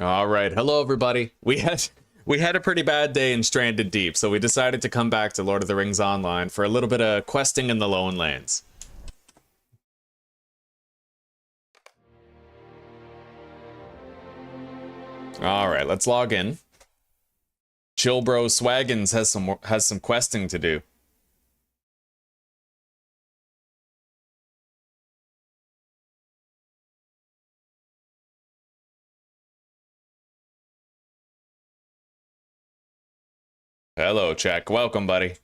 All right, hello everybody. We had a pretty bad day in Stranded Deep, so we decided to come back to Lord of the Rings Online for a little bit of questing in the Lone Lands. All right, let's log in. Chillbro Swaggins has some questing to do. Hello, Check. Welcome, buddy.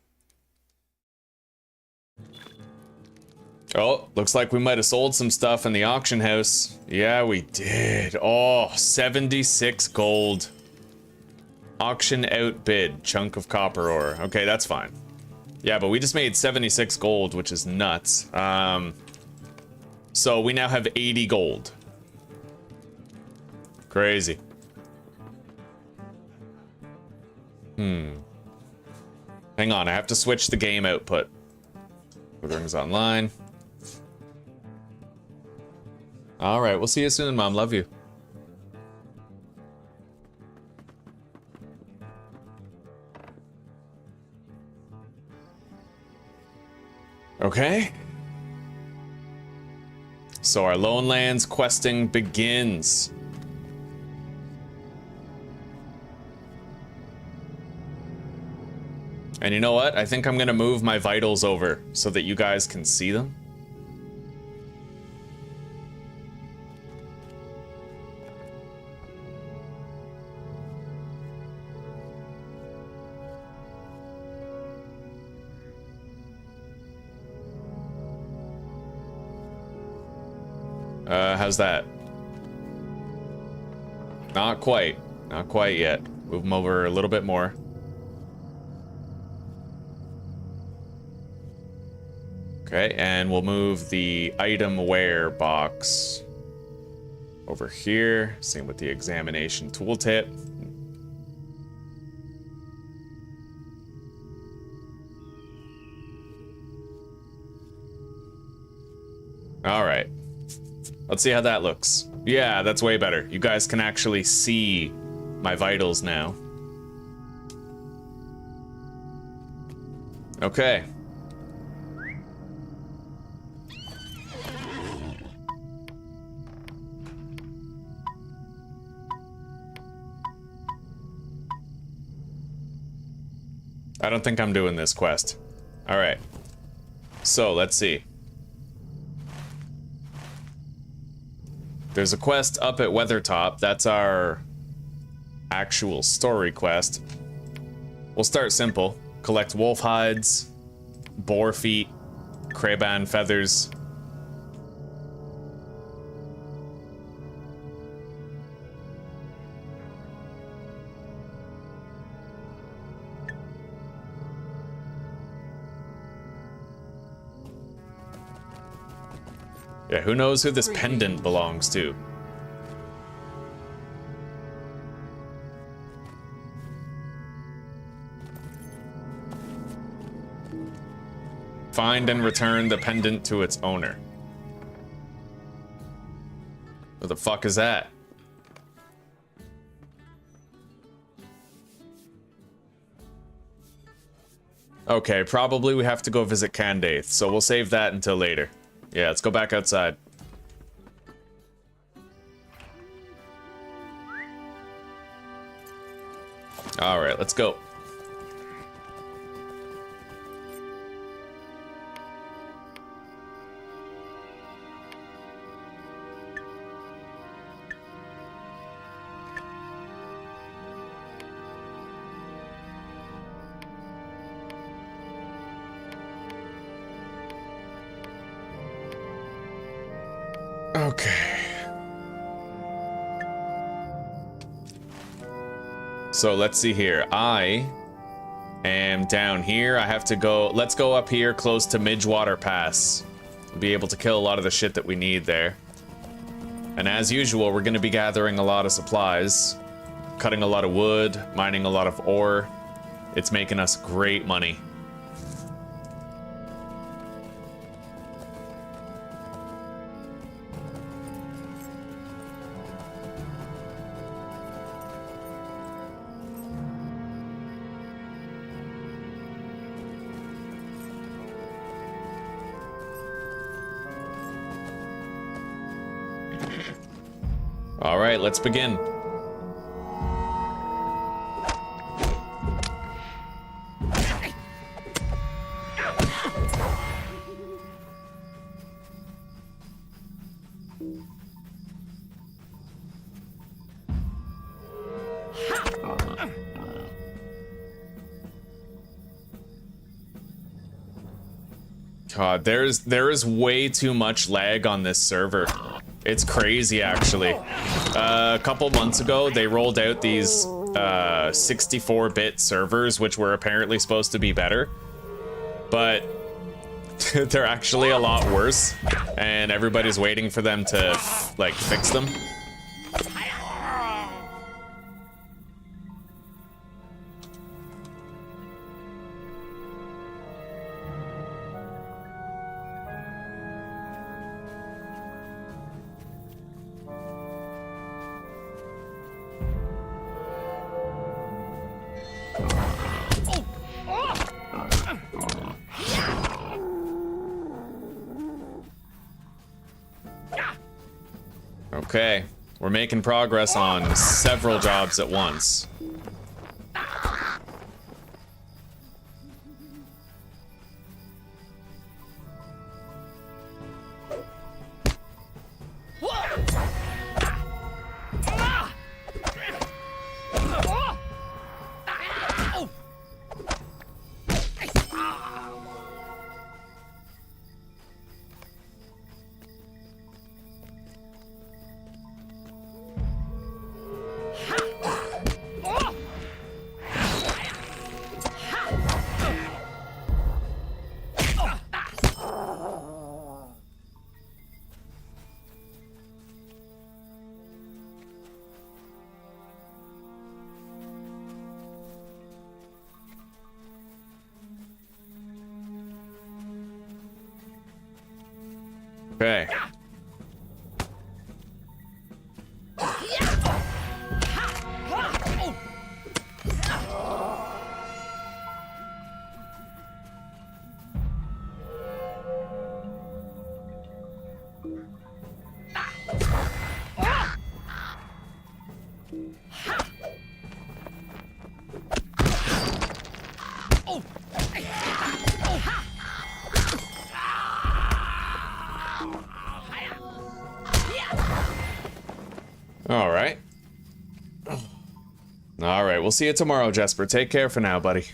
Oh, looks like we might have sold some stuff in the auction house. Yeah, we did. Oh, 76 gold. Auction outbid. Chunk of copper ore. Okay, that's fine. Yeah, but we just made 76 gold, which is nuts. So we now have 80 gold. Crazy. Hang on, I have to switch the game output. Lord of the Rings Online. All right, we'll see you soon, Mom. Love you. Okay. So our Lone Lands questing begins. And you know what? I think I'm gonna move my vitals over so that you guys can see them. How's that? Not quite. Not quite yet. Move them over a little bit more. Okay, and we'll move the item aware box over here. Same with the examination tooltip. All right. Let's see how that looks. Yeah, that's way better. You guys can actually see my vitals now. Okay. I don't think I'm doing this quest. All right. So, let's see. There's a quest up at Weathertop. That's our actual story quest. We'll start simple. Collect wolf hides, boar feet, craban feathers. Yeah, who knows who this pendant belongs to? Find and return the pendant to its owner. What the fuck is that? Okay, probably we have to go visit Candaith, so we'll save that until later. Yeah, let's go back outside. All right, let's go. Okay. So let's see here. I am down here. I have to go. Let's go up here close to Midgewater Pass. We'll be able to kill a lot of the shit that we need there. And as usual, we're going to be gathering a lot of supplies, cutting a lot of wood, mining a lot of ore. It's making us great money. All right, let's begin. God, there is way too much lag on this server. It's crazy, actually. A couple months ago, they rolled out these 64-bit servers, which were apparently supposed to be better, but they're actually a lot worse, and everybody's waiting for them to like fix them. Okay, we're making progress on several jobs at once. Okay. All right, we'll see you tomorrow, Jesper. Take care for now, buddy.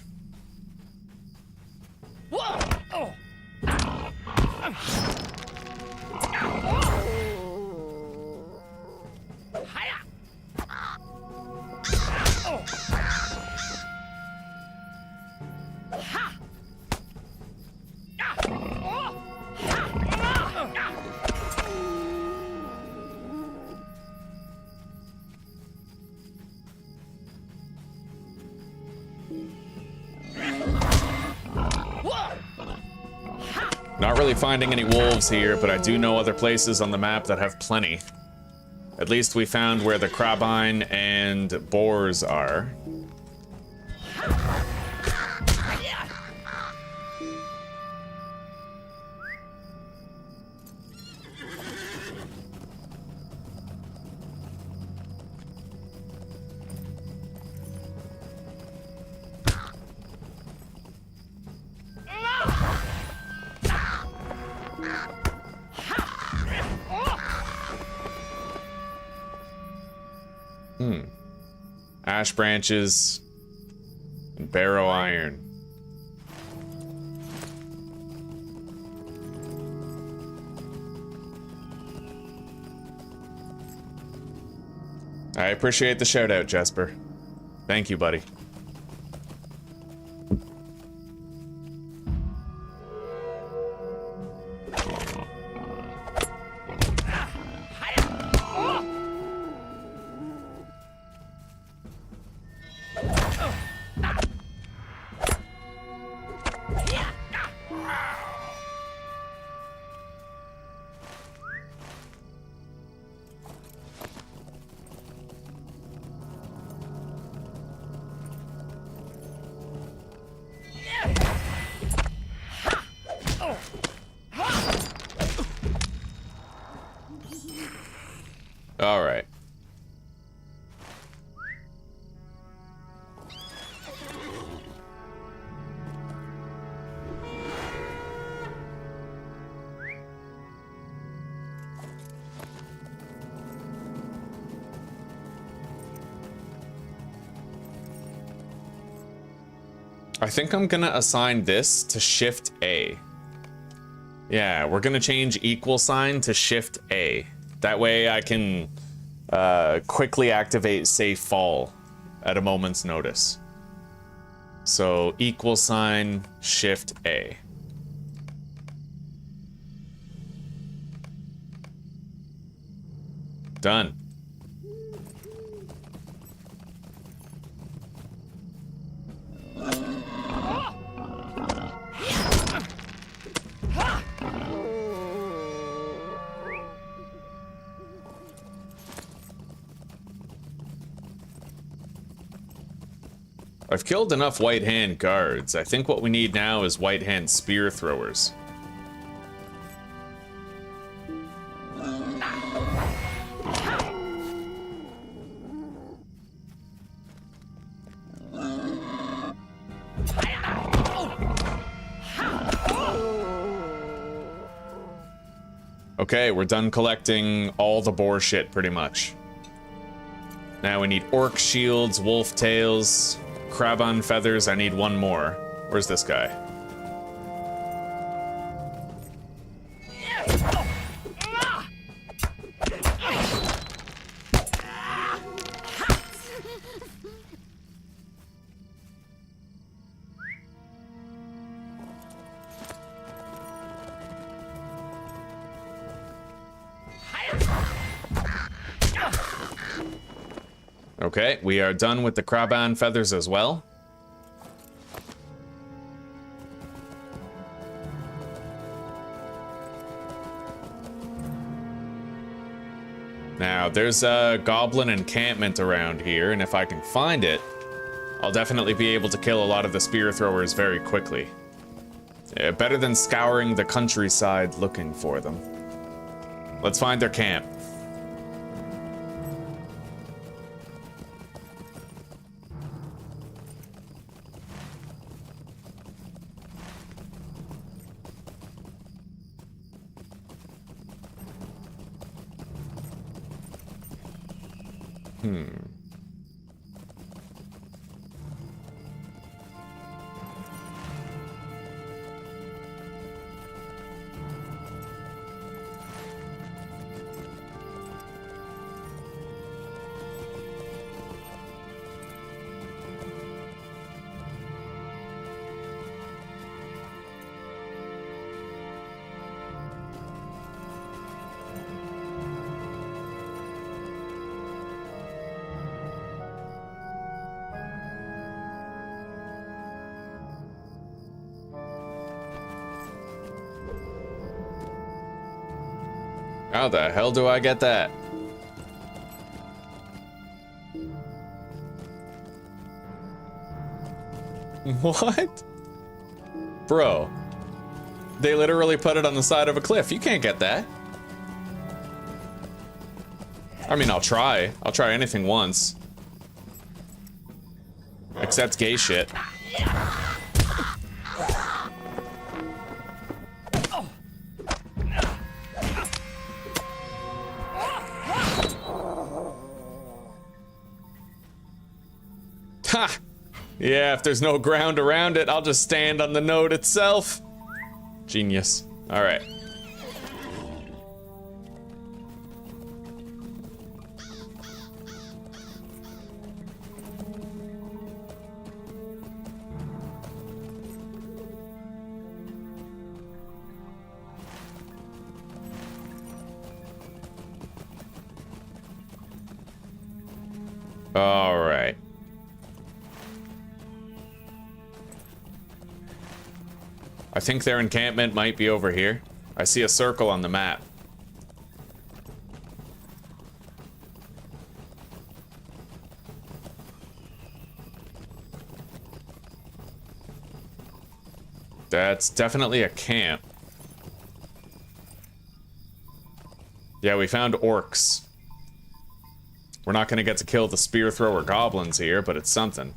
Not really finding any wolves here, but I do know other places on the map that have plenty. At least we found where the crabine and boars are. Ash branches and barrow iron. I appreciate the shout out, Jesper. Thank you, buddy. All right. I think I'm gonna assign this to Shift A. Yeah, we're gonna change equal sign to Shift A. That way I can quickly activate Safe Fall at a moment's notice. So equal sign Shift A. Done. I've killed enough White Hand guards. I think what we need now is White Hand spear throwers. Okay, we're done collecting all the boar shit, pretty much. Now we need orc shields, wolf tails, crab-on feathers. I need one more. Where's this guy? Okay, we are done with the crab-on feathers as well. Now, there's a goblin encampment around here, and if I can find it, I'll definitely be able to kill a lot of the spear throwers very quickly. Better than scouring the countryside looking for them. Let's find their camp. How the hell do I get that? What? Bro. They literally put it on the side of a cliff. You can't get that. I mean, I'll try. I'll try anything once. Except gay shit. Ha! Yeah, if there's no ground around it, I'll just stand on the node itself. Genius. All right. All right. I think their encampment might be over here. I see a circle on the map. That's definitely a camp. Yeah, we found orcs. We're not gonna get to kill the spear thrower goblins here, but it's something.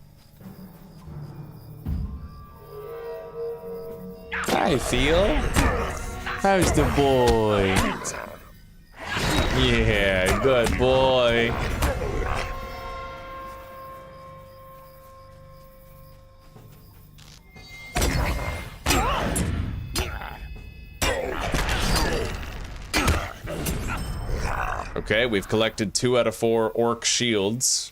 Hi, Theo. How's the boy? Yeah, good boy. Okay, we've collected 2 out of 4 orc shields.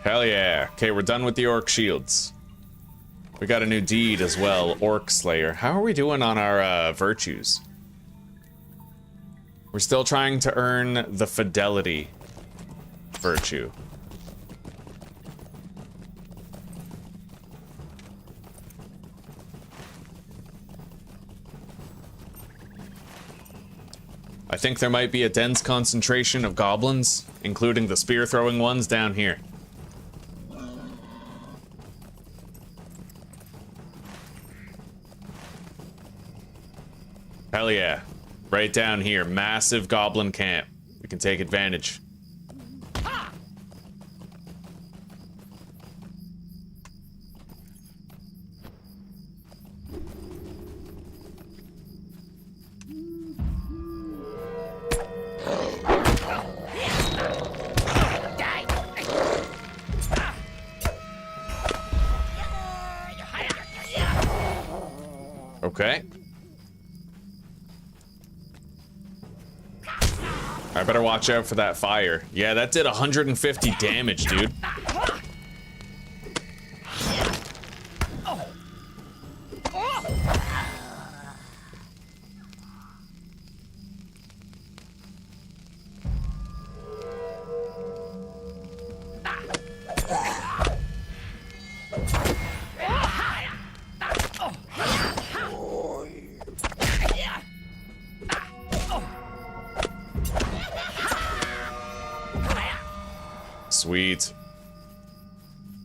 Hell yeah. Okay, we're done with the orc shields. We got a new deed as well, Orc Slayer. How are we doing on our virtues? We're still trying to earn the fidelity virtue. I think there might be a dense concentration of goblins, including the spear-throwing ones down here. Hell yeah. Right down here, massive goblin camp. We can take advantage. Okay. I better watch out for that fire. Yeah, that did 150 damage, dude. Sweet.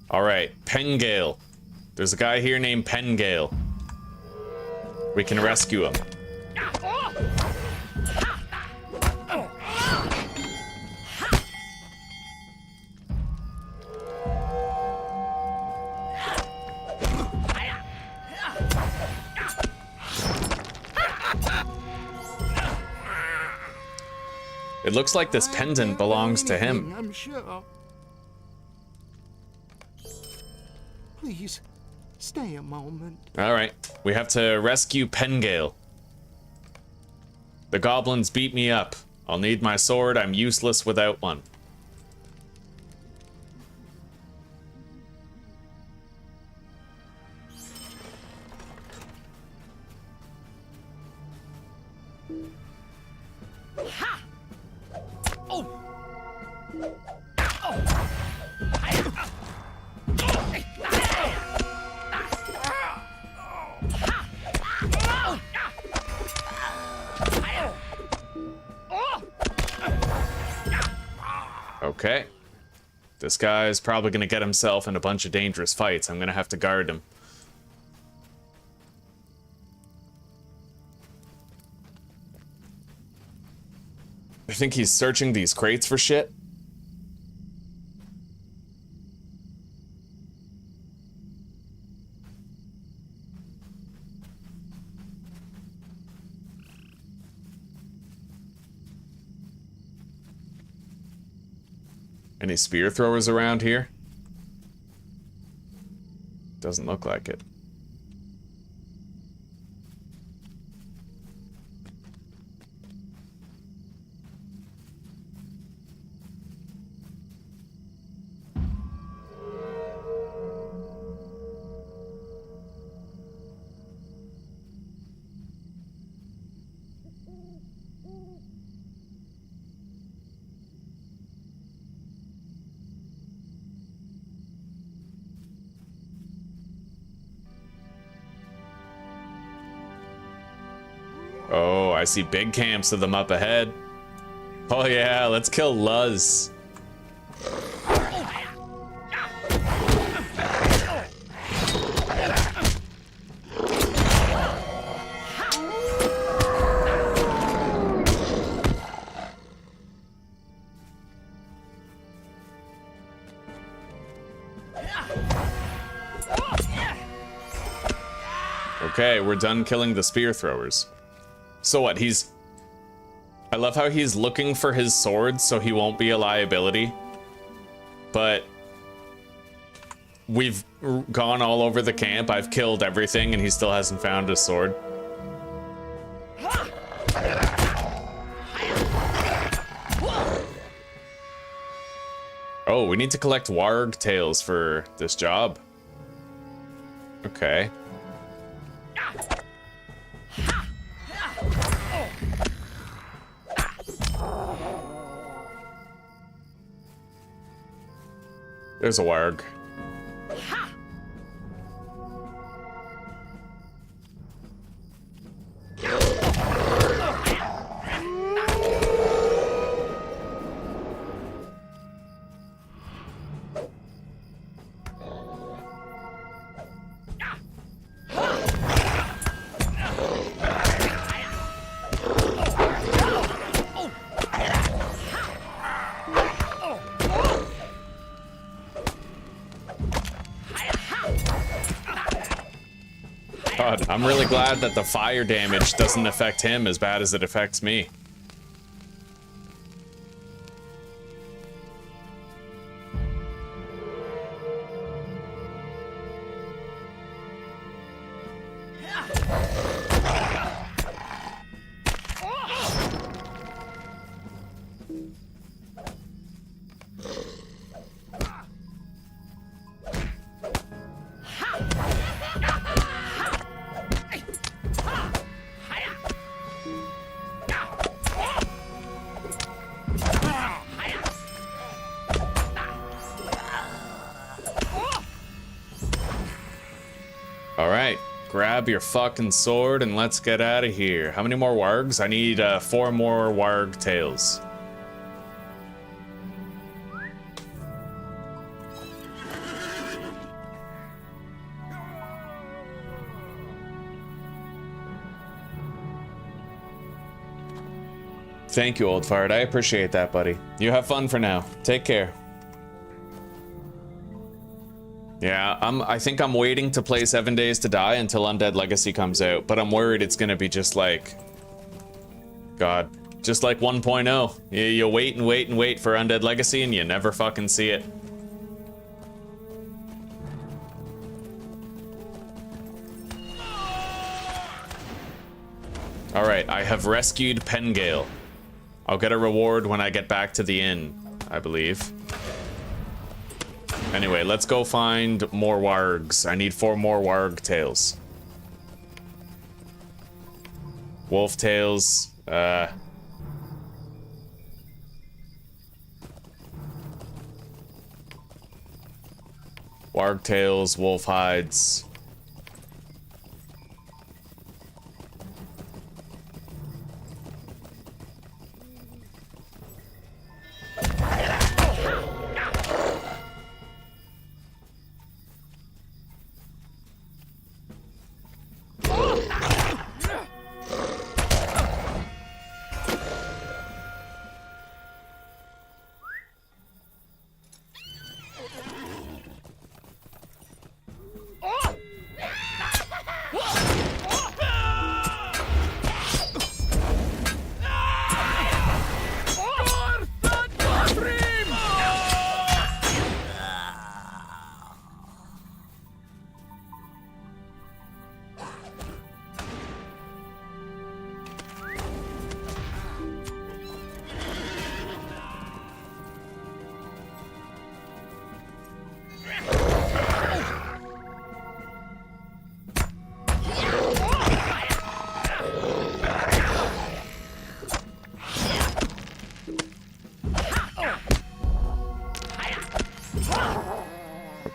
Alright, Pengale. There's a guy here named Pengale. We can rescue him. It looks like this pendant belongs to him. I'm sure. Please, stay a moment. Alright, we have to rescue Pengale. The goblins beat me up. I'll need my sword, I'm useless without one. Okay. This guy's probably gonna get himself in a bunch of dangerous fights. I'm gonna have to guard him. I think he's searching these crates for shit. Any spear throwers around here? Doesn't look like it. Oh, I see big camps of them up ahead. Oh yeah, let's kill Luz. Okay, we're done killing the spear throwers. So what, I love how he's looking for his sword so he won't be a liability. But we've gone all over the camp, I've killed everything, and he still hasn't found his sword. Oh, we need to collect warg tails for this job. Okay. There's a warg. God, I'm really glad that the fire damage doesn't affect him as bad as it affects me. Grab your fucking sword and let's get out of here. How many more wargs? I need 4 more warg tails. Thank you, Old Fart. I appreciate that, buddy. You have fun for now. Take care. Yeah, I think I'm waiting to play 7 Days to Die until Undead Legacy comes out, but I'm worried it's gonna be just like... God, just like 1.0. You wait and wait and wait for Undead Legacy and you never fucking see it. Alright, I have rescued Pengale. I'll get a reward when I get back to the inn, I believe. Anyway, let's go find more wargs. I need 4 more warg tails. Wolf tails. Warg tails, wolf hides.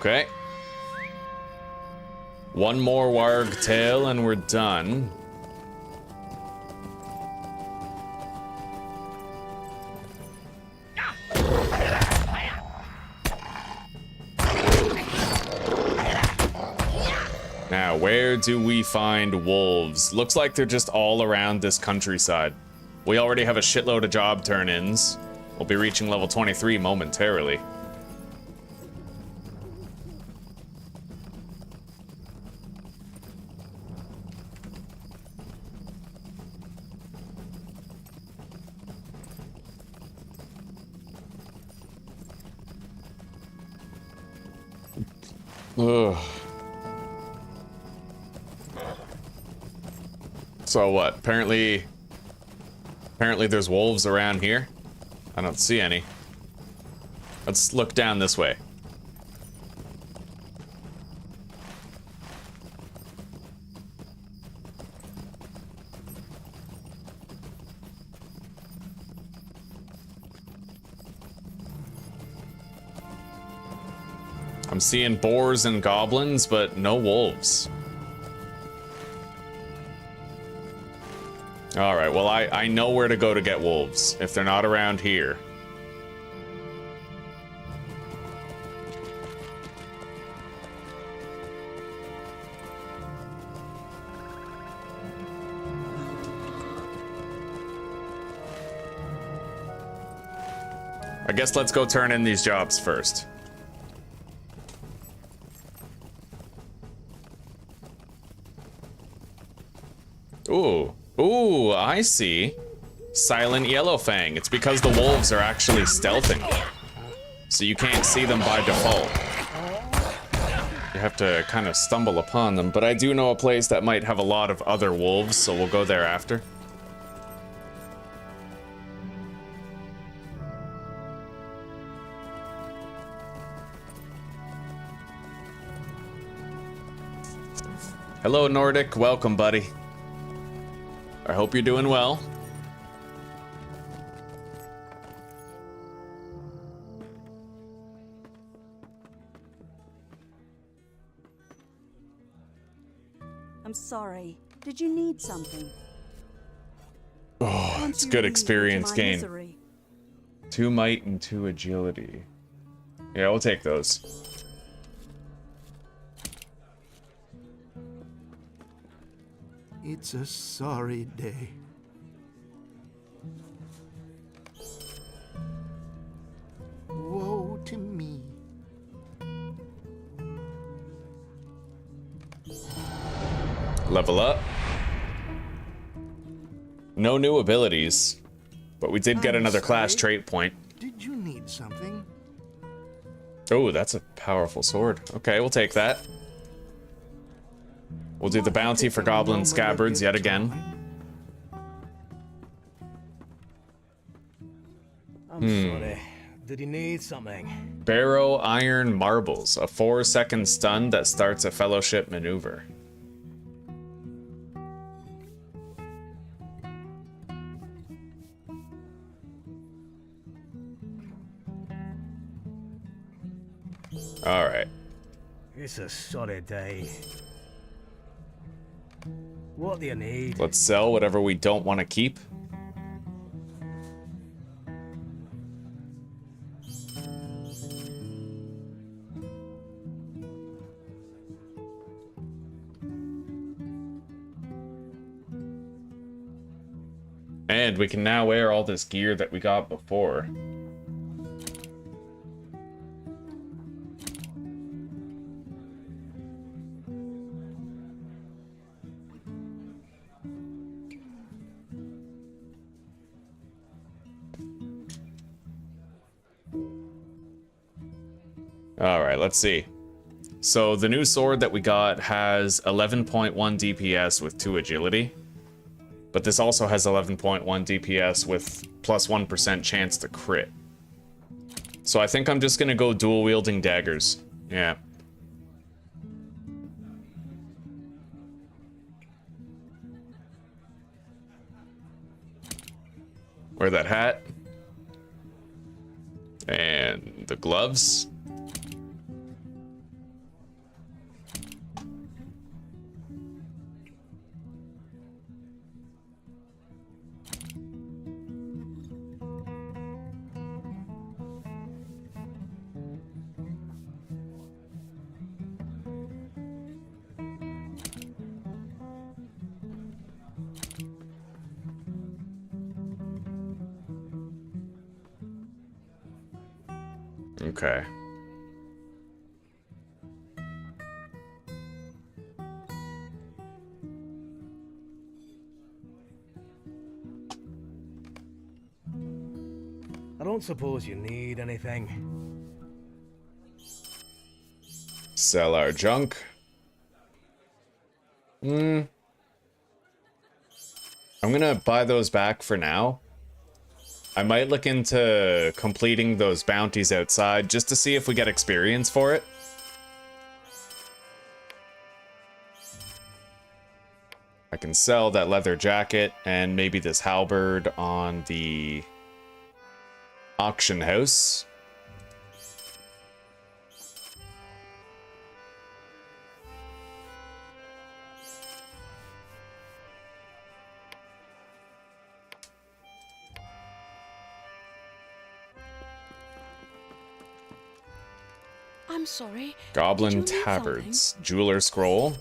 Okay. 1 more warg tail and we're done. Now, where do we find wolves? Looks like they're just all around this countryside. We already have a shitload of job turn-ins. We'll be reaching level 23 momentarily. Ugh. So what? Apparently there's wolves around here. I don't see any. Let's look down this way. I'm seeing boars and goblins, but no wolves. Alright, well, I know where to go to get wolves, if they're not around here. I guess let's go turn in these jobs first. Ooh. Ooh, I see. Silent Yellowfang. It's because the wolves are actually stealthing. So you can't see them by default. You have to kind of stumble upon them, but I do know a place that might have a lot of other wolves, so we'll go there after. Hello, Nordic. Welcome, buddy. I hope you're doing well. I'm sorry. Did you need something? Oh, it's good experience gain. 2 might and 2 agility. Yeah, we'll take those. It's a sorry day. Woe to me. Level up. No new abilities, but we did get another class trait point. Did you need something? Oh, that's a powerful sword. Okay, we'll take that. We'll do the bounty for goblin scabbards yet again. I'm sorry. Did you need something? Barrow Iron Marbles, a 4-second stun that starts a fellowship maneuver. Alright. It's a sorry day. What do you need? Let's sell whatever we don't want to keep. And we can now wear all this gear that we got before. Alright, let's see. So the new sword that we got has 11.1 DPS with 2 agility. But this also has 11.1 DPS with plus 1% chance to crit. So I think I'm just gonna go dual wielding daggers. Yeah. Wear that hat. And the gloves. Okay. I don't suppose you need anything. Sell our junk. I'm gonna buy those back for now. I might look into completing those bounties outside just to see if we get experience for it. I can sell that leather jacket and maybe this halberd on the auction house. I'm sorry. Goblin Did you need tabards. Jeweler scroll.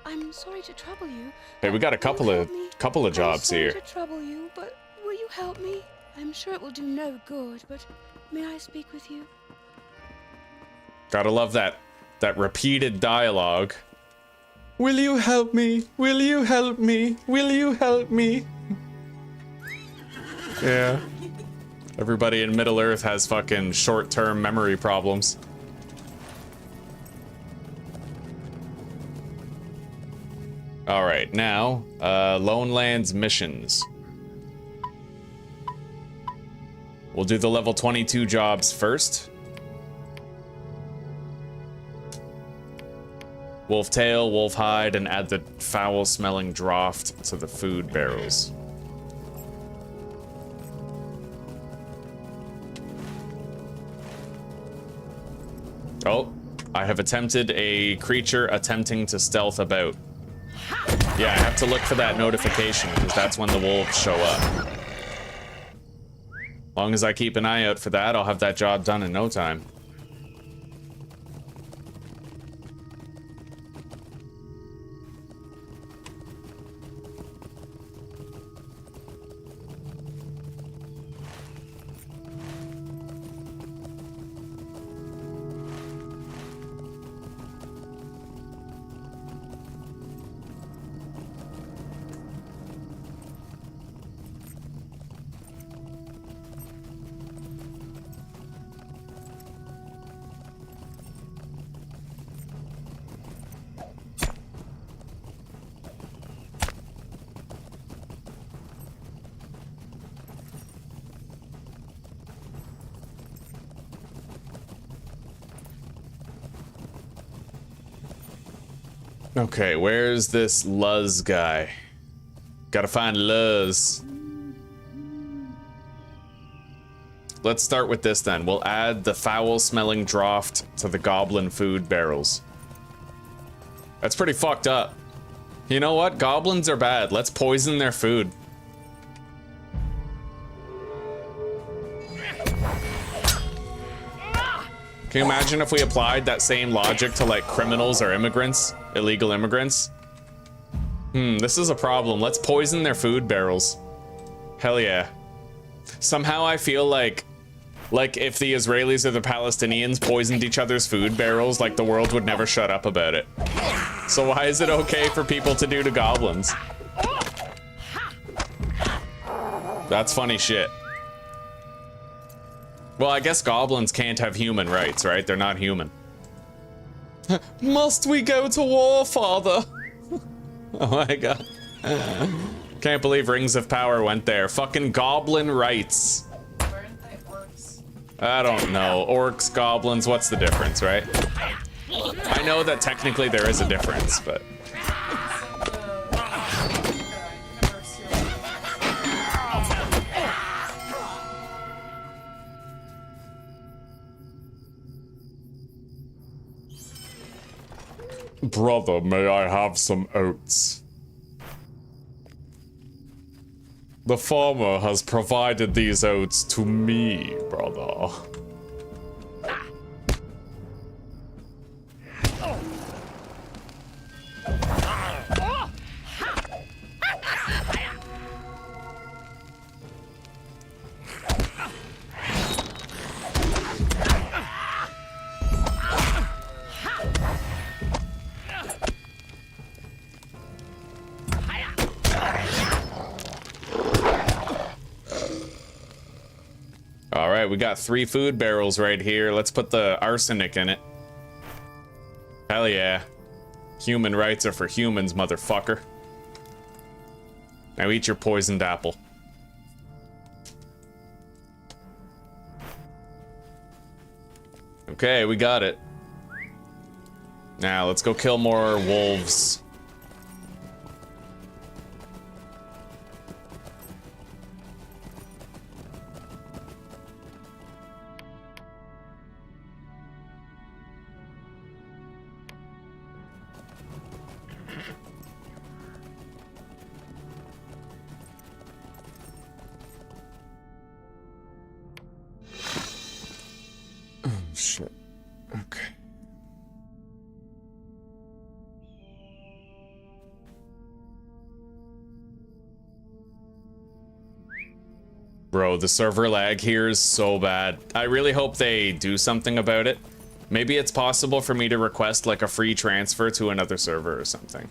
I'm sorry to trouble you. Hey, we got a but will couple you of help me? jobs I'm here. sorry to trouble you, but will you help me? I'm sure it will do no good, but may I speak with you? Gotta love that repeated dialogue. Will you help me? Will you help me? Will you help me? Yeah. Everybody in Middle Earth has fucking short-term memory problems. All right, now, Lone Lands missions. We'll do the level 22 jobs first. Wolf tail, wolf hide, and add the foul-smelling draught to the food barrels. Oh, I have attempted a creature attempting to stealth about. Yeah, I have to look for that notification because that's when the wolves show up. Long as I keep an eye out for that, I'll have that job done in no time. Okay, where's this Luz guy? Gotta find Luz. Let's start with this then. We'll add the foul-smelling draught to the goblin food barrels. That's pretty fucked up. You know what? Goblins are bad. Let's poison their food. Can you imagine if we applied that same logic to like criminals or immigrants? Illegal immigrants? This is a problem. Let's poison their food barrels. Hell yeah. Somehow I feel like if the Israelis or the Palestinians poisoned each other's food barrels, like the world would never shut up about it. So why is it okay for people to do to goblins? That's funny shit. Well, I guess goblins can't have human rights, right? They're not human. Must we go to war, father? Oh my god. Can't believe Rings of Power went there. Fucking goblin rights. Weren't they orcs? I don't know. Orcs, goblins, what's the difference, right? I know that technically there is a difference, but... Brother, may I have some oats? The farmer has provided these oats to me, brother. All right, we got 3 food barrels right here. Let's put the arsenic in it. Hell yeah. Human rights are for humans, motherfucker. Now eat your poisoned apple. Okay, we got it. Now let's go kill more wolves. Shit. Okay. Bro, the server lag here is so bad. I really hope they do something about it. Maybe it's possible for me to request like a free transfer to another server or something.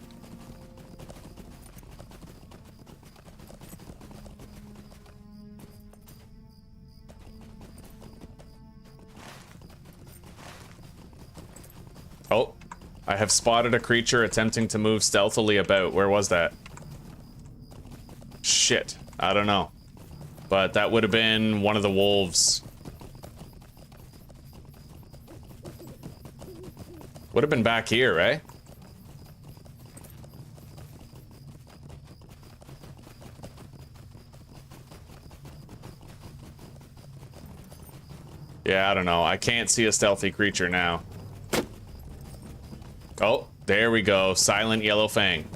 Oh, I have spotted a creature attempting to move stealthily about. Where was that? Shit, I don't know. But that would have been one of the wolves. Would have been back here, right? Yeah, I don't know. I can't see a stealthy creature now. Oh, there we go. Silent Yellow Fang.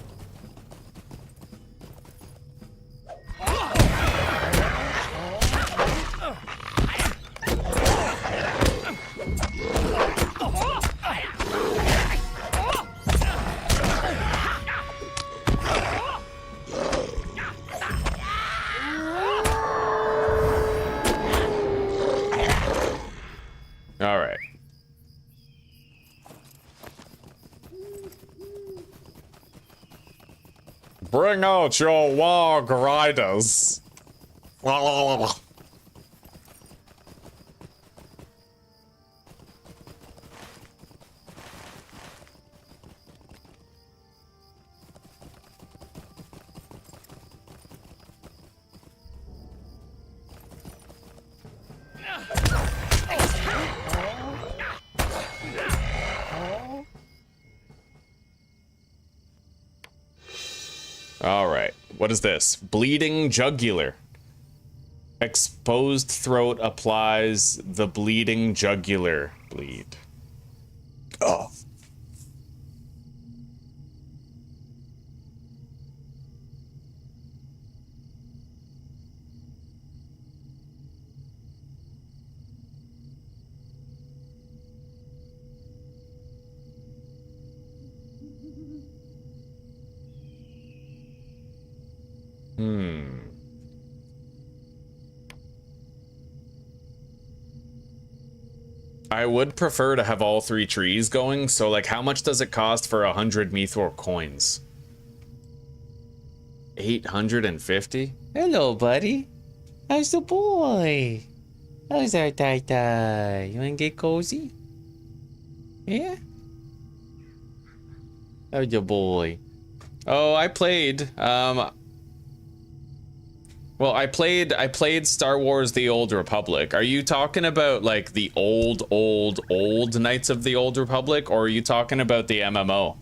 All right. Bring out your warg riders. All right, what is this? Bleeding jugular. Exposed throat applies the bleeding jugular bleed. Oh. I would prefer to have all three trees going, so like how much does it cost for 100 Mythor coins? 850? Hello, buddy. How's the boy? How's our tie-tie? You wanna get cozy? Yeah? How's your boy? Oh, I played, well, I played Star Wars The Old Republic. Are you talking about, like, the old Knights of the Old Republic, or are you talking about the MMO?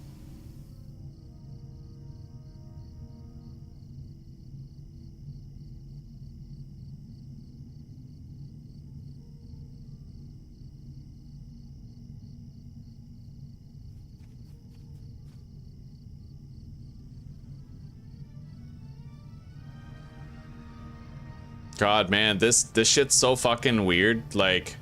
God, man, this shit's so fucking weird. Like,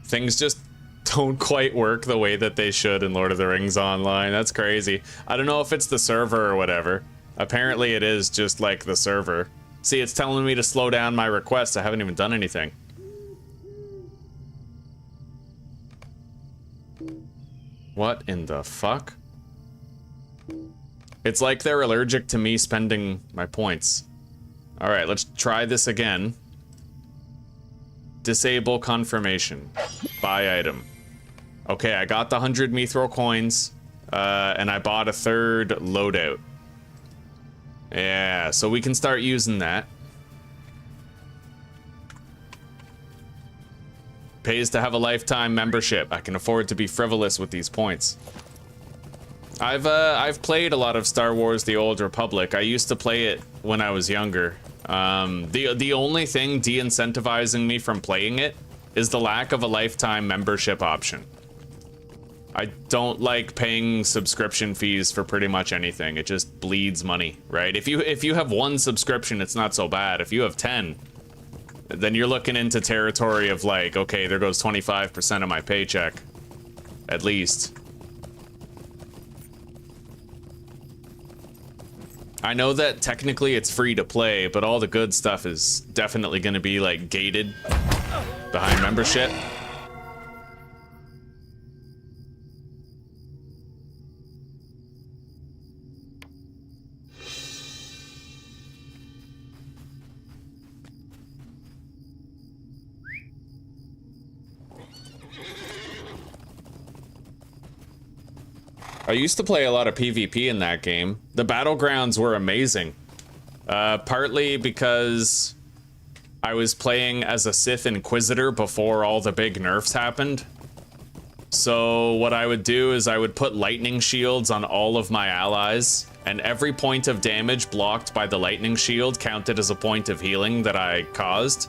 things just don't quite work the way that they should in Lord of the Rings Online. That's crazy. I don't know if it's the server or whatever. Apparently it is just like the server. See, it's telling me to slow down my request. I haven't even done anything. What in the fuck? It's like they're allergic to me spending my points. All right, let's try this again. Disable confirmation. Buy item. Okay, I got the 100 mithril coins, and I bought a third loadout. Yeah, so we can start using that. Pays to have a lifetime membership. I can afford to be frivolous with these points. I've played a lot of Star Wars: The Old Republic. I used to play it when I was younger. The only thing de-incentivizing me from playing it is the lack of a lifetime membership option. I don't like paying subscription fees for pretty much anything. It just bleeds money, right? If you have one subscription, it's not so bad. If you have 10, then you're looking into territory of like, okay, there goes 25% of my paycheck, at least. I know that technically it's free to play, but all the good stuff is definitely going to be like gated behind membership. I used to play a lot of PvP in that game. The battlegrounds were amazing. Partly because I was playing as a Sith Inquisitor before all the big nerfs happened. So what I would do is I would put lightning shields on all of my allies, and every point of damage blocked by the lightning shield counted as a point of healing that I caused.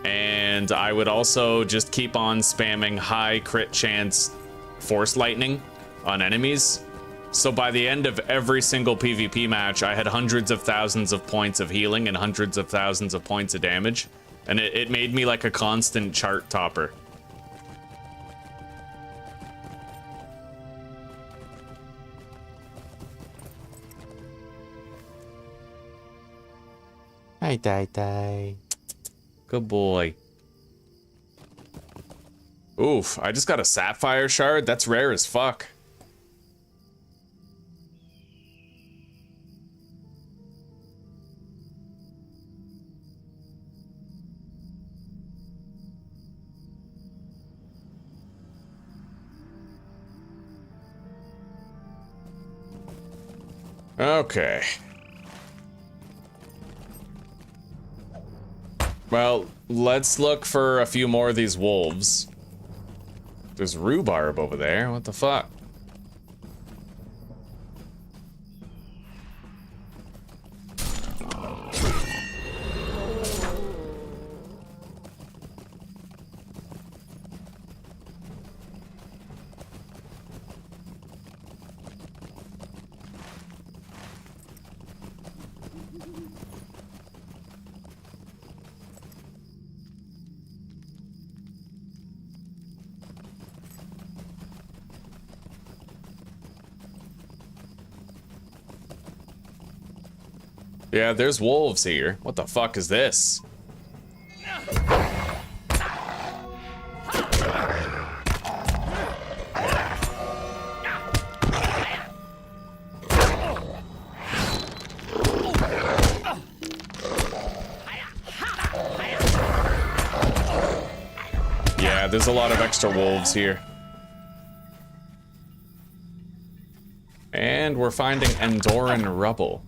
And I would also just keep on spamming high crit chance force lightning on enemies. So by the end of every single PvP match, I had hundreds of thousands of points of healing and hundreds of thousands of points of damage. And it made me like a constant chart topper. Hi, Die. Good boy. Oof, I just got a sapphire shard? That's rare as fuck. Okay. Well, let's look for a few more of these wolves. There's rhubarb over there. What the fuck? Yeah, there's wolves here. What the fuck is this? Yeah, there's a lot of extra wolves here. And we're finding Andorran rubble.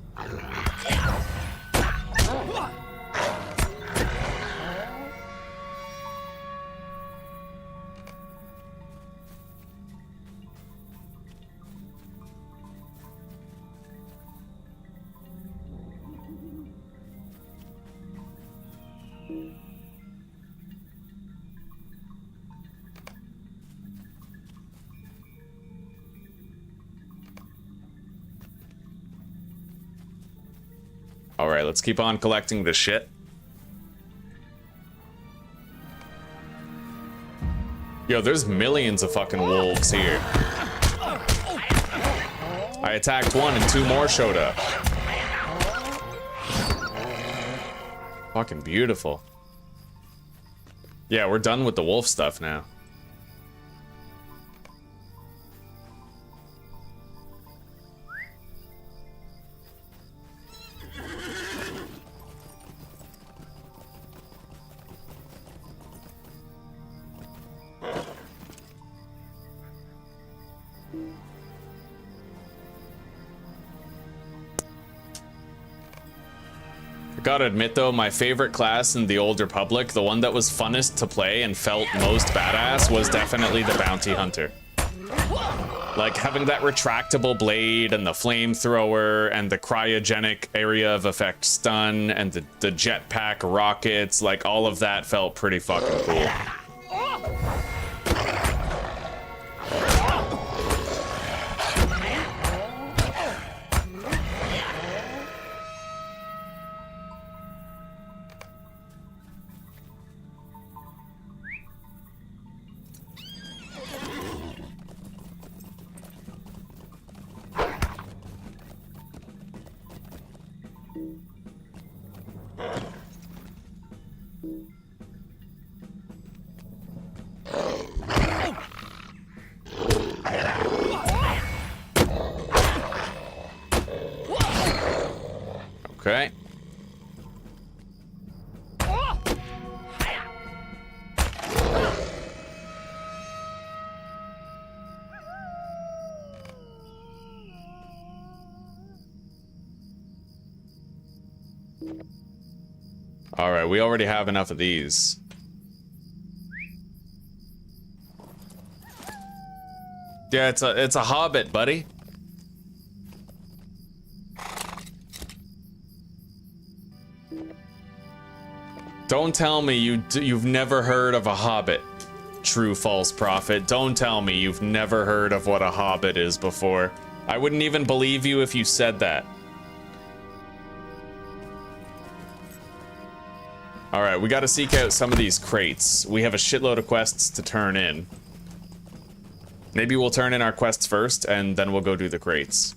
Alright, let's keep on collecting this shit. Yo, there's millions of fucking wolves here. I attacked one and two more showed up. Fucking beautiful. Yeah, we're done with the wolf stuff now. Gotta admit though, my favorite class in the Old Republic, the one that was funnest to play and felt most badass, was definitely the Bounty Hunter. Like having that retractable blade and the flamethrower and the cryogenic area of effect stun and the jetpack rockets, like all of that felt pretty fucking cool. Okay. All right, we already have enough of these. Yeah, it's a hobbit, buddy. Don't tell me you've never heard of a hobbit, true false prophet. Don't tell me you've never heard of what a hobbit is before. I wouldn't even believe you if you said that. All right, we got to seek out some of these crates. We have a shitload of quests to turn in. Maybe we'll turn in our quests first, and then we'll go do the crates.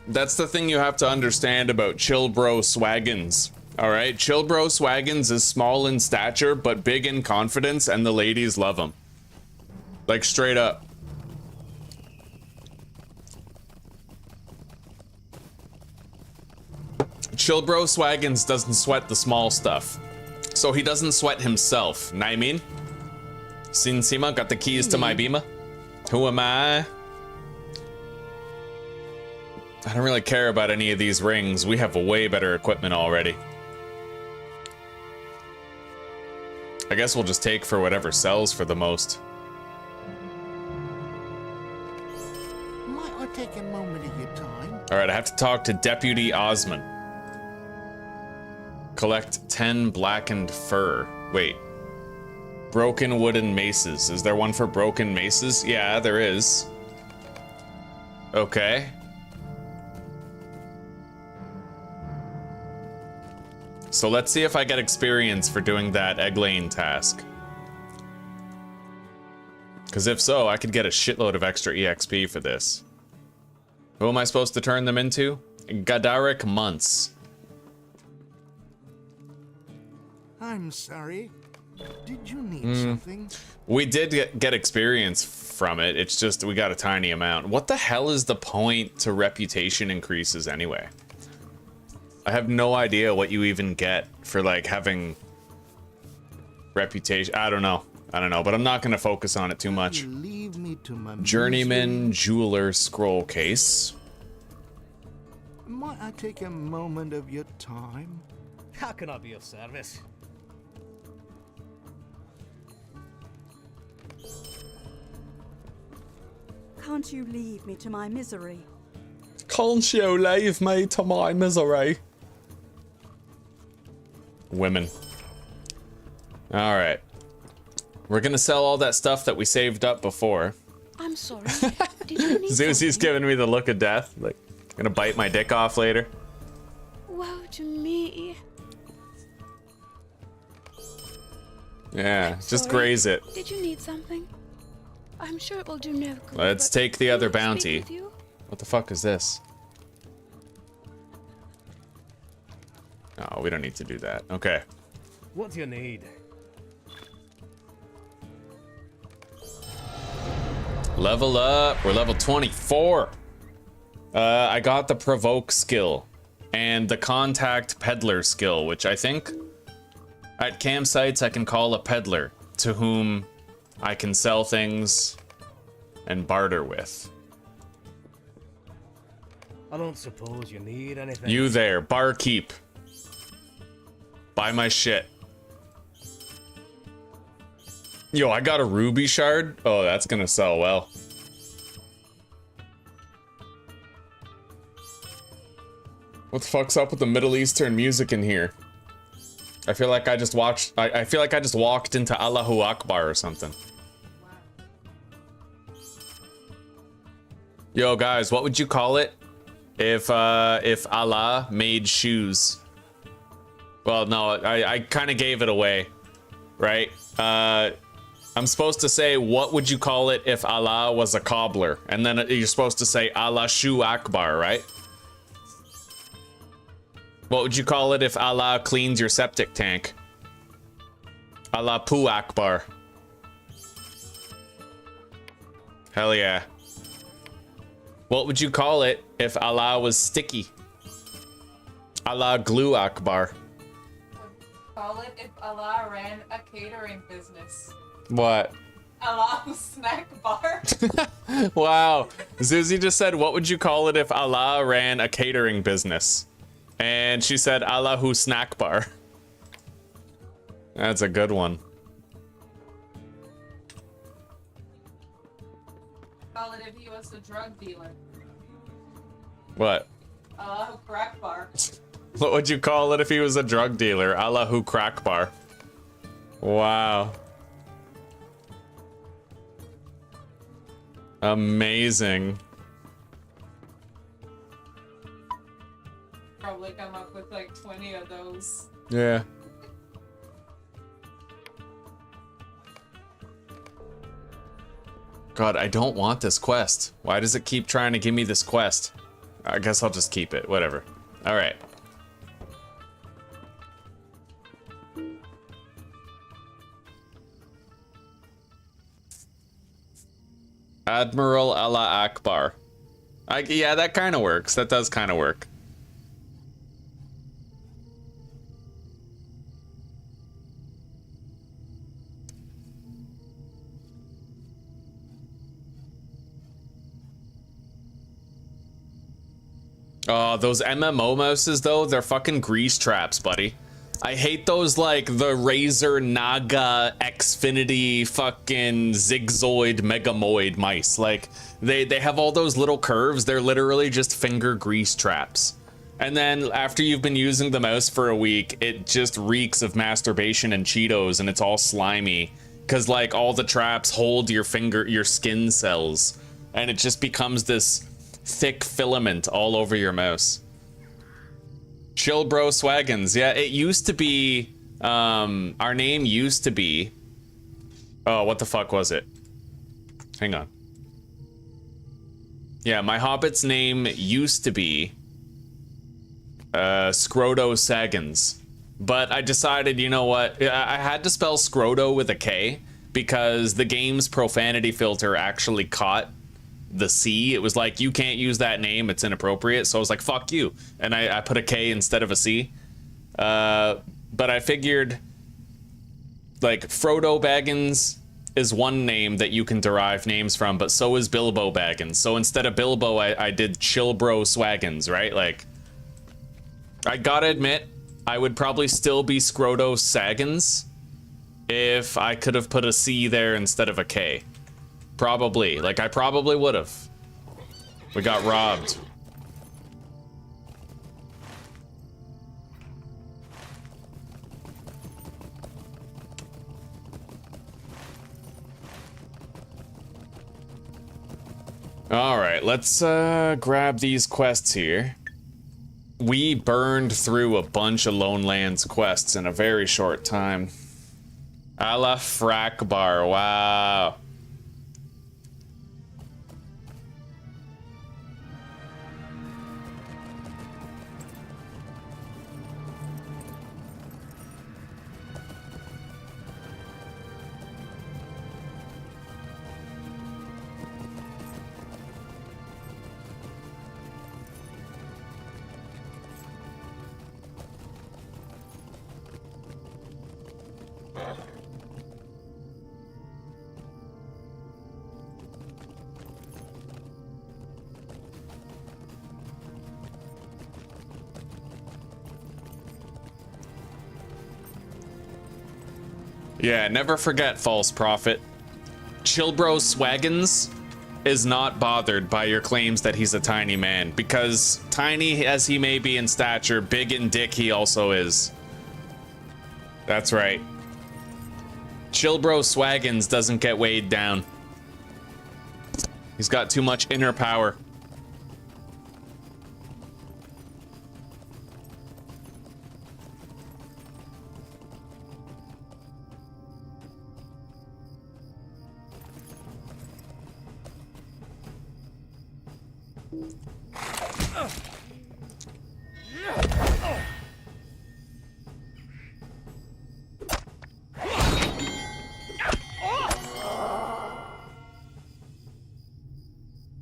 That's the thing you have to understand about Chillbro Swaggins. Alright, Chillbro Swaggins is small in stature, but big in confidence, and the ladies love him. Like, straight up. Chillbro Swaggins doesn't sweat the small stuff. So he doesn't sweat himself, know what I mean? Sin Sima got the keys to my Bima. Who am I? I don't really care about any of these rings. We have way better equipment already. I guess we'll just take for whatever sells for the most. Might I take a moment of your time? Alright, I have to talk to Deputy Osman. Collect 10 blackened fur. Wait. Broken wooden maces. Is there one for broken maces? Yeah, there is. Okay. So let's see if I get experience for doing that Egglane task. Because if so, I could get a shitload of extra EXP for this. Who am I supposed to turn them into? Gadaric Muntz. I'm sorry. Did you need something? We did get experience from it. It's just we got a tiny amount. What the hell is the point to reputation increases anyway? I have no idea what you even get for like having reputation. I don't know, but I'm not gonna focus on it too much. You leave me to my Journeyman misery. Jeweler Scroll Case. Might I take a moment of your time? How can I be of service? Can't you leave me to my misery? Can't you leave me to my misery? Women. All right. We're gonna sell all that stuff that we saved up before. I'm sorry. Did you need Zuzi's something? giving me the look of death. Like, gonna bite my dick off later. Woe to me. Yeah, just Sorry. graze it. Did you need something? I'm sure it will do no good. Let's but take the other may I speak bounty. with you? What the fuck is this? Oh, we don't need to do that. Okay. What do you need? Level up. We're level 24. I got the provoke skill and the contact peddler skill, which I think at campsites I can call a peddler to whom I can sell things and barter with. I don't suppose you need anything. You there, barkeep. Buy my shit. Yo, I got a ruby shard. Oh, that's gonna sell well. What the fuck's up with the Middle Eastern music in here? I feel like I just watched. I feel like I just walked into Allahu Akbar or something. Yo, guys, what would you call it if Allah made shoes? Well, no, I kind of gave it away, right? I'm supposed to say, what would you call it if Allah was a cobbler? And then you're supposed to say Allah Shu Akbar, right? What would you call it if Allah cleans your septic tank? Allah Poo Akbar. Hell yeah. What would you call it if Allah was sticky? Allah Glue Akbar. Call it if Allah ran a catering business. What? Allah snack bar. Wow. Zuzi just said, what would you call it if Allah ran a catering business? And she said, Allahu snack bar. That's a good one. Call it if he was a drug dealer. What? Allahu crack bar. What would you call it if he was a drug dealer? Allahu crack bar. Wow. Amazing. Probably come up with like 20 of those. Yeah. God, I don't want this quest. Why does it keep trying to give me this quest? I guess I'll just keep it. Whatever. All right. Admiral Allah Akbar. Yeah, that kind of works. That does kind of work. Oh, those MMO mouses though, they're fucking grease traps, buddy. I hate those, like, the Razer Naga Xfinity fucking Zigzoid Megamoid mice. Like, they have all those little curves. They're literally just finger grease traps. And then after you've been using the mouse for a week, it just reeks of masturbation and Cheetos, and it's all slimy. Because, like, all the traps hold your skin cells. And it just becomes this thick filament all over your mouse. Chill bro swaggins. Yeah, it used to be, our name used to be, oh, what the fuck was it? Hang on. Yeah, my hobbit's name used to be, Scrodo Saggins. But I decided, you know what, I had to spell Scrodo with a K, because the game's profanity filter actually caught the C. It was like, you can't use that name, it's inappropriate. So I was like, fuck you, and I put a K instead of a C. But I figured, like, Frodo Baggins is one name that you can derive names from, but so is Bilbo Baggins. So instead of Bilbo, I did Chillbro Swaggins, right? Like, I gotta admit, I would probably still be Scrodo Saggins if I could have put a C there instead of a K. Probably. Like, I probably would have. We got robbed. All right, let's grab these quests here. We burned through a bunch of Lone Lands quests in a very short time. A la frack bar, wow. Yeah, never forget, false prophet. Chillbro Swaggins is not bothered by your claims that he's a tiny man, because tiny as he may be in stature, big in dick he also is. That's right. Chillbro Swaggins doesn't get weighed down. He's got too much inner power.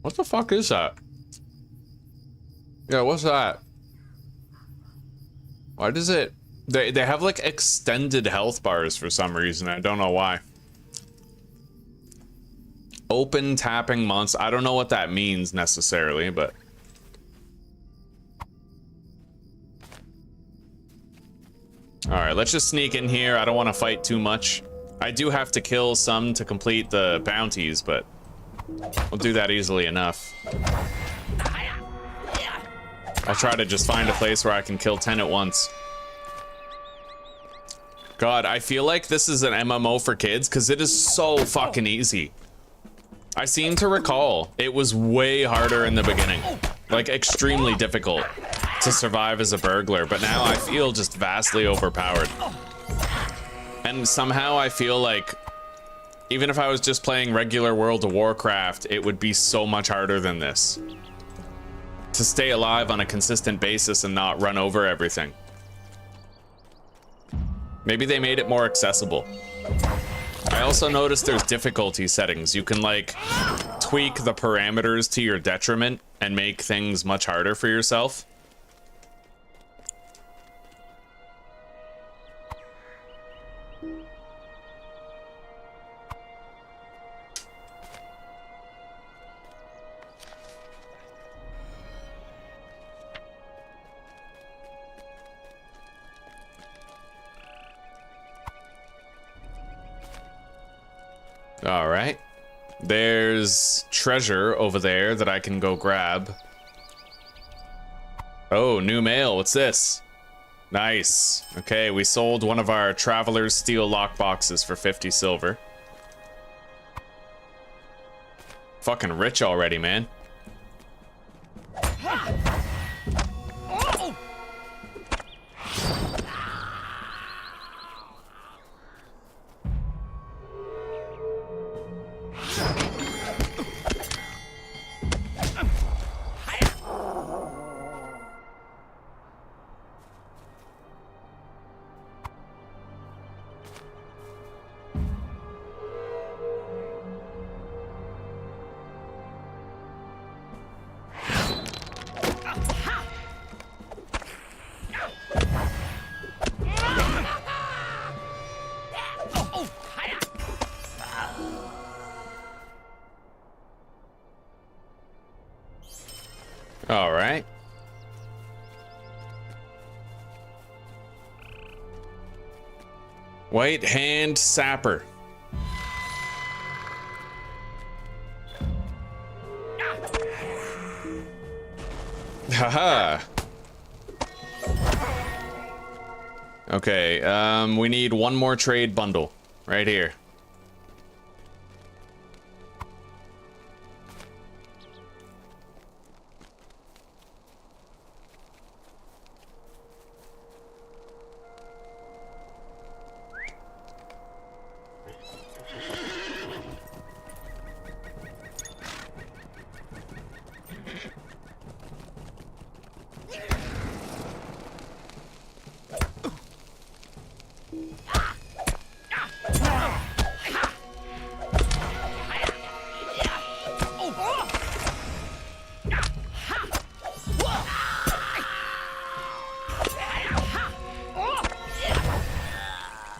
What the fuck is that? Yeah, what's that? Why does it... They have like extended health bars for some reason. I don't know why. Open tapping monster. I don't know what that means necessarily, but... Alright, let's just sneak in here. I don't want to fight too much. I do have to kill some to complete the bounties, but... we'll do that easily enough. I'll try to just find a place where I can kill 10 at once. God, I feel like this is an MMO for kids because it is so fucking easy. I seem to recall it was way harder in the beginning. Like, extremely difficult to survive as a burglar, but now I feel just vastly overpowered. And somehow I feel like even if I was just playing regular World of Warcraft, it would be so much harder than this. To stay alive on a consistent basis and not run over everything. Maybe they made it more accessible. I also noticed there's difficulty settings. You can like tweak the parameters to your detriment and make things much harder for yourself. All right, there's treasure over there that I can go grab. Oh, new mail, what's this? Nice. Okay, we sold one of our Traveler's Steel lockboxes for 50 silver. Fucking rich already, man. All right. White Hand Sapper. Haha. Okay, we need one more trade bundle right here.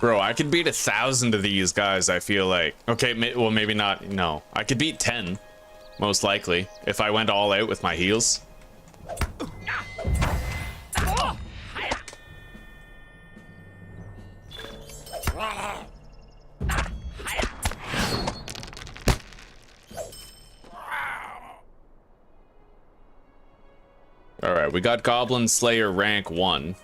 Bro, I could beat 1,000 of these guys, I feel like. Okay, well, maybe not. No. I could beat 10, most likely, if I went all out with my heals. Alright, we got Goblin Slayer rank 1.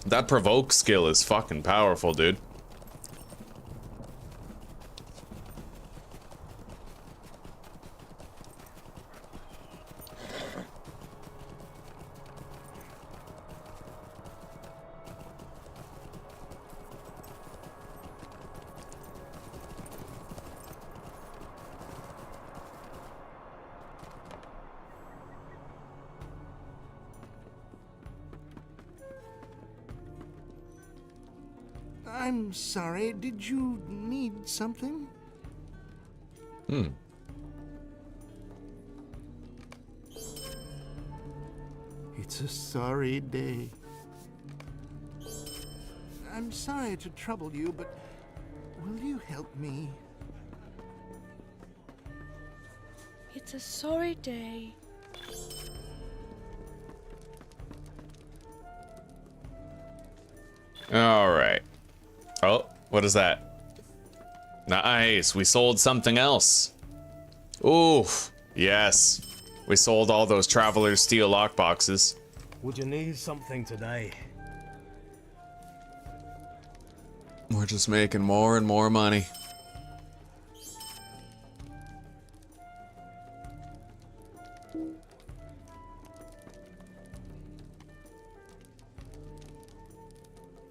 That provoke skill is fucking powerful, dude. I'm sorry, did you need something? It's a sorry day. I'm sorry to trouble you, but will you help me? It's a sorry day. All right. Oh, what is that? Nice. We sold something else. Oof. Yes. We sold all those Traveler's Steel lockboxes. Would you need something today? We're just making more and more money.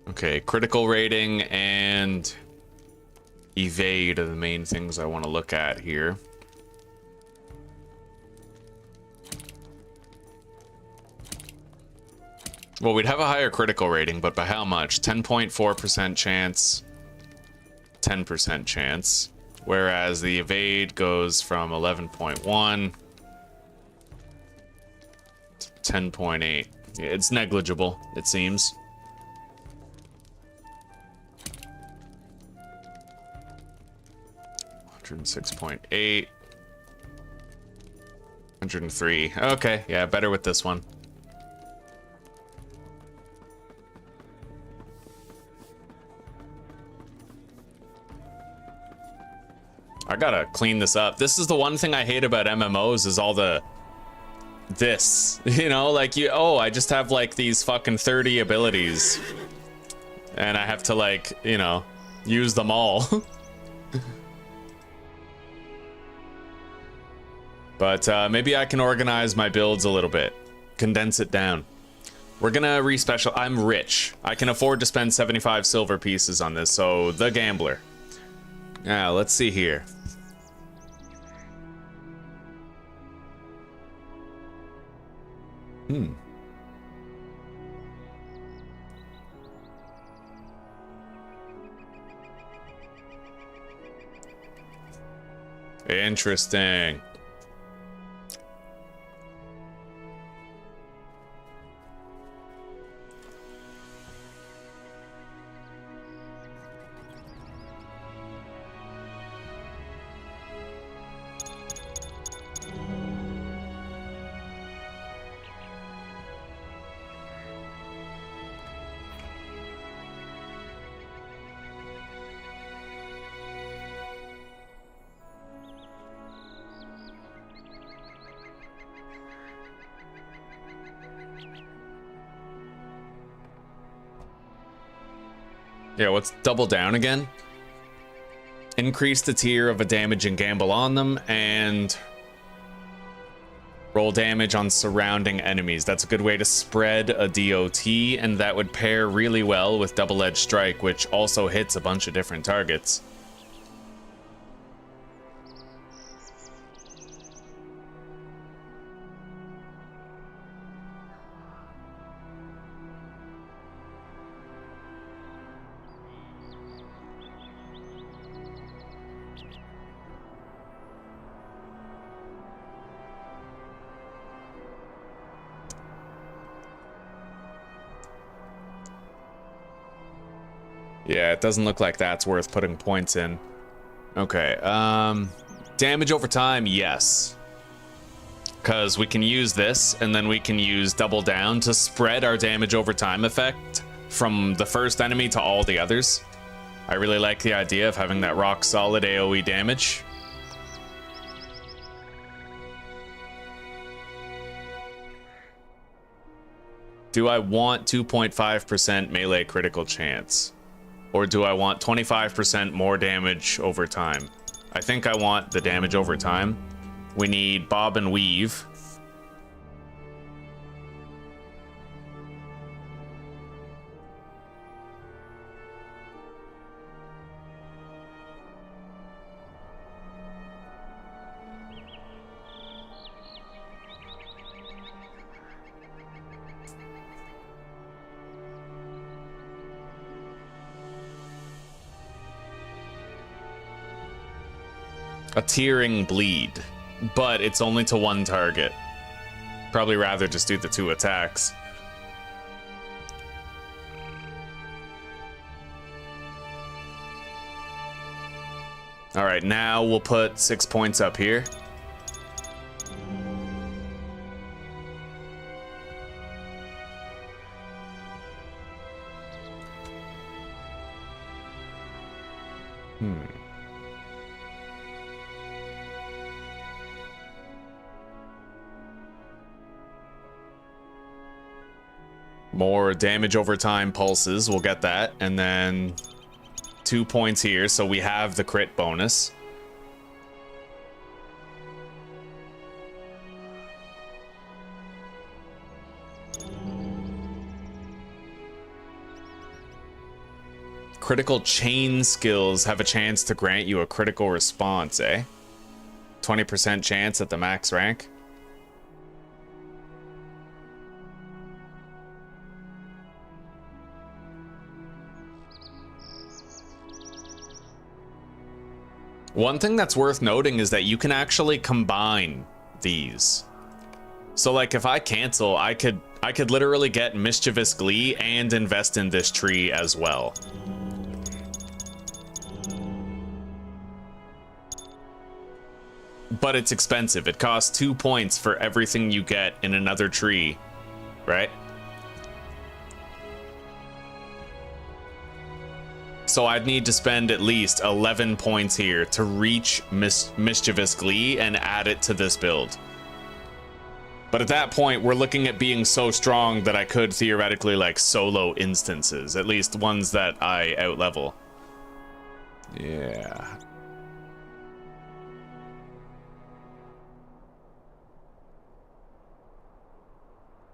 Okay, critical rating and evade are the main things I want to look at here. Well, we'd have a higher critical rating, but by how much? 10.4% chance, 10% chance. Whereas the evade goes from 11.1 to 10.8. Yeah, it's negligible, it seems. $106.8. 103. Okay, yeah, better with this one. I gotta clean this up. This is the one thing I hate about MMOs is all the this, you know, like I just have like these fucking 30 abilities and I have to, like, you know, use them all. But maybe I can organize my builds a little bit, condense it down. We're gonna respecial. I'm rich. I can afford to spend 75 silver pieces on this, so the gambler. Now, let's see here. Interesting. Yeah, what's double down again? Increase the tier of a damage and gamble on them, and roll damage on surrounding enemies. That's a good way to spread a DOT, and that would pair really well with Double-Edged Strike, which also hits a bunch of different targets. Yeah, it doesn't look like that's worth putting points in. Okay, damage over time, yes. Because we can use this, and then we can use double down to spread our damage over time effect from the first enemy to all the others. I really like the idea of having that rock solid AoE damage. Do I want 2.5% melee critical chance? Or do I want 25% more damage over time? I think I want the damage over time. We need Bob and Weave. A tearing bleed, but it's only to one target. Probably rather just do the 2 attacks. All right, now we'll put 6 points up here. More damage over time pulses, we'll get that, and then 2 points here, so we have the crit bonus. Critical chain skills have a chance to grant you a critical response, eh? 20% chance at the max rank. One thing that's worth noting is that you can actually combine these. So like if I cancel, I could literally get Mischievous Glee and invest in this tree as well. But it's expensive. It costs 2 points for everything you get in another tree, right? So I'd need to spend at least 11 points here to reach Mischievous Glee and add it to this build. But at that point, we're looking at being so strong that I could theoretically like solo instances, at least ones that I outlevel. Yeah.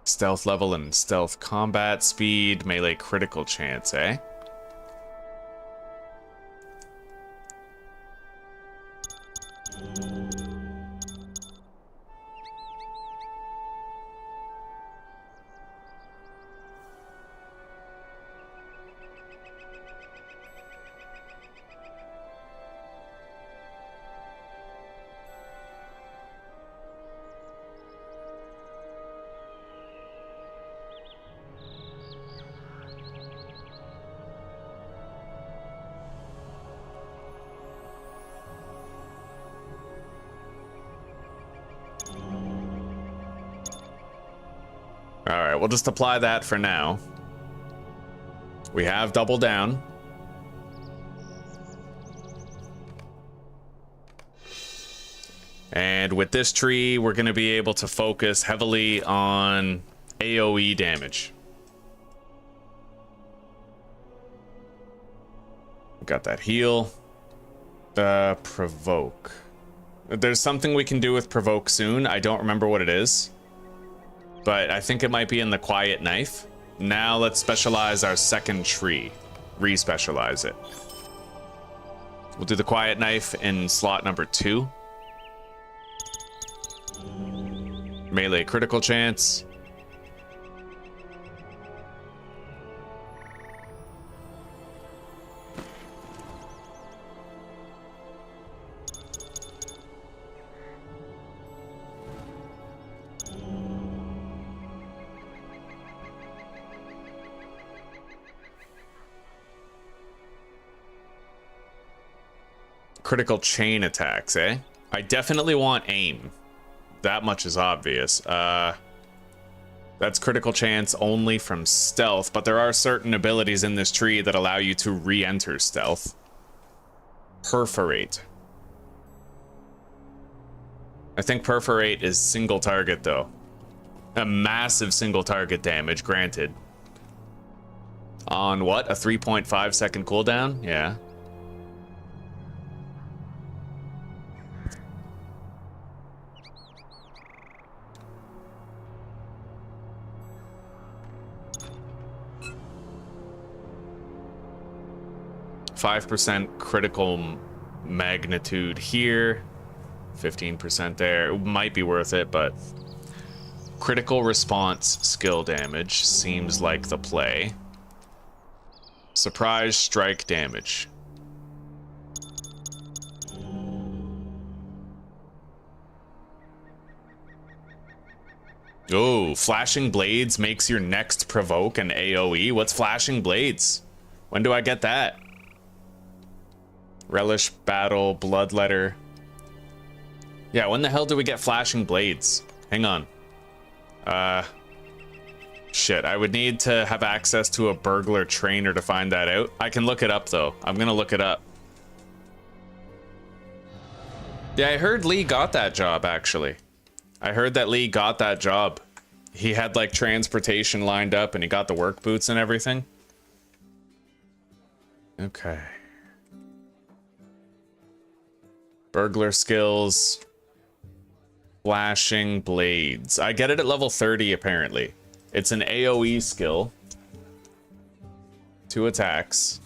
Stealth level and stealth combat speed, melee critical chance, eh? Alright, we'll just apply that for now. We have double down. And with this tree, we're going to be able to focus heavily on AoE damage. Got that heal. Provoke. There's something we can do with provoke soon. I don't remember what it is, but I think it might be in the quiet knife. Now let's specialize our second tree. Re-specialize it. We'll do the quiet knife in slot number 2. Melee critical chance. Critical chain attacks, eh? I definitely want aim. That much is obvious. That's critical chance only from stealth, but there are certain abilities in this tree that allow you to re-enter stealth. Perforate. I think perforate is single target though. A massive single target damage, granted. On what? A 3.5 second cooldown? Yeah. %, critical magnitude here, 15% there. It might be worth it, but critical response skill damage seems like the play. Surprise strike damage. Oh, flashing blades makes your next provoke an AoE. What's flashing blades? When do I get that? Relish, battle, bloodletter. Yeah, when the hell do we get flashing blades? Hang on. Shit, I would need to have access to a burglar trainer to find that out. I can look it up though. I'm gonna look it up. Yeah, I heard Lee got that job actually. I heard that Lee got that job. He had like transportation lined up and he got the work boots and everything. Okay. Burglar skills. Flashing blades. I get it at level 30 apparently. It's an AoE skill. 2 attacks.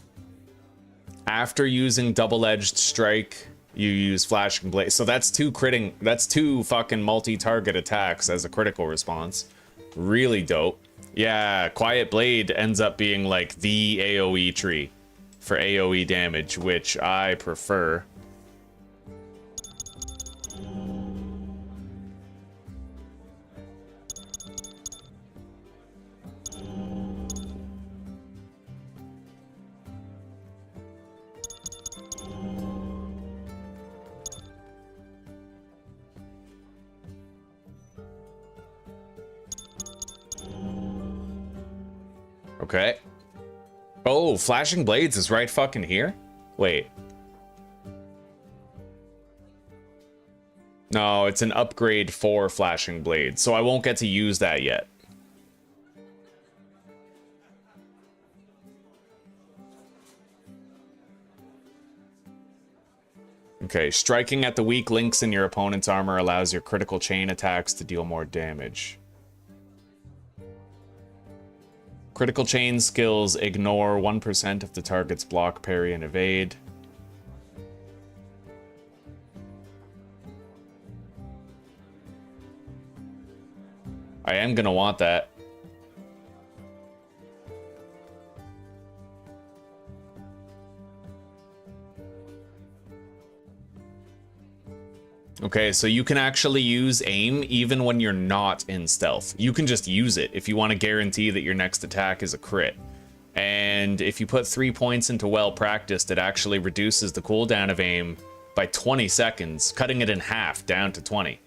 After using double-edged strike, you use flashing blade. So that's 2 critting. That's 2 fucking multi-target attacks as a critical response. Really dope. Yeah, Quiet Blade ends up being like the AoE tree for AoE damage, which I prefer. Okay. Oh, Flashing Blades is right fucking here? Wait. No, it's an upgrade for Flashing Blades, so I won't get to use that yet. Okay, striking at the weak links in your opponent's armor allows your critical chain attacks to deal more damage. Critical chain skills ignore 1% of the target's block, parry, and evade. I am gonna want that. Okay, so you can actually use aim even when you're not in stealth. You can just use it if you want to guarantee that your next attack is a crit. And if you put 3 points into well practiced, it actually reduces the cooldown of aim by 20 seconds, cutting it in half down to 20.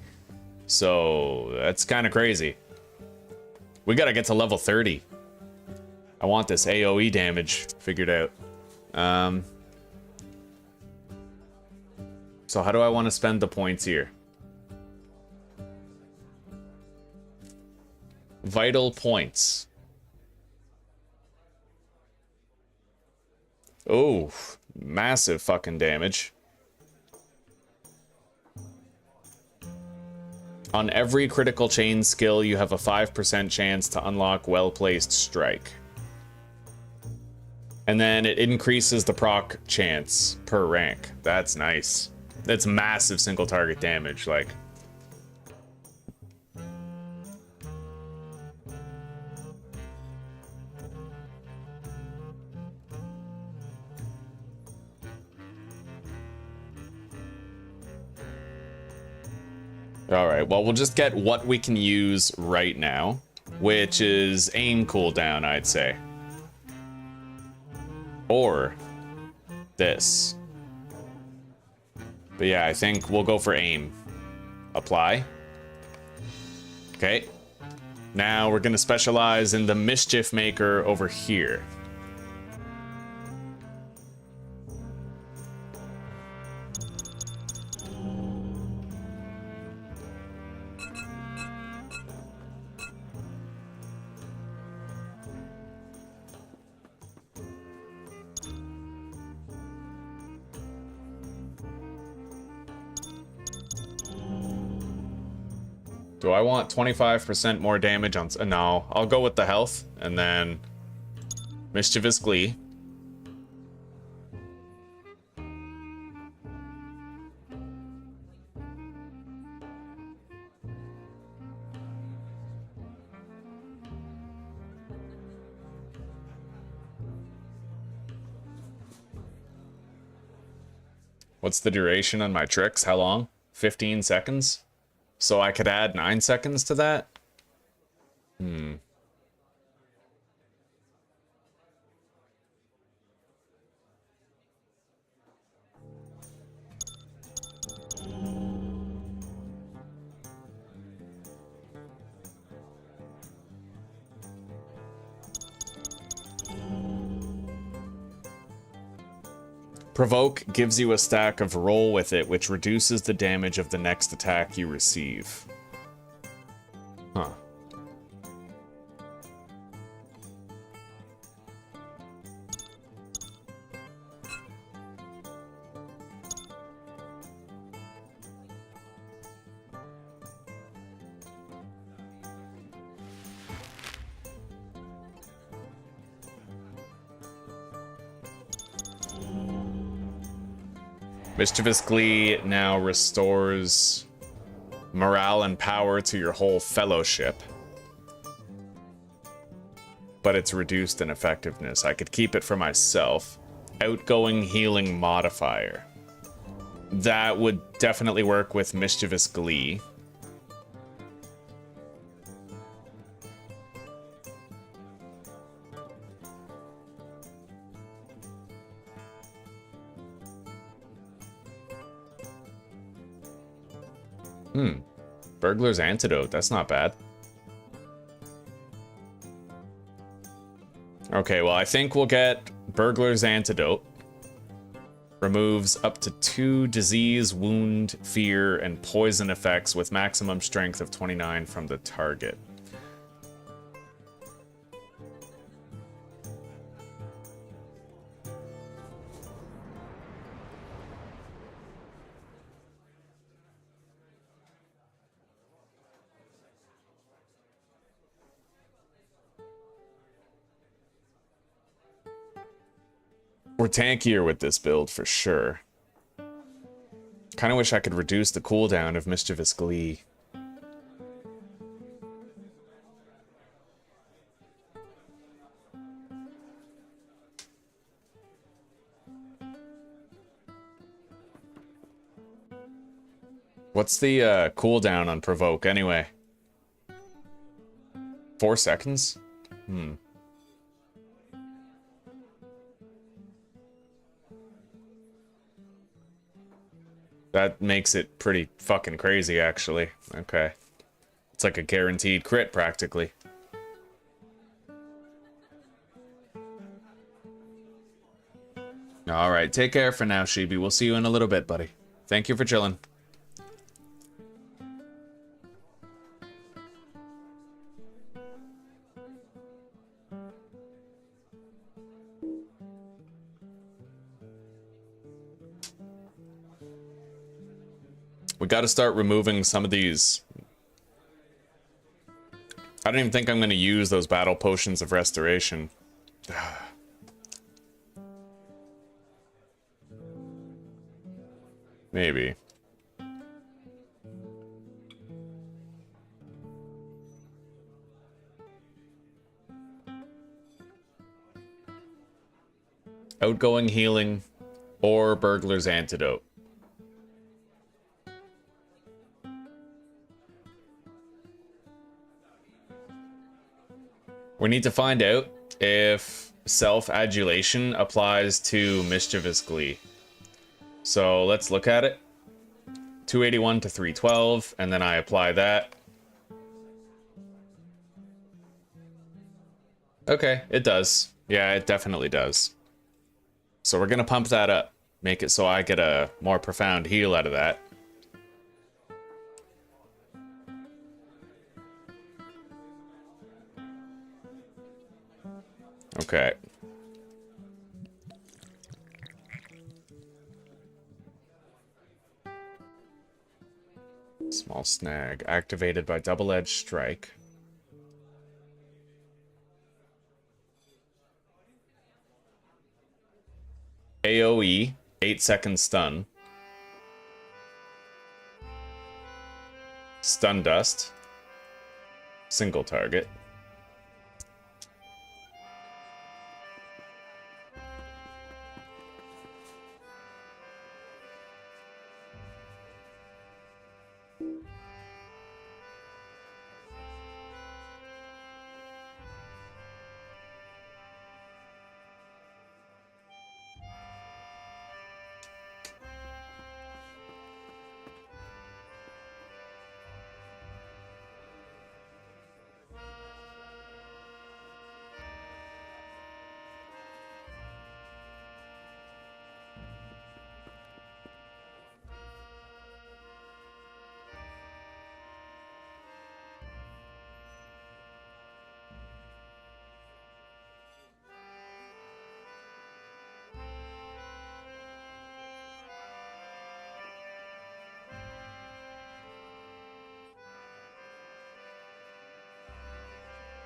So that's kind of crazy. We gotta get to level 30. I want this AoE damage figured out. So how do I want to spend the points here? Vital points. Oh, massive fucking damage. On every critical chain skill, you have a 5% chance to unlock well-placed strike. And then it increases the proc chance per rank. That's nice. That's massive single target damage, like. Alright, well, we'll just get what we can use right now, which is aim cooldown, I'd say. Or this. But yeah, I think we'll go for aim. Apply. Okay. Now we're gonna specialize in the Mischief Maker over here. Do I want 25% more damage on... No, I'll go with the health, and then... Mischievous Glee. What's the duration on my tricks? How long? 15 seconds? So I could add 9 seconds to that? Provoke gives you a stack of roll with it, which reduces the damage of the next attack you receive. Huh. Mischievous Glee now restores morale and power to your whole fellowship. But it's reduced in effectiveness. I could keep it for myself. Outgoing healing modifier. That would definitely work with Mischievous Glee. Burglar's Antidote, that's not bad. Okay, well, I think we'll get Burglar's Antidote. Removes up to 2 disease, wound, fear, and poison effects with maximum strength of 29 from the target. We're tankier with this build for sure. Kind of wish I could reduce the cooldown of Mischievous Glee. What's the cooldown on Provoke anyway? 4 seconds? That makes it pretty fucking crazy, actually. Okay. It's like a guaranteed crit, practically. Alright, take care for now, Sheeby. We'll see you in a little bit, buddy. Thank you for chilling. We got to start removing some of these I don't even think I'm going to use those battle potions of restoration. Maybe. Outgoing healing or burglar's antidote. We need to find out if self-adulation applies to mischievous glee. So let's look at it. 281 to 312, and then I apply that. Okay, it does. Yeah, it definitely does. So we're gonna pump that up. Make it so I get a more profound heal out of that. Okay. Small snag activated by double-edged strike. AoE, 8-second stun. Stun dust. Single target.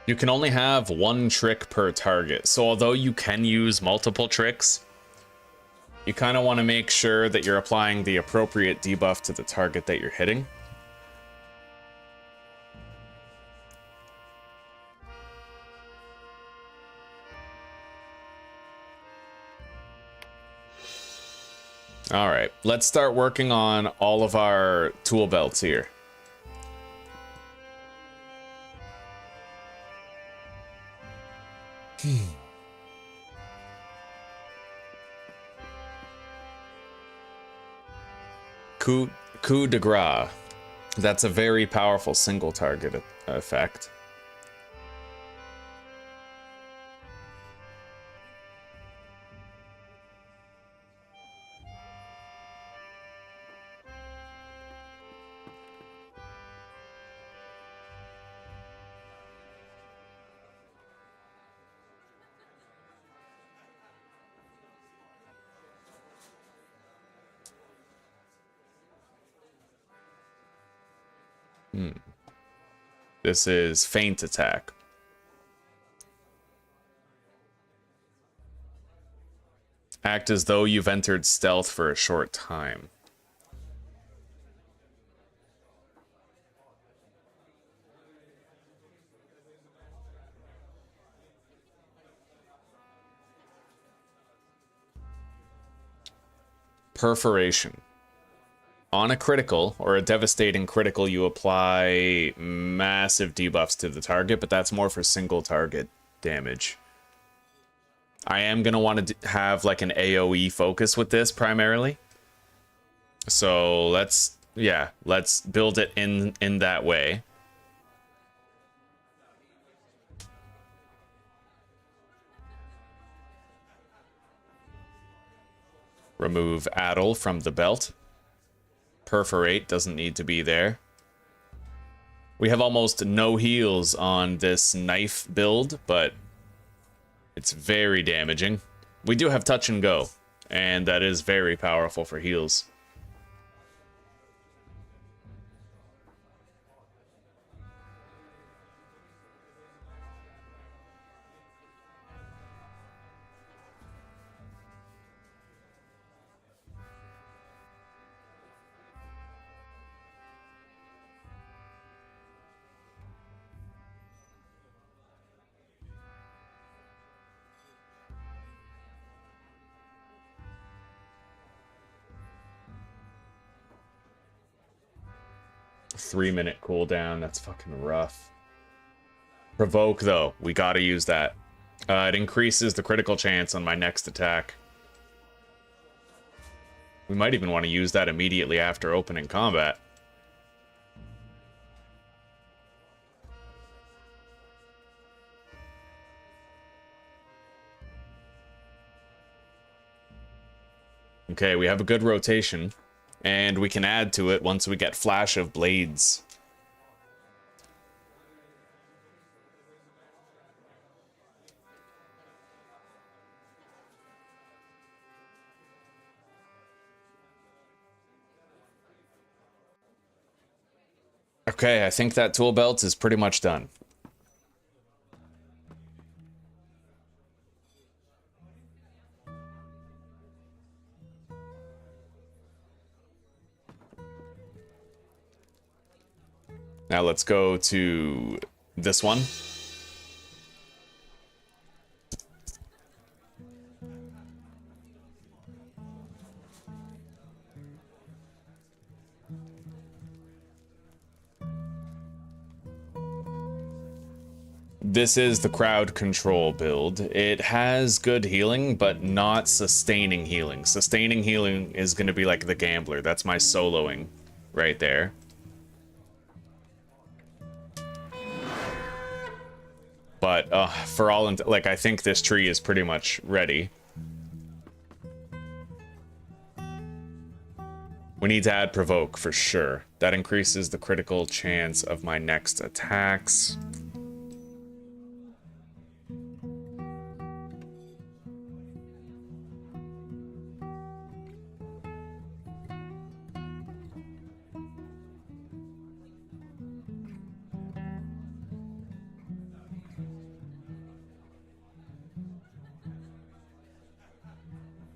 You can only have one trick per target, so although you can use multiple tricks, you kind of want to make sure that you're applying the appropriate debuff to the target that you're hitting. All right, let's start working on all of our tool belts here. Coup de grace. That's a very powerful single target effect. This is feint attack. Act as though you've entered stealth for a short time. Perforation. On a critical, or a devastating critical, you apply massive debuffs to the target, but that's more for single target damage. I am going to want to have like an AoE focus with this primarily. So let's build it in that way. Remove Addle from the belt. Perforate doesn't need to be there. We have almost no heals on this knife build, but it's very damaging. We do have touch and go, and that is very powerful for heals. 3-minute cooldown. That's fucking rough. Provoke, though. We gotta use that. It increases the critical chance on my next attack. We might even want to use that immediately after opening combat. Okay, we have a good rotation, and we can add to it once we get Flash of Blades. Okay, I think that tool belt is pretty much done. Now let's go to this one. This is the crowd control build. It has good healing, but not sustaining healing. Sustaining healing is going to be like the gambler. That's my soloing right there. But for all, like, I think this tree is pretty much ready. We need to add provoke for sure. That increases the critical chance of my next attacks.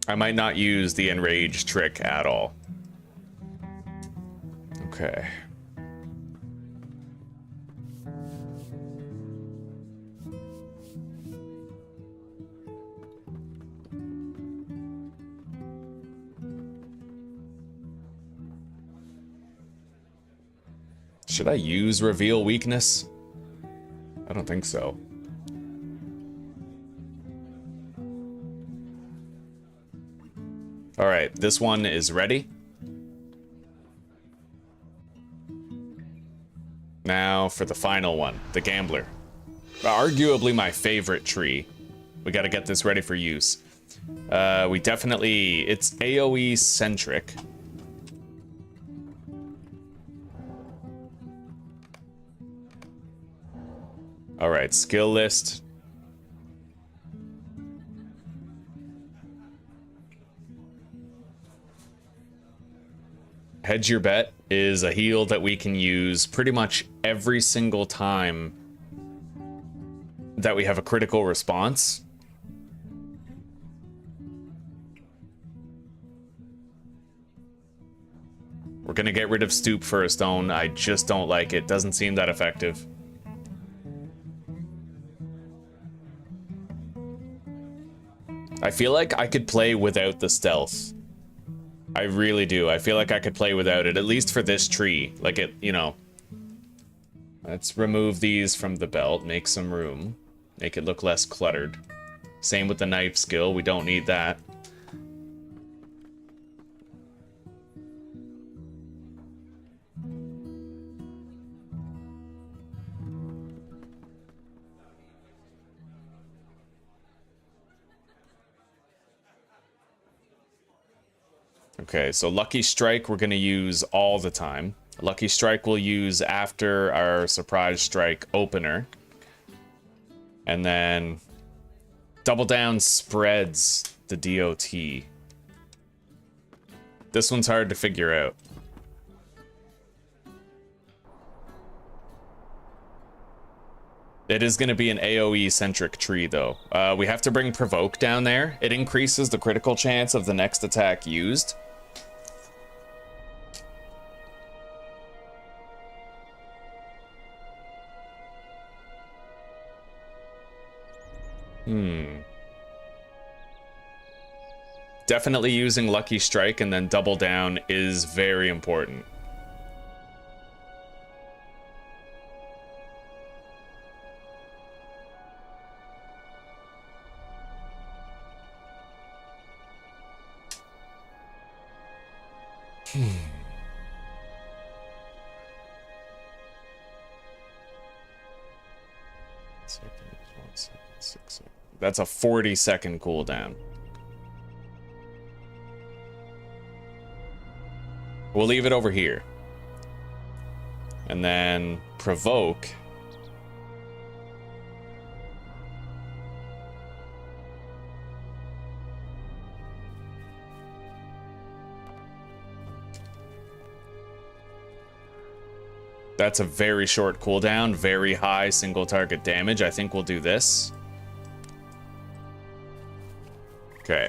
I might not use the enrage trick at all. Okay. Should I use reveal weakness? I don't think so. All right, this one is ready. Now for the final one, the Gambler. Arguably my favorite tree. We gotta get this ready for use. We definitely, it's AoE centric. All right, skill list. Hedge Your Bet is a heal that we can use pretty much every single time that we have a critical response. We're gonna get rid of Stoop for a stone. I just don't like it. Doesn't seem that effective. I feel like I could play without the stealth. I really do. I feel like I could play without it, at least for this tree. Like it, you know. Let's remove these from the belt, make some room. Make it look less cluttered. Same with the knife skill, we don't need that. Okay, so Lucky Strike we're going to use all the time. Lucky Strike we'll use after our Surprise Strike opener. And then Double Down spreads the DOT. This one's hard to figure out. It is going to be an AoE-centric tree, though. We have to bring Provoke down there. It increases the critical chance of the next attack used. Definitely using Lucky Strike and then Double Down is very important. That's a 40-second cooldown. We'll leave it over here. And then provoke. That's a very short cooldown, very high single target damage. I think we'll do this. Okay.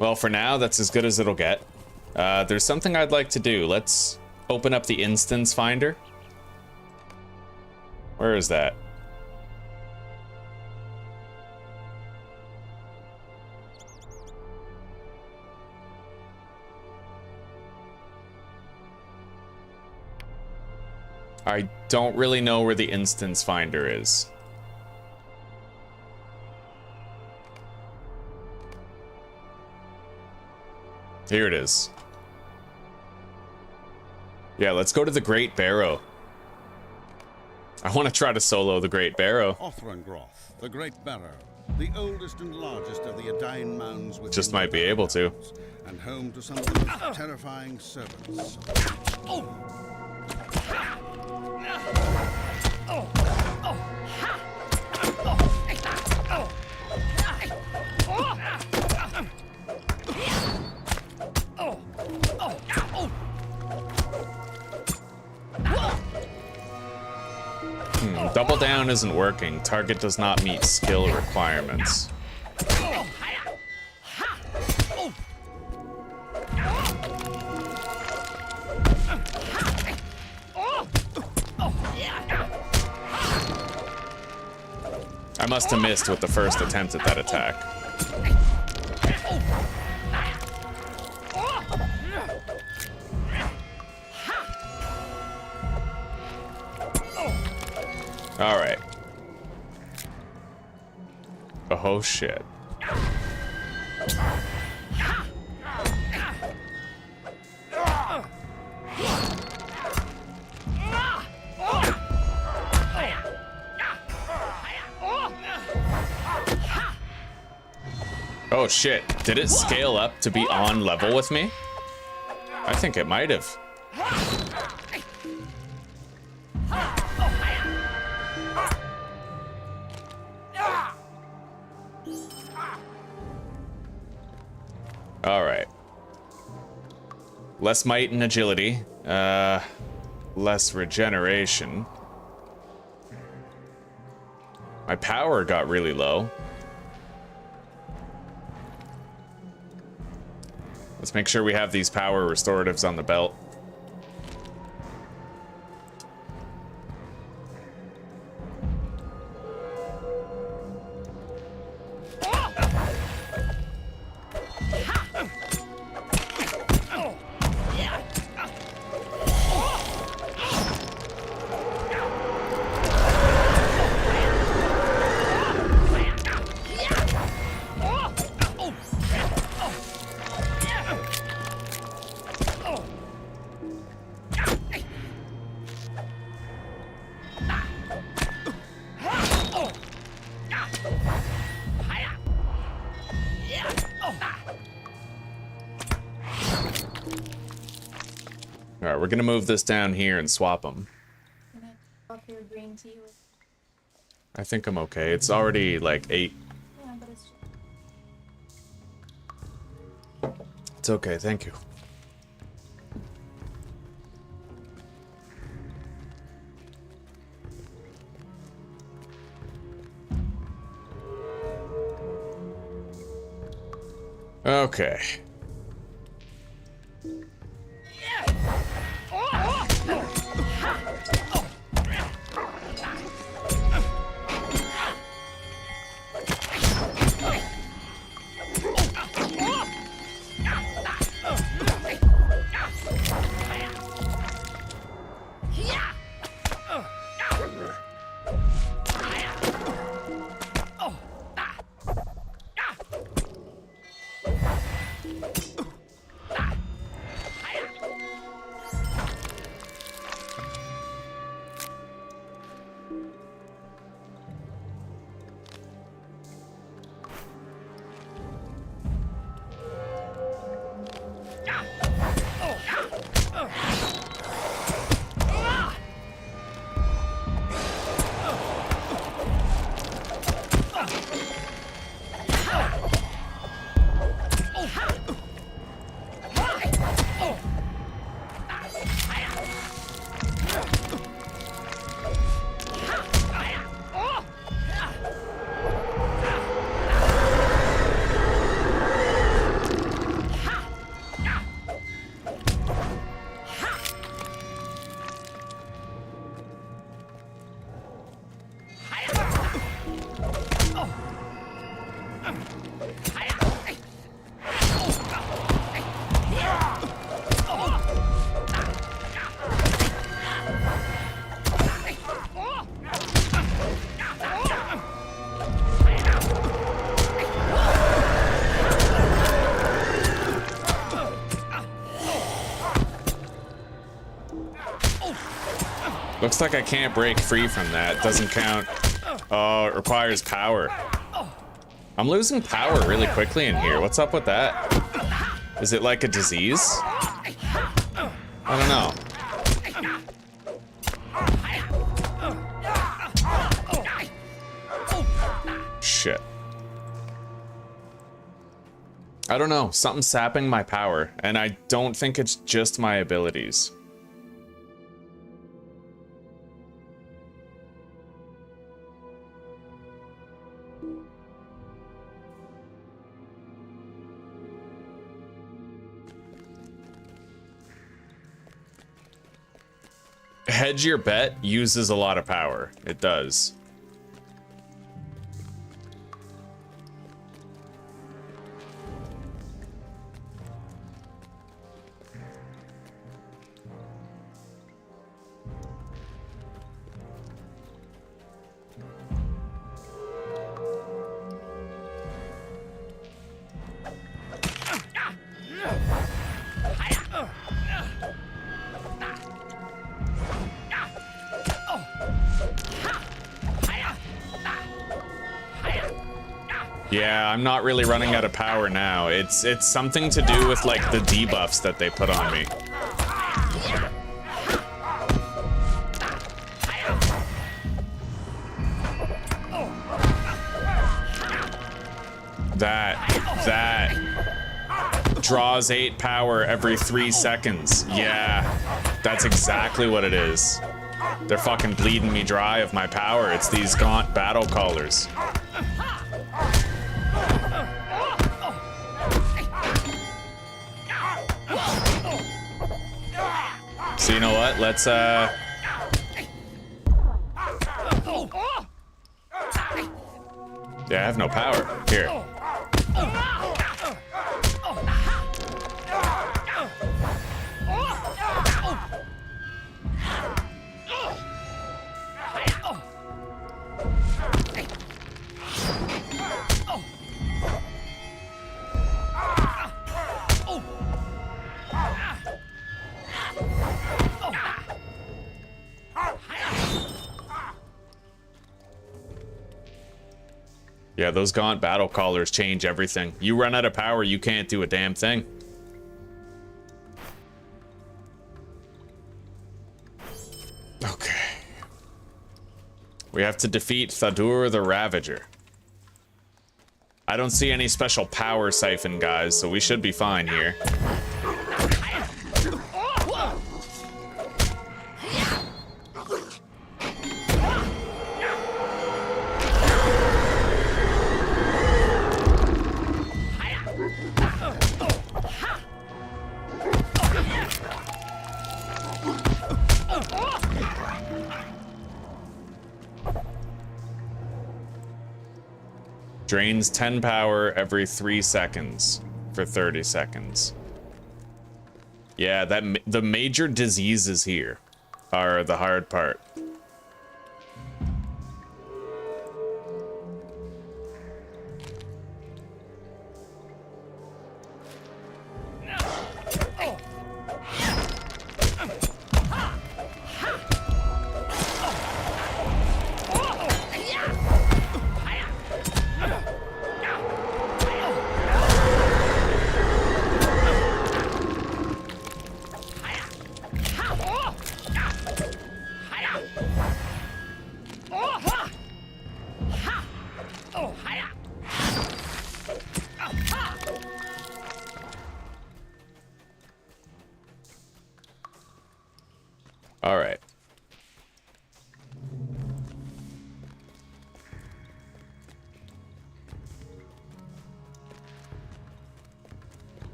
Well, for now, that's as good as it'll get. There's something I'd like to do. Let's open up the instance finder. Where is that? I don't really know where the instance finder is. Here it is. Yeah, let's go to the Great Barrow. I want to try to solo the Great Barrow. Othrangroth, the Great Barrow, the oldest and largest of the Undying mounds within Just might be able to. and home to some of the most terrifying servants. Double down isn't working. Target does not meet skill requirements. I must have missed with the first attempt at that attack. All right. Oh shit. Oh shit. Did it scale up to be on level with me? I think it might have. Alright. Less might and agility. Less regeneration. My power got really low. Let's make sure we have these power restoratives on the belt. Alright, we're gonna move this down here and swap them. Can I swap your green tea with? I think I'm okay. It's already like 8. Yeah, but it's. It's okay, thank you. Okay. Looks like I can't break free from that. Doesn't count. Oh, it requires power. I'm losing power really quickly in here. What's up with that? Is it like a disease? I don't know. Shit. I don't know. Something's sapping my power, and I don't think it's just my abilities. Hedge your bet uses a lot of power. It does. Yeah, I'm not really running out of power now. It's something to do with like the debuffs that they put on me. That draws 8 power every 3 seconds. Yeah, that's exactly what it is. They're fucking bleeding me dry of my power. It's these gaunt battle callers. So you know what? Let's Yeah, I have no power. Here. Yeah, those gaunt battle callers change everything. You run out of power, you can't do a damn thing. Okay. We have to defeat Thadur the Ravager. I don't see any special power siphon, guys, so we should be fine here. Drains 10 power every 3 seconds for 30 seconds. Yeah, the major diseases here are the hard part. All right.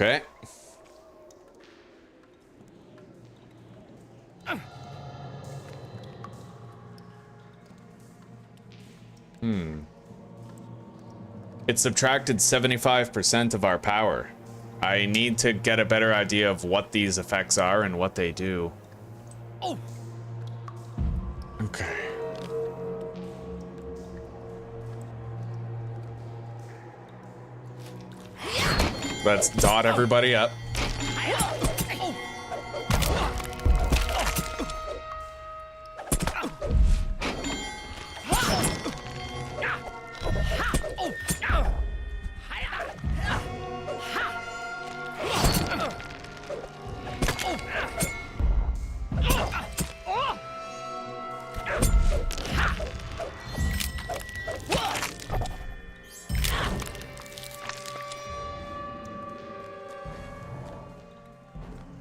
Okay. It subtracted 75% of our power. I need to get a better idea of what these effects are and what they do. Okay. Let's dot everybody up.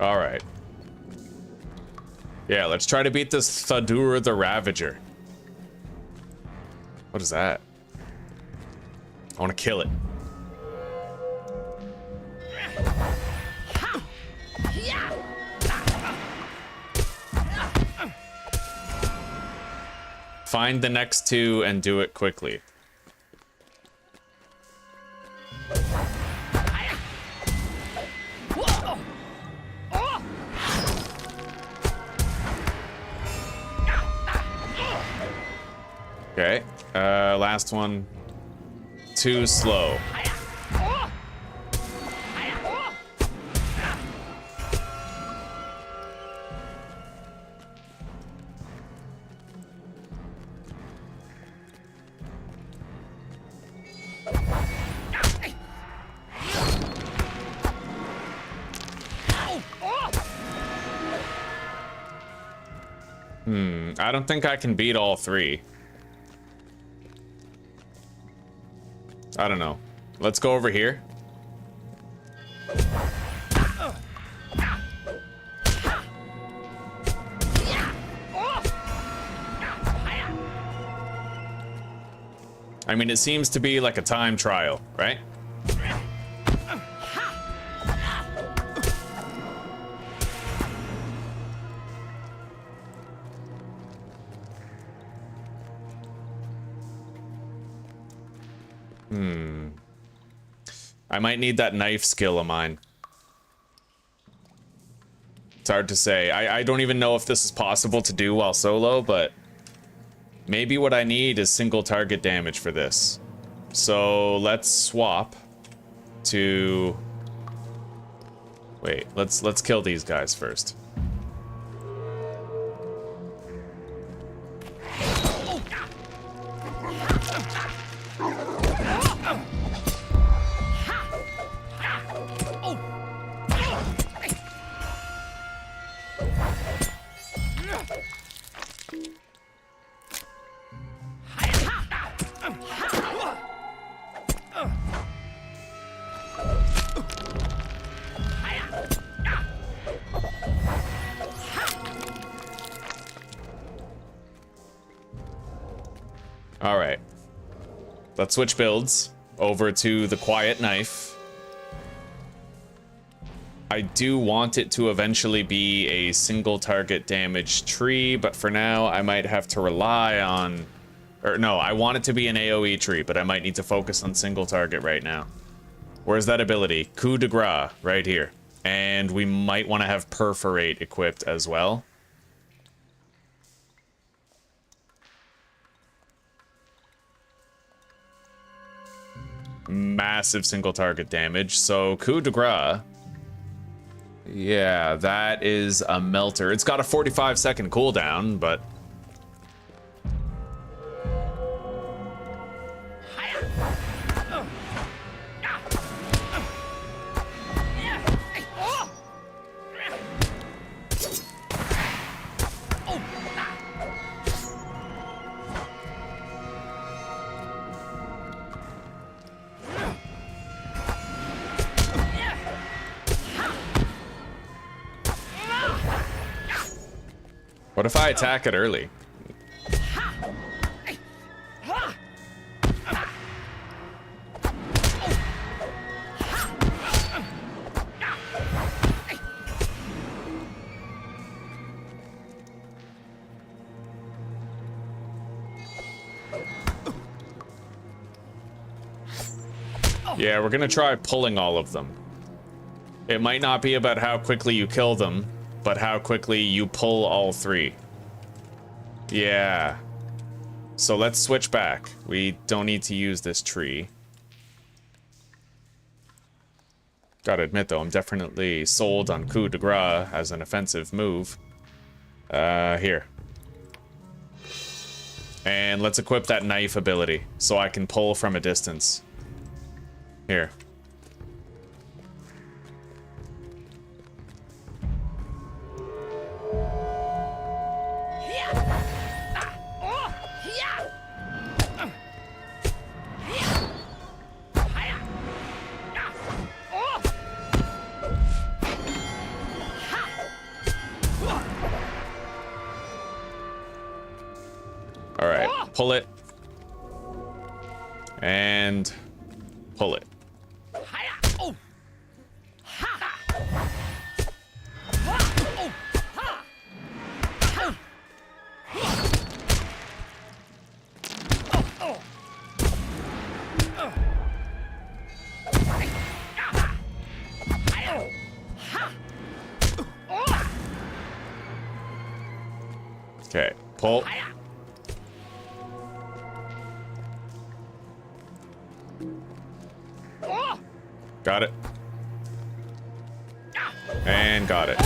Alright. Yeah, let's try to beat this Thadur the Ravager. What is that? I want to kill it. Find the next two and do it quickly. Okay, last one. Too slow. I don't think I can beat all three. I don't know. Let's go over here. I mean, it seems to be like a time trial, right? I might need that knife skill of mine. It's hard to say. I don't even know if this is possible to do while solo, but maybe what I need is single target damage for this. So let's swap to... Wait, let's kill these guys first. Alright. Let's switch builds over to the Quiet Knife. I do want it to eventually be a single target damage tree, but for now I might have to rely on... Or no, I want it to be an AoE tree, but I might need to focus on single target right now. Where's that ability? Coup de grace, right here. And we might want to have Perforate equipped as well. Massive single target damage. So coup de grace. Yeah, that is a melter. It's got a 45-second cooldown, but what if I attack it early? Yeah, we're gonna try pulling all of them. It might not be about how quickly you kill them, but how quickly you pull all 3. Yeah. So let's switch back. We don't need to use this tree. Gotta admit though, I'm definitely sold on coup de grace as an offensive move. Here. And let's equip that knife ability so I can pull from a distance. Here. All right, pull it. And pull it. Okay, pull. Got it. And got it.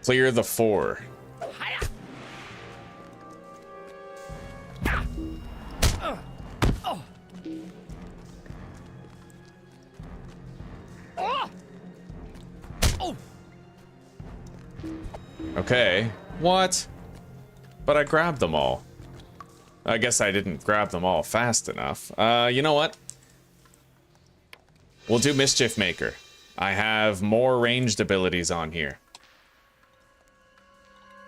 Clear the 4. Okay. What? But I grabbed them all. I guess I didn't grab them all fast enough. You know what? We'll do Mischief Maker. I have more ranged abilities on here.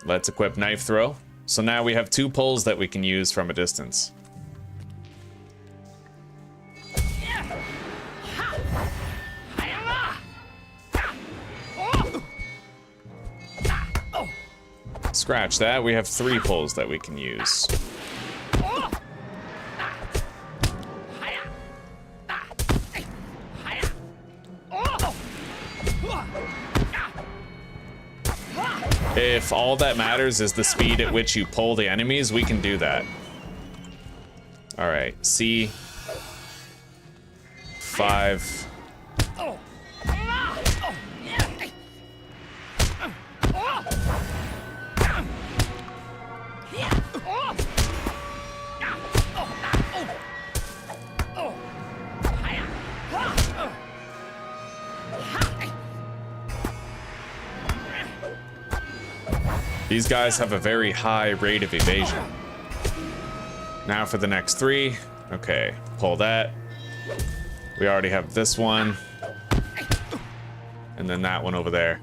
Let's equip Knife Throw. So now we have 2 pulls that we can use from a distance. Scratch that, we have 3 pulls that we can use. If all that matters is the speed at which you pull the enemies, we can do that. Alright, C. 5. These guys have a very high rate of evasion. Now for the next 3. Okay, pull that. We already have this one. And then that one over there.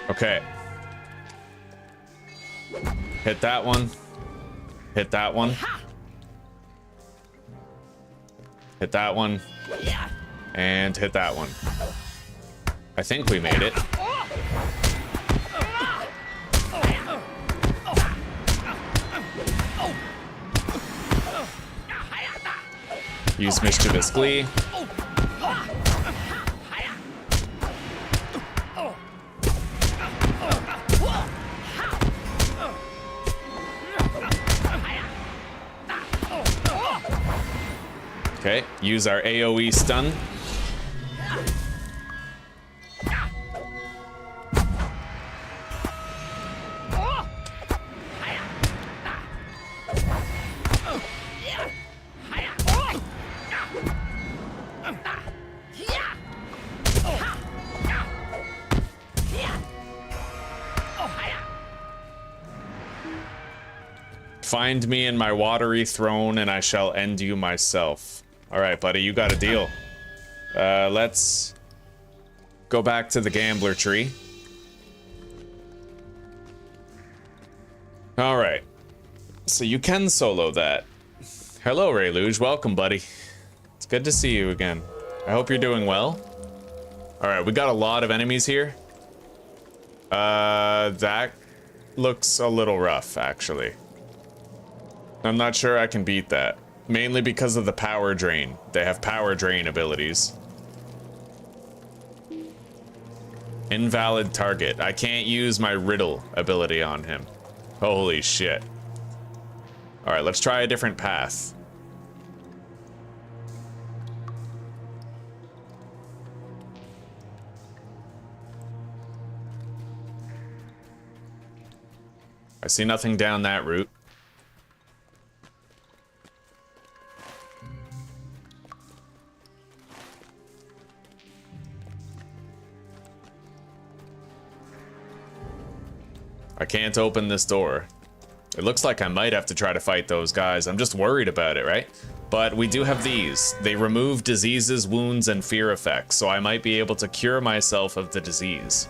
Okay. Hit that one. Hit that one. Hit that one. And hit that one. I think we made it. Use Mischievous Glee. Okay, use our AoE stun. Find me in my watery throne and I shall end you myself. All right, buddy, you got a deal. Let's go back to the gambler tree. All right, so you can solo that. Hello, Rayluge, welcome, buddy. It's good to see you again. I hope you're doing well. All right, we got a lot of enemies here. That looks a little rough, actually. I'm not sure I can beat that. Mainly because of the power drain. They have power drain abilities. Invalid target. I can't use my riddle ability on him. Holy shit. Alright, let's try a different path. I see nothing down that route. I can't open this door. It looks like I might have to try to fight those guys. I'm just worried about it, right? But we do have these. They remove diseases, wounds, and fear effects, so I might be able to cure myself of the disease.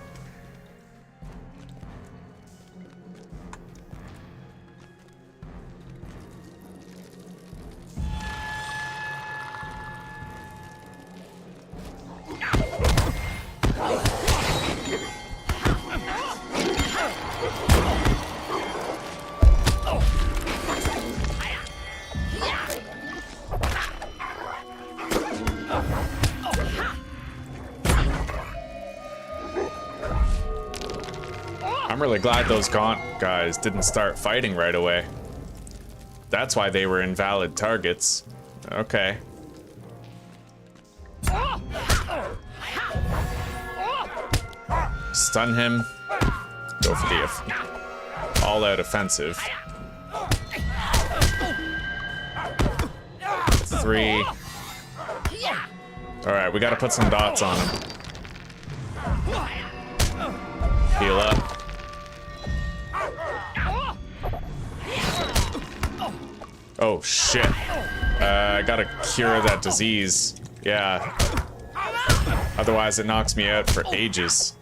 I'm really glad those Gaunt guys didn't start fighting right away. That's why they were invalid targets. Okay. Stun him. Go for the all-out offensive. 3. Alright, we gotta put some dots on him. Heal up. Oh shit. I gotta cure that disease. Yeah. Otherwise it knocks me out for ages.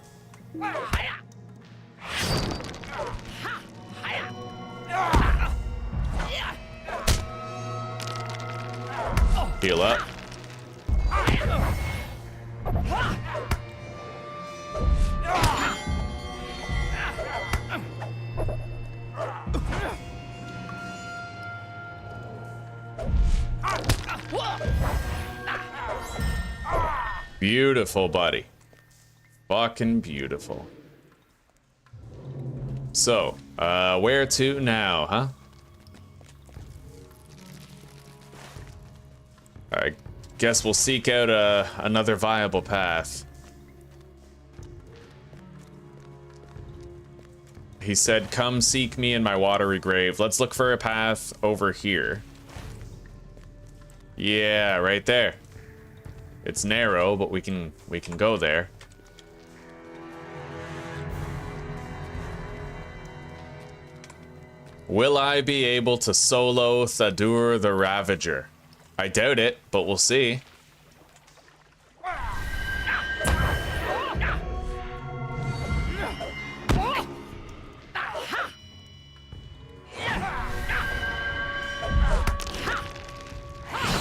Heal up. Beautiful, buddy. Fucking beautiful. So, where to now, huh? I guess we'll seek out another viable path. He said, come seek me in my watery grave. Let's look for a path over here. Yeah, right there. It's narrow, but we can go there. Will I be able to solo Thadur the Ravager? I doubt it, but we'll see.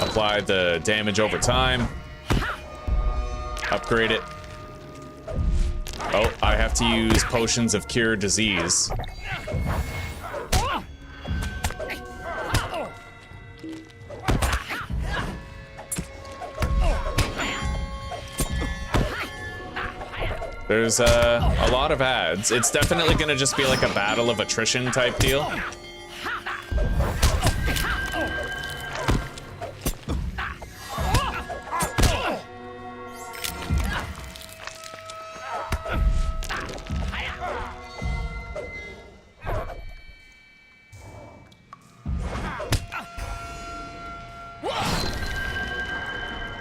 Apply the damage over time. Upgrade it. Oh, I have to use potions of cure disease. There's a lot of ads. It's definitely gonna just be like a battle of attrition type deal.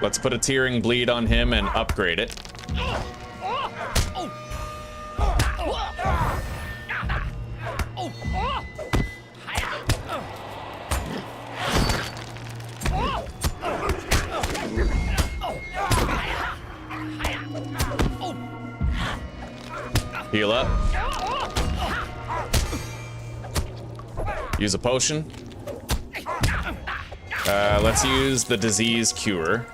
Let's put a tearing bleed on him and upgrade it. Heal up. Use a potion. Let's use the disease cure.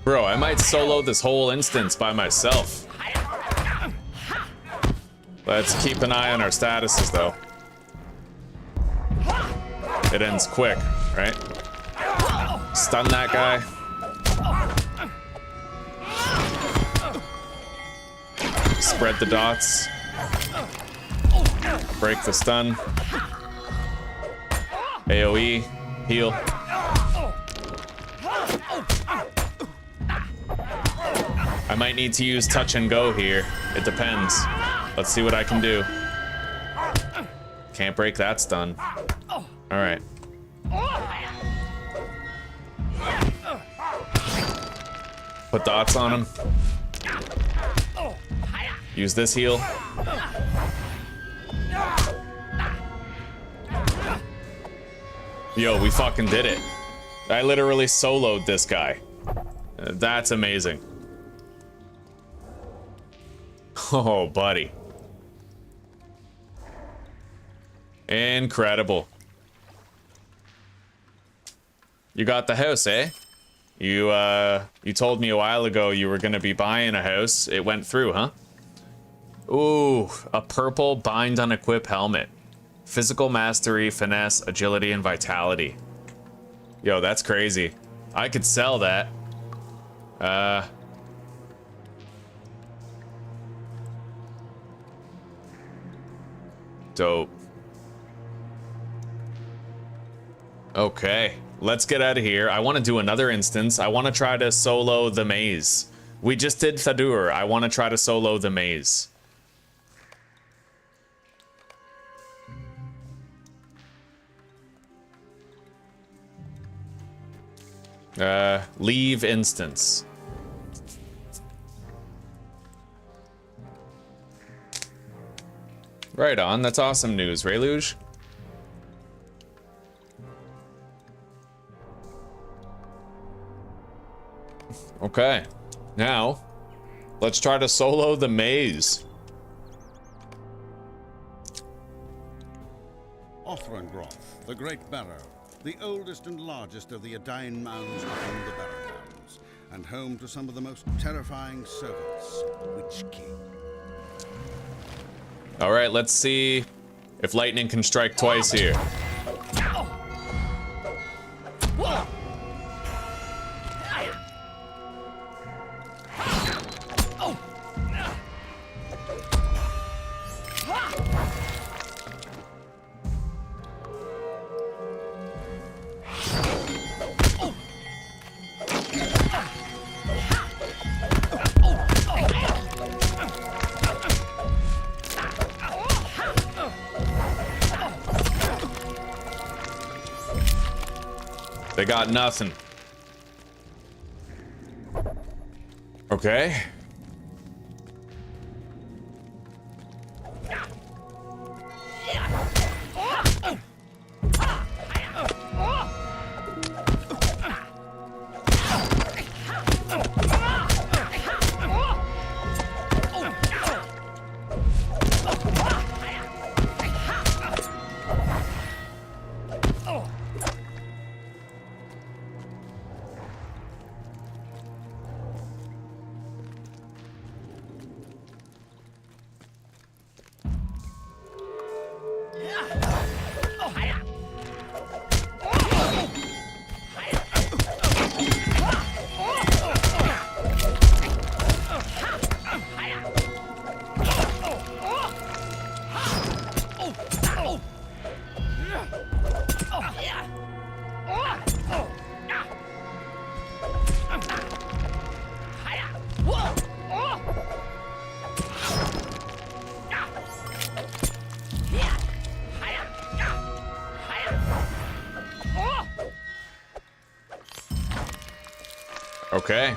Bro, I might solo this whole instance by myself. Let's keep an eye on our statuses, though. It ends quick, right? Stun that guy. Spread the dots. Break the stun. AoE. Heal. I might need to use touch and go here. It depends. Let's see what I can do. Can't break that stun. All right. Put dots on him. Use this heal. Yo, we fucking did it. I literally soloed this guy. That's amazing. Oh, buddy. Incredible. You got the house, eh? You told me a while ago you were gonna be buying a house. It went through, huh? Ooh, a purple bind unequip helmet. Physical mastery, finesse, agility, and vitality. Yo, that's crazy. I could sell that. Dope. Okay, let's get out of here. I want to do another instance. I want to try to solo the maze. We just did Thadur. I want to try to solo the maze. Leave instance. Right on, that's awesome news, Rayluge. Okay, now, let's try to solo the maze. Othrangroth, the Great Barrow, the oldest and largest of the Undying mounds within the Barrowlands, and home to some of the most terrifying servants, Witch King. All right, let's see if lightning can strike twice here. They got nothing. Okay. Okay.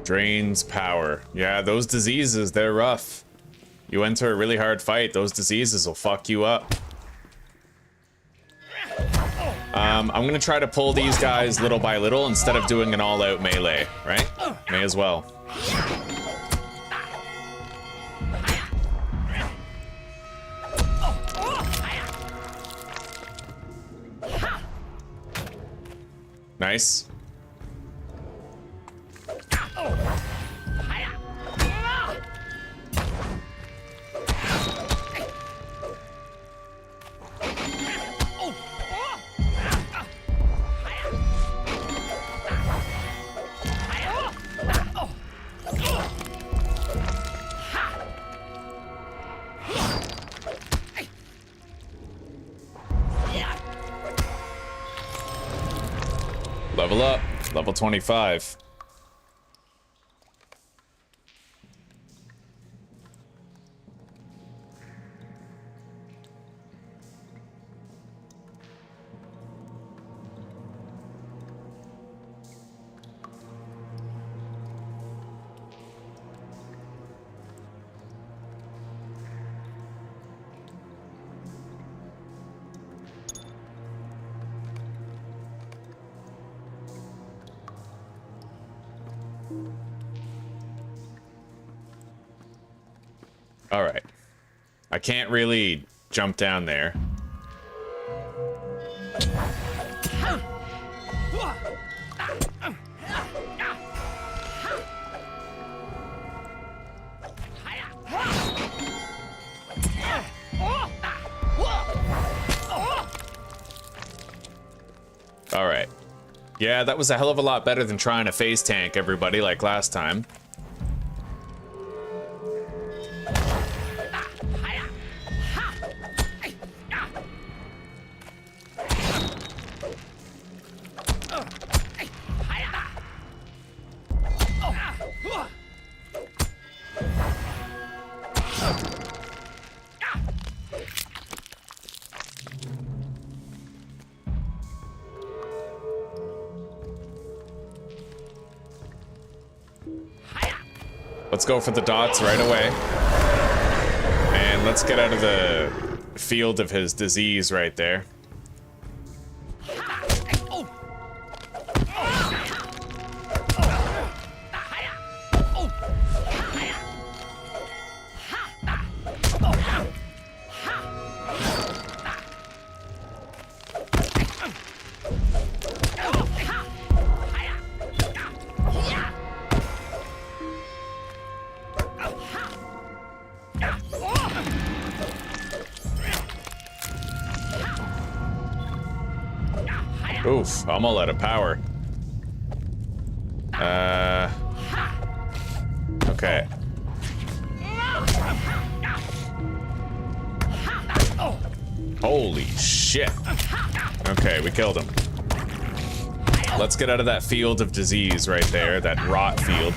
Drains power. Yeah, those diseases, they're rough. You enter a really hard fight, those diseases will fuck you up. I'm gonna try to pull these guys little by little instead of doing an all-out melee, right? May as well. Nice. Level up, level 25. All right. I can't really jump down there. All right. Yeah, that was a hell of a lot better than trying to phase tank everybody like last time. Let's go for the dots right away. And let's get out of the field of his disease right there. Oof, I'm all out of power. Okay. Holy shit. Okay, we killed him. Let's get out of that field of disease right there, that rot field.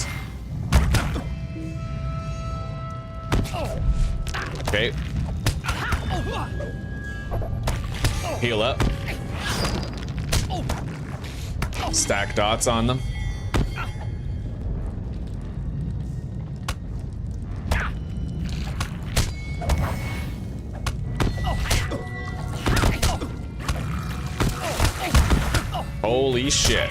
Okay. Heal up. Stack dots on them. Holy shit.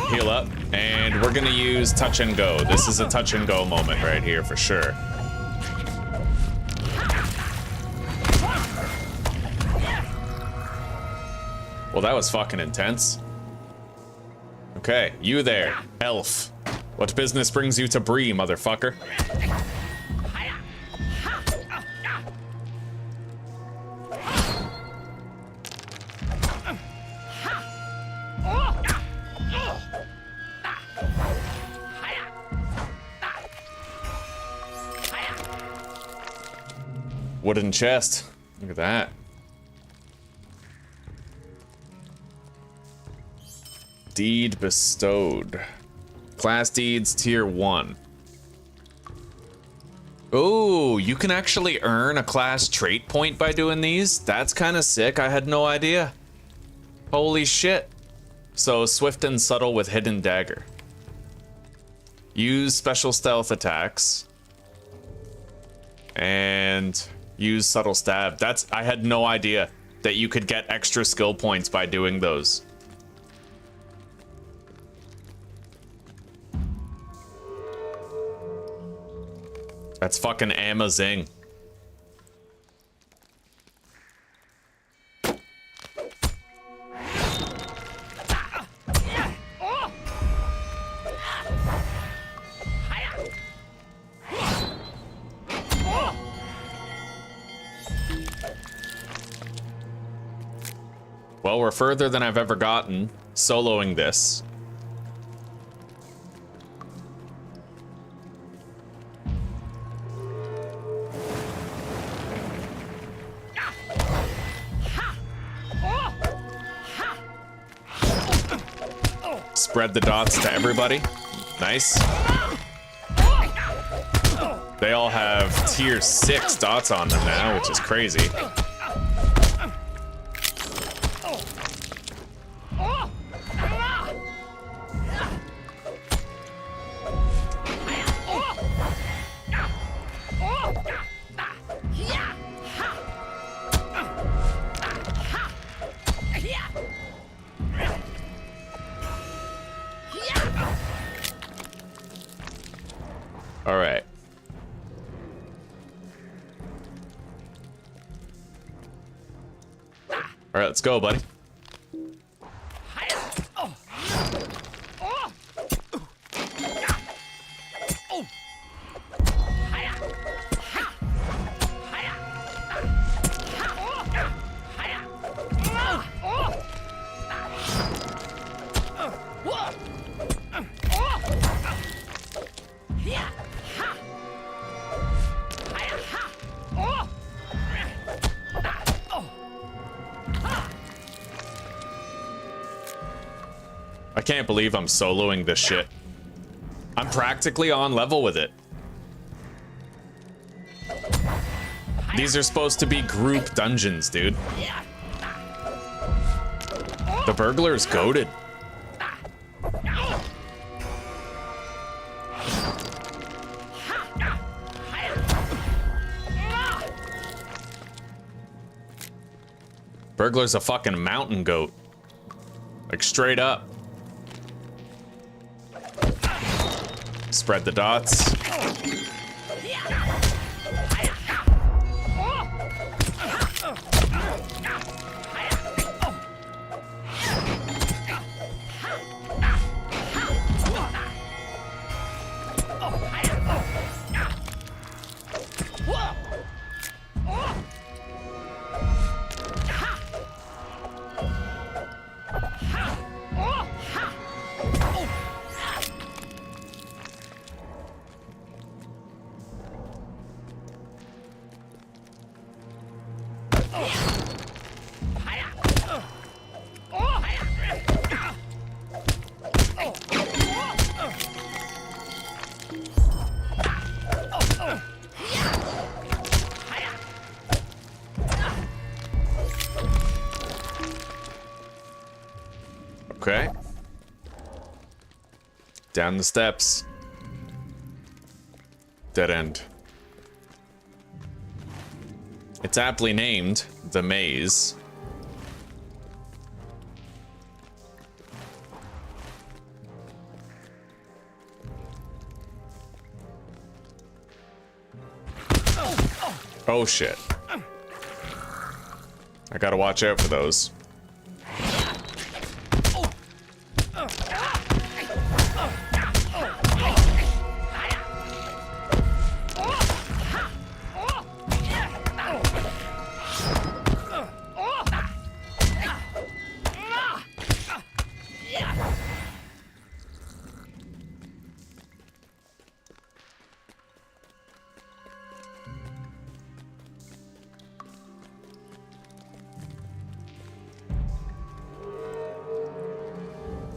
Heal up, and we're gonna use touch and go. This is a touch and go moment right here for sure. Well, that was fucking intense. Okay, you there, elf. What business brings you to Bree, motherfucker? Wooden chest. Look at that. Deed bestowed. Class deeds tier 1. Oh, you can actually earn a class trait point by doing these? That's kind of sick. I had no idea. Holy shit. So, swift and subtle with hidden dagger. Use special stealth attacks. And use subtle stab. I had no idea that you could get extra skill points by doing those. That's fucking amazing. Well, we're further than I've ever gotten soloing this. Spread the dots to everybody. Nice. They all have tier 6 dots on them now, which is crazy. All right. All right, let's go, buddy. I can't believe I'm soloing this shit. I'm practically on level with it. These are supposed to be group dungeons, dude. The burglar is goated. Burglar's a fucking mountain goat. Like, straight up. Spread the dots. Okay. Down the steps. Dead end. It's aptly named the maze. Oh shit. I gotta watch out for those.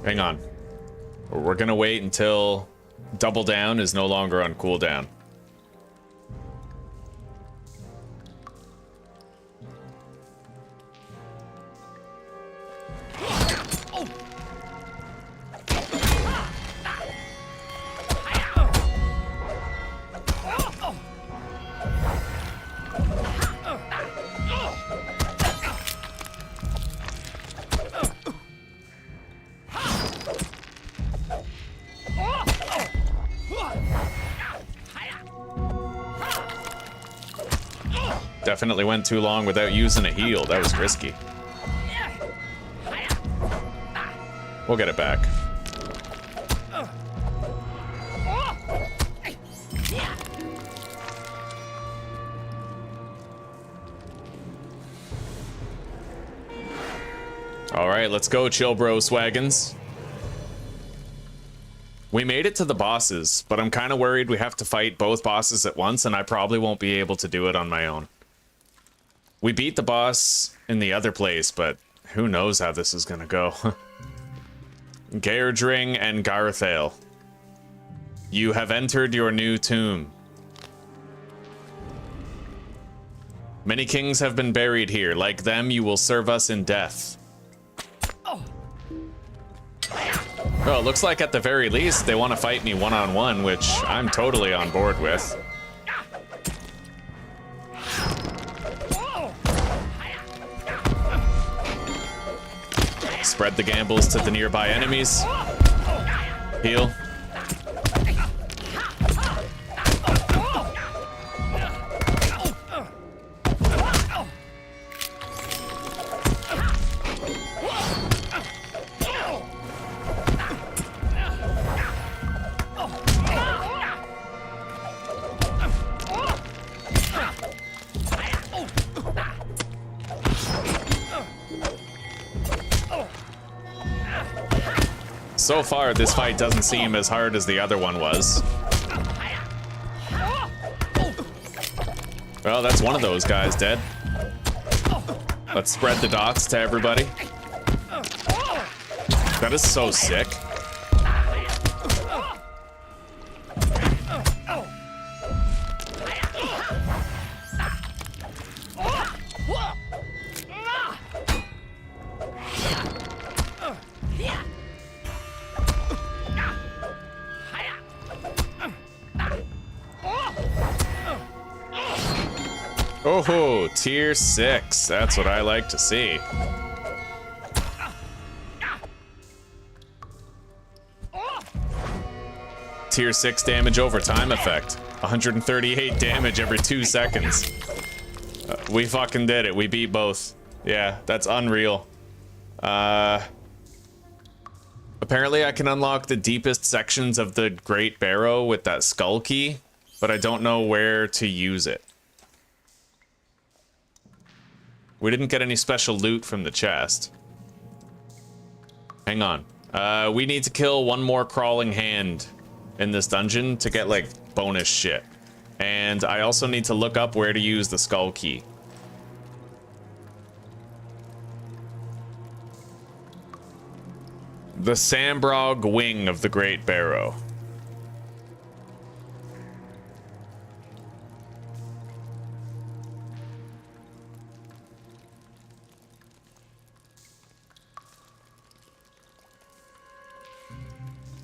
Hang on. We're gonna wait until double down is no longer on cooldown. Definitely went too long without using a heal. That was risky. We'll get it back. All right, let's go, chill bro swagons. We made it to the bosses, but I'm kind of worried we have to fight both bosses at once, and I probably won't be able to do it on my own. We beat the boss in the other place, but who knows how this is gonna go. Gairdring and Garthale. You have entered your new tomb. Many kings have been buried here. Like them, you will serve us in death. Oh, it looks like at the very least they want to fight me one-on-one, which I'm totally on board with. Spread the gambles to the nearby enemies. Heal. So far, this fight doesn't seem as hard as the other one was. Well, that's one of those guys dead. Let's spread the dots to everybody. That is so sick. Oh, tier 6. That's what I like to see. Tier 6 damage over time effect. 138 damage every 2 seconds. We fucking did it. We beat both. Yeah, that's unreal. Apparently I can unlock the deepest sections of the Great Barrow with that skull key, but I don't know where to use it. We didn't get any special loot from the chest. Hang on. We need to kill one more crawling hand in this dungeon to get, like, bonus shit. And I also need to look up where to use the skull key. The Sambrog wing of the Great Barrow.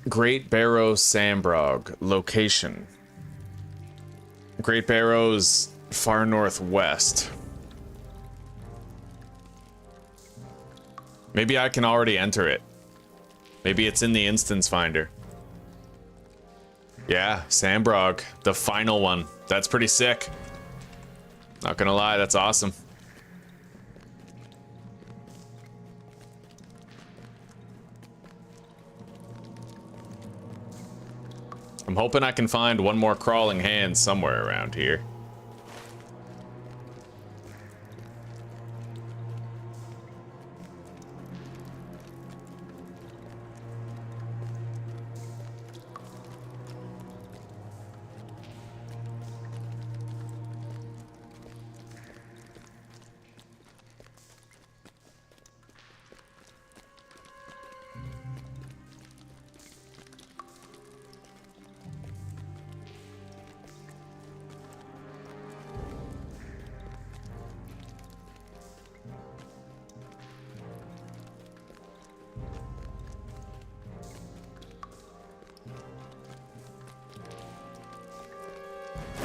Great Barrow Sambrog. Location. Great Barrow's far northwest. Maybe I can already enter it. Maybe it's in the instance finder. Yeah, Sambrog. The final one. That's pretty sick. Not gonna lie, that's awesome. I'm hoping I can find one more crawling hand somewhere around here.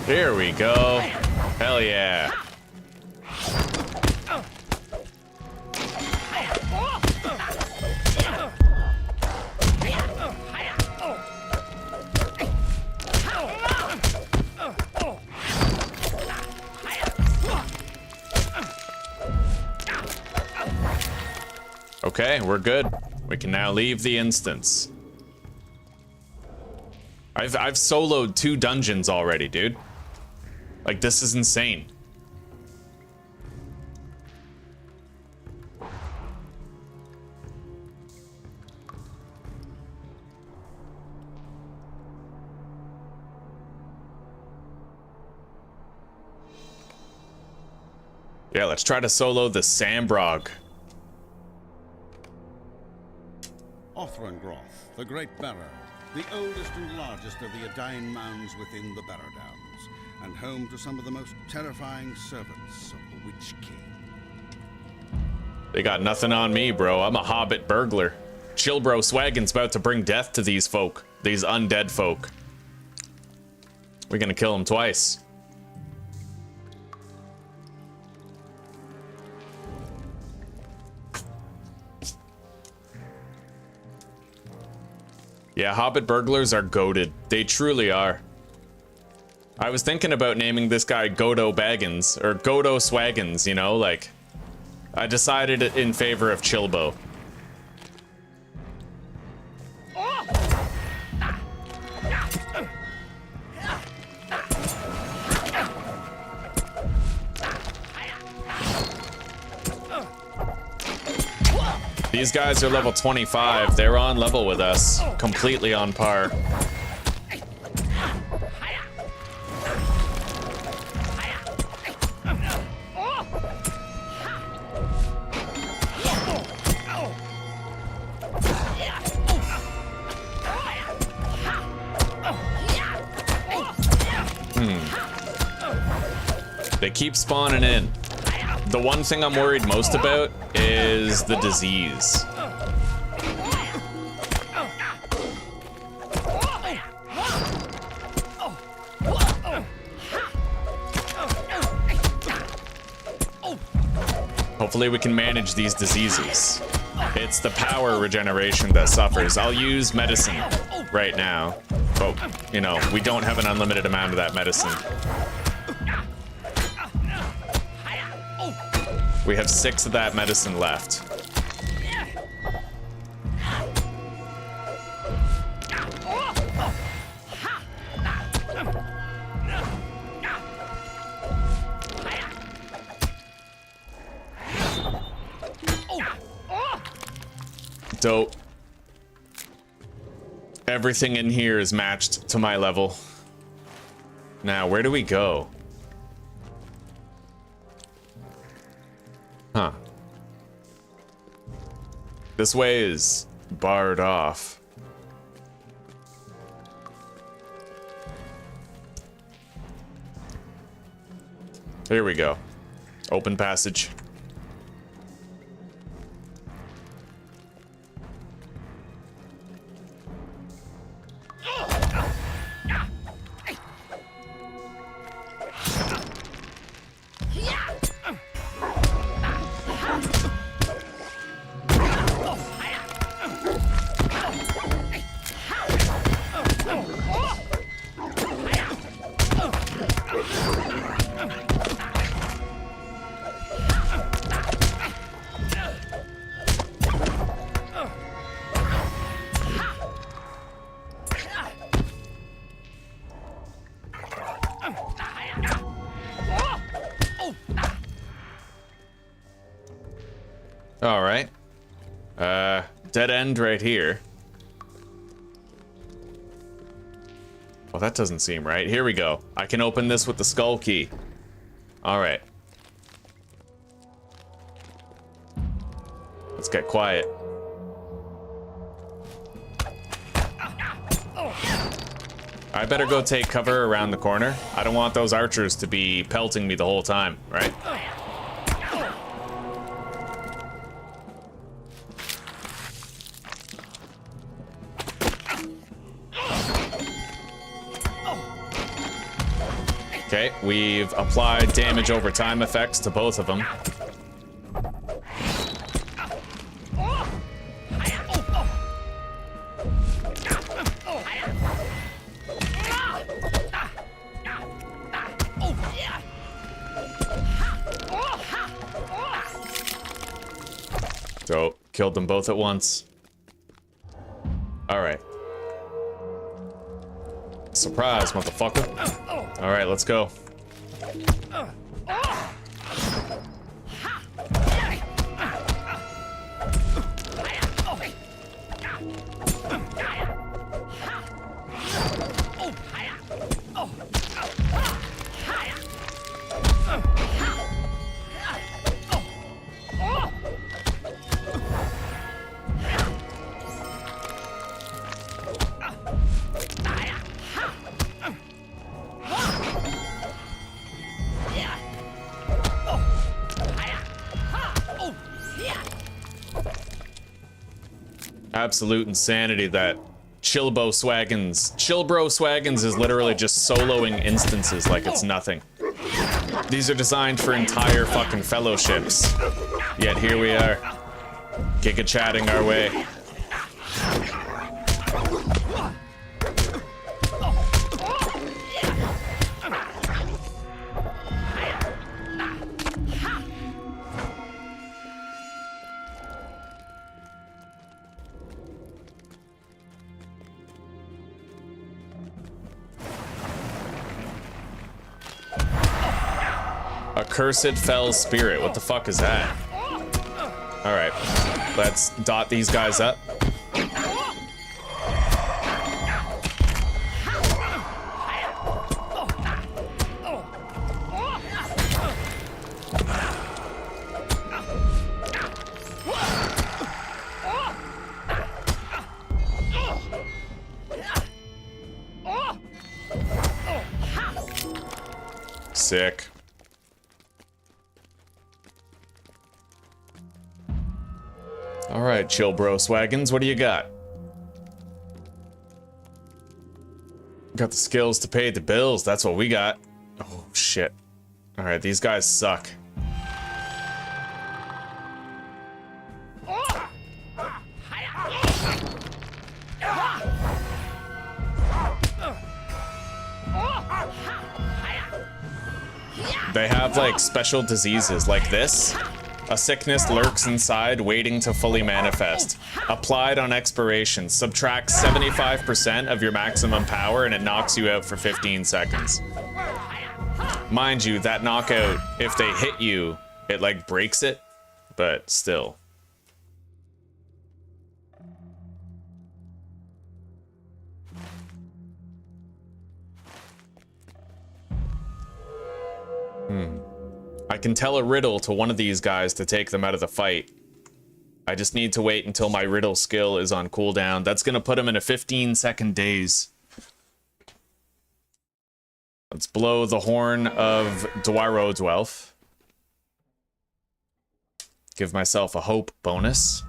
Here we go. Hell yeah. Okay, we're good. We can now leave the instance. I've soloed 2 dungeons already, dude. Like, this is insane. Yeah, let's try to solo the Sambrog. Othrangroth, the Great Barrow, the oldest and largest of the Undying mounds within the Barrow Downs, and home to some of the most terrifying servants of the Witch King. They got nothing on me, bro. I'm a Hobbit burglar. Chill, bro. Swaggin's about to bring death to these folk. These undead folk. We're gonna kill them twice. Yeah, Hobbit burglars are goated. They truly are. I was thinking about naming this guy Godo Baggins, or Godo Swaggins, you know, like... I decided in favor of Chilbo. These guys are level 25. They're on level with us. Completely on par. They keep spawning in. The one thing I'm worried most about is the disease. Hopefully we can manage these diseases. It's the power regeneration that suffers. I'll use medicine right now, but, you know, we don't have an unlimited amount of that medicine. We have 6 of that medicine left. Dope. Everything in here is matched to my level. Now, where do we go? Huh. This way is barred off. Here we go. Open passage. All right. Dead end right here. Well, that doesn't seem right. Here we go. I can open this with the skull key. All right. Let's get quiet. I better go take cover around the corner. I don't want those archers to be pelting me the whole time, right? Okay, we've applied damage over time effects to both of them. So, killed them both at once. Alright. Surprise, motherfucker. Alright, let's go. Absolute insanity that Chillbro-Swaggins is literally just soloing instances like it's nothing. These are designed for entire fucking fellowships. Yet here we are, giga-chatting our way. Accursed fell spirit. What the fuck is that? Alright. Let's dot these guys up. Sick. All right, chill bro swaggins, what do you got? Got the skills to pay the bills, that's what we got. Oh, shit. All right, these guys suck. They have, like, special diseases like this. A sickness lurks inside, waiting to fully manifest. Applied on expiration. Subtracts 75% of your maximum power and it knocks you out for 15 seconds. Mind you, that knockout, if they hit you, it like breaks it, but still. I can tell a riddle to one of these guys to take them out of the fight. I just need to wait until my riddle skill is on cooldown. That's gonna put him in a 15-second daze. Let's blow the horn of Dwarodwelf. Give myself a hope bonus.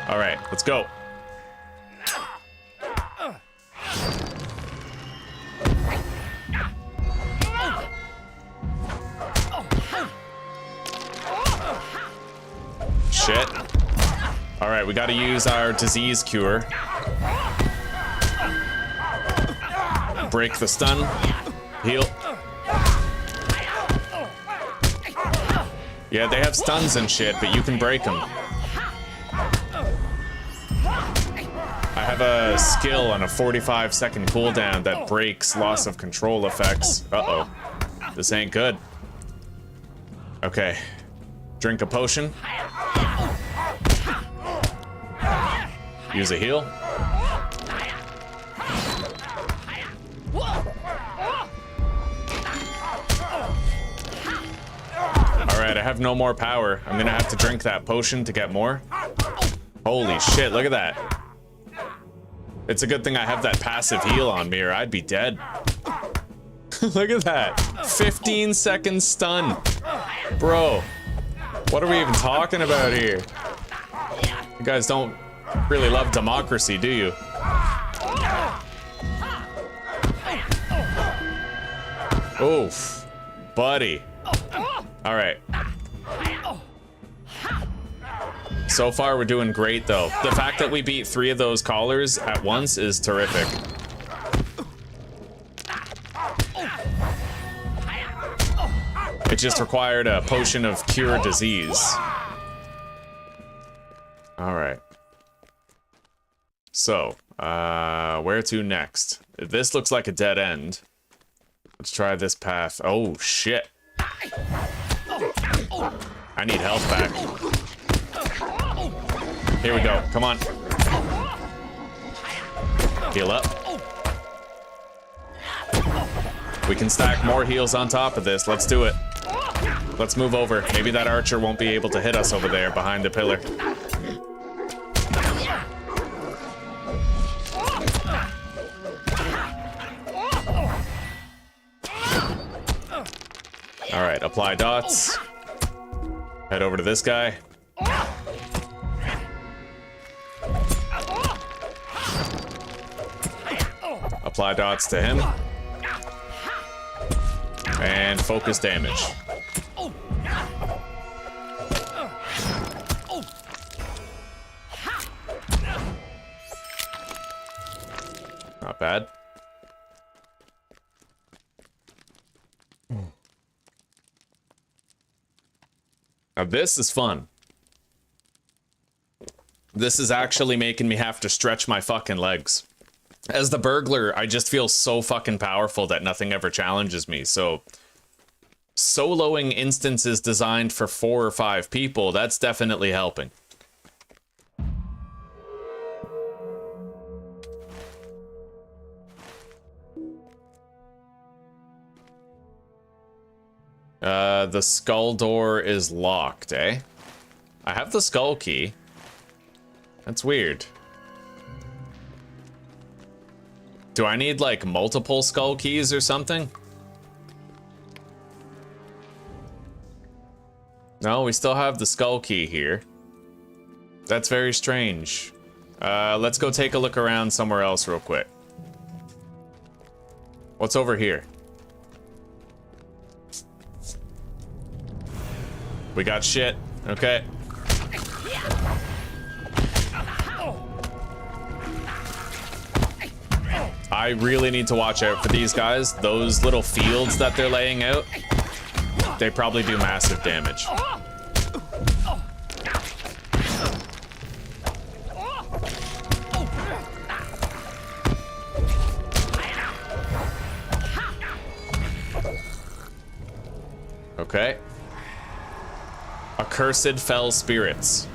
All right, let's go. Shit. All right, we got to use our disease cure. Break the stun. Heal. Yeah, they have stuns and shit, but you can break them. I have a skill on a 45-second cooldown that breaks loss of control effects. Uh-oh. This ain't good. Okay. Drink a potion. Use a heal. Alright, I have no more power. I'm gonna have to drink that potion to get more. Holy shit, look at that. It's a good thing I have that passive heal on me or I'd be dead. Look at that. 15-second stun. Bro, what are we even talking about here? You guys don't really love democracy, do you? Oof. Buddy. All right. So far, we're doing great, though. The fact that we beat 3 of those collars at once is terrific. It just required a potion of cure disease. All right. So, where to next? This looks like a dead end. Let's try this path. Oh, shit. I need health back. Here we go. Come on. Heal up. We can stack more heals on top of this. Let's do it. Let's move over. Maybe that archer won't be able to hit us over there behind the pillar. All right, apply dots. Head over to this guy. Apply dots to him. And focus damage. Not bad. Now this is fun. This is actually making me have to stretch my fucking legs. As the burglar, I just feel so fucking powerful that nothing ever challenges me. So soloing instances designed for 4 or 5 people, that's definitely helping. The skull door is locked, eh? I have the skull key. That's weird. Do I need, like, multiple skull keys or something? No, we still have the skull key here. That's very strange. Let's go take a look around somewhere else real quick. What's over here? We got shit. Okay. I really need to watch out for these guys. Those little fields that they're laying out, they probably do massive damage. Okay. Accursed fell spirits.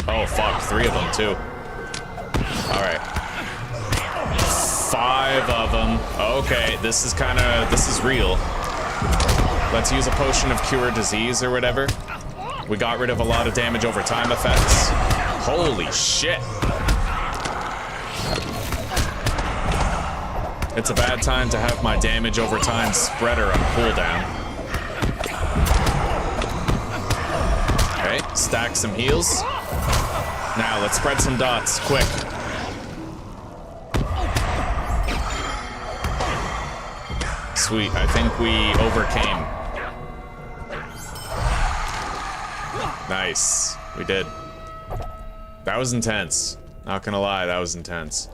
Oh fuck, 3 of them too. All right. 5 of them. Okay, this is real. Let's use a potion of cure disease or whatever. We got rid of a lot of damage over time effects. Holy shit. It's a bad time to have my damage over time spreader on cooldown. Okay, stack some heals. Now let's spread some dots, quick. Sweet, I think we overcame. Nice, we did. That was intense. Not gonna lie, that was intense.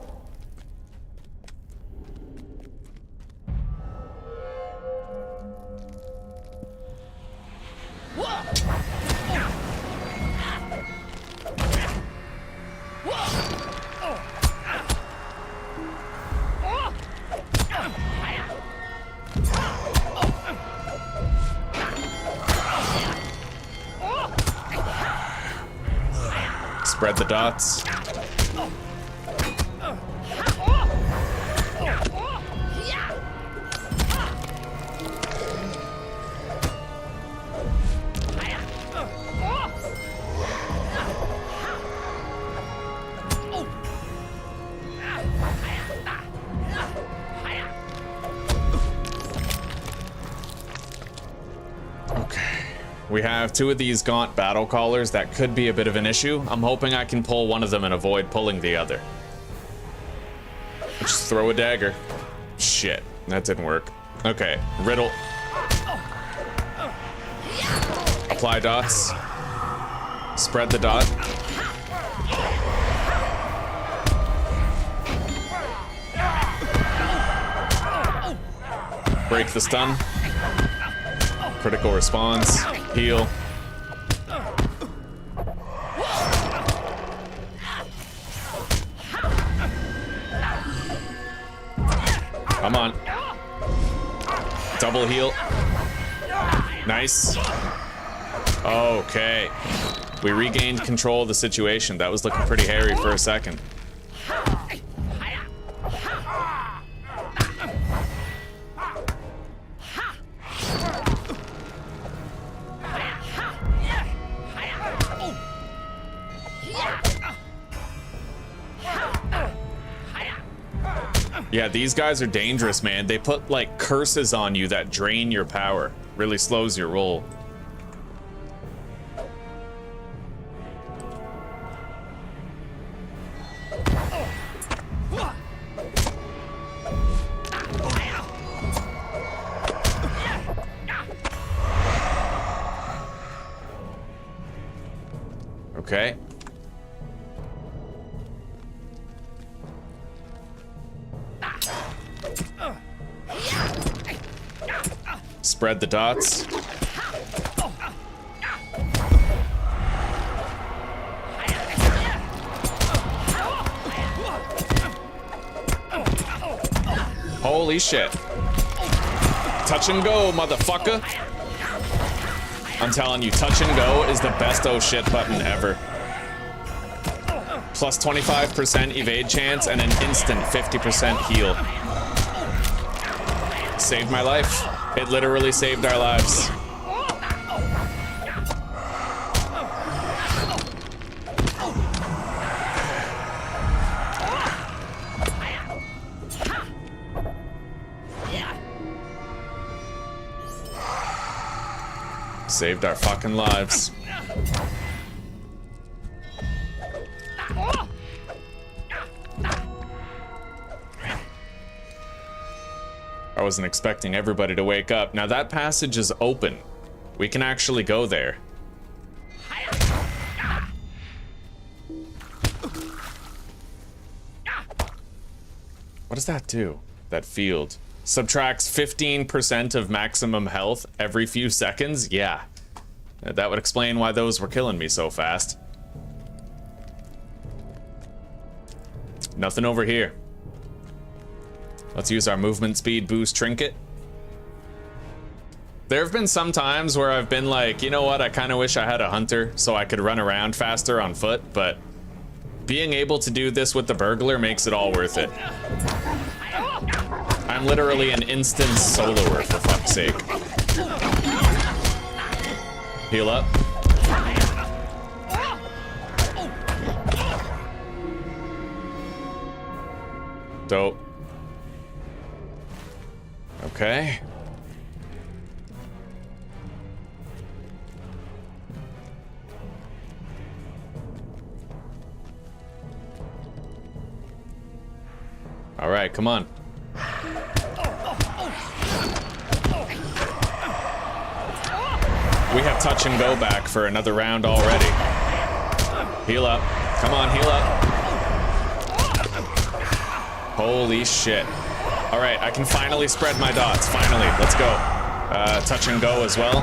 Spread the dots. We have 2 of these gaunt battle callers that could be a bit of an issue. I'm hoping I can pull one of them and avoid pulling the other. Just throw a dagger. Shit, that didn't work. Okay, riddle. Apply dots. Spread the dot. Break the stun. Critical response. Heal. Come on. Double heal. Nice. Okay. We regained control of the situation. That was looking pretty hairy for a second. Yeah, these guys are dangerous, man. They put, like, curses on you that drain your power. Really slows your roll. Okay. Spread the dots. Holy shit. Touch and go, motherfucker. I'm telling you, touch and go is the best oh shit button ever. Plus 25% evade chance and an instant 50% heal. Saved my life. It literally saved our lives. Saved our fucking lives. I wasn't expecting everybody to wake up. Now that passage is open. We can actually go there. What does that do? That field. Subtracts 15% of maximum health every few seconds? Yeah. That would explain why those were killing me so fast. Nothing over here. Let's use our movement speed boost trinket. There have been some times where I've been like, you know what, I kind of wish I had a hunter so I could run around faster on foot, but being able to do this with the burglar makes it all worth it. I'm literally an instant soloer, for fuck's sake. Heal up. Dope. Okay. All right, come on. We have touch and go back for another round already. Heal up. Come on, heal up. Holy shit. All right, I can finally spread my dots. Finally, let's go. Touch and go as well.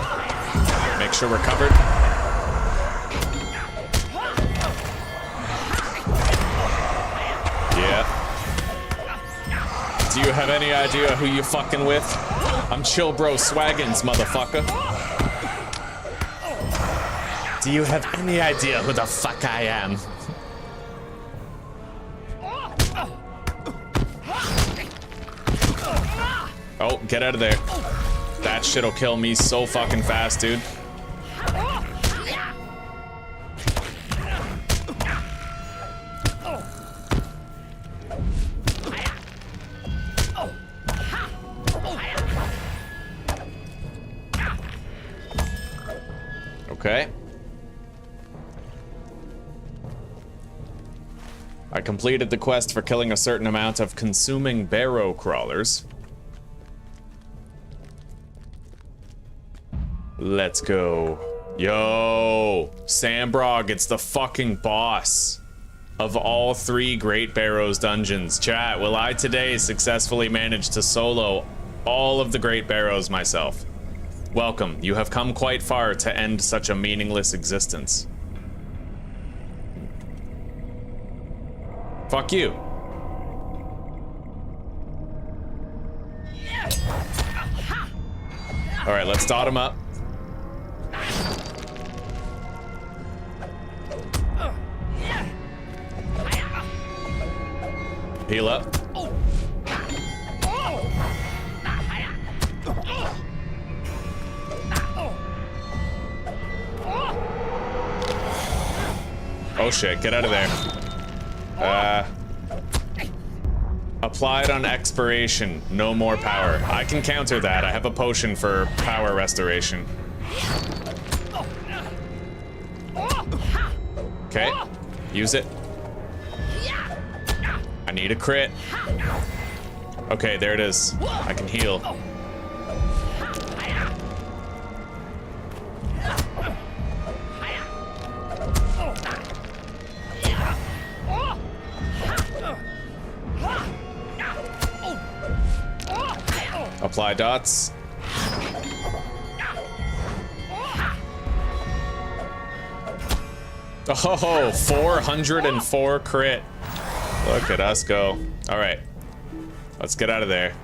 Make sure we're covered. Yeah. Do you have any idea who you fucking with? I'm Chill Bro Swaggins, motherfucker. Do you have any idea who the fuck I am? Oh, get out of there. That shit'll kill me so fucking fast, dude. Okay. I completed the quest for killing a certain amount of consuming barrow crawlers. Let's go. Yo, Sambrog, it's the fucking boss of all 3 Great Barrows dungeons. Chat, will I today successfully manage to solo all of the Great Barrows myself? Welcome, you have come quite far to end such a meaningless existence. Fuck you. All right, let's dot him up. Heal up. Oh shit, get out of there. Applied on expiration, no more power. I can counter that. I have a potion for power restoration. Okay, use it. I need a crit. Okay, there it is. I can heal. Apply dots. Oh, 404 crit. Look at us go. All right, let's get out of there.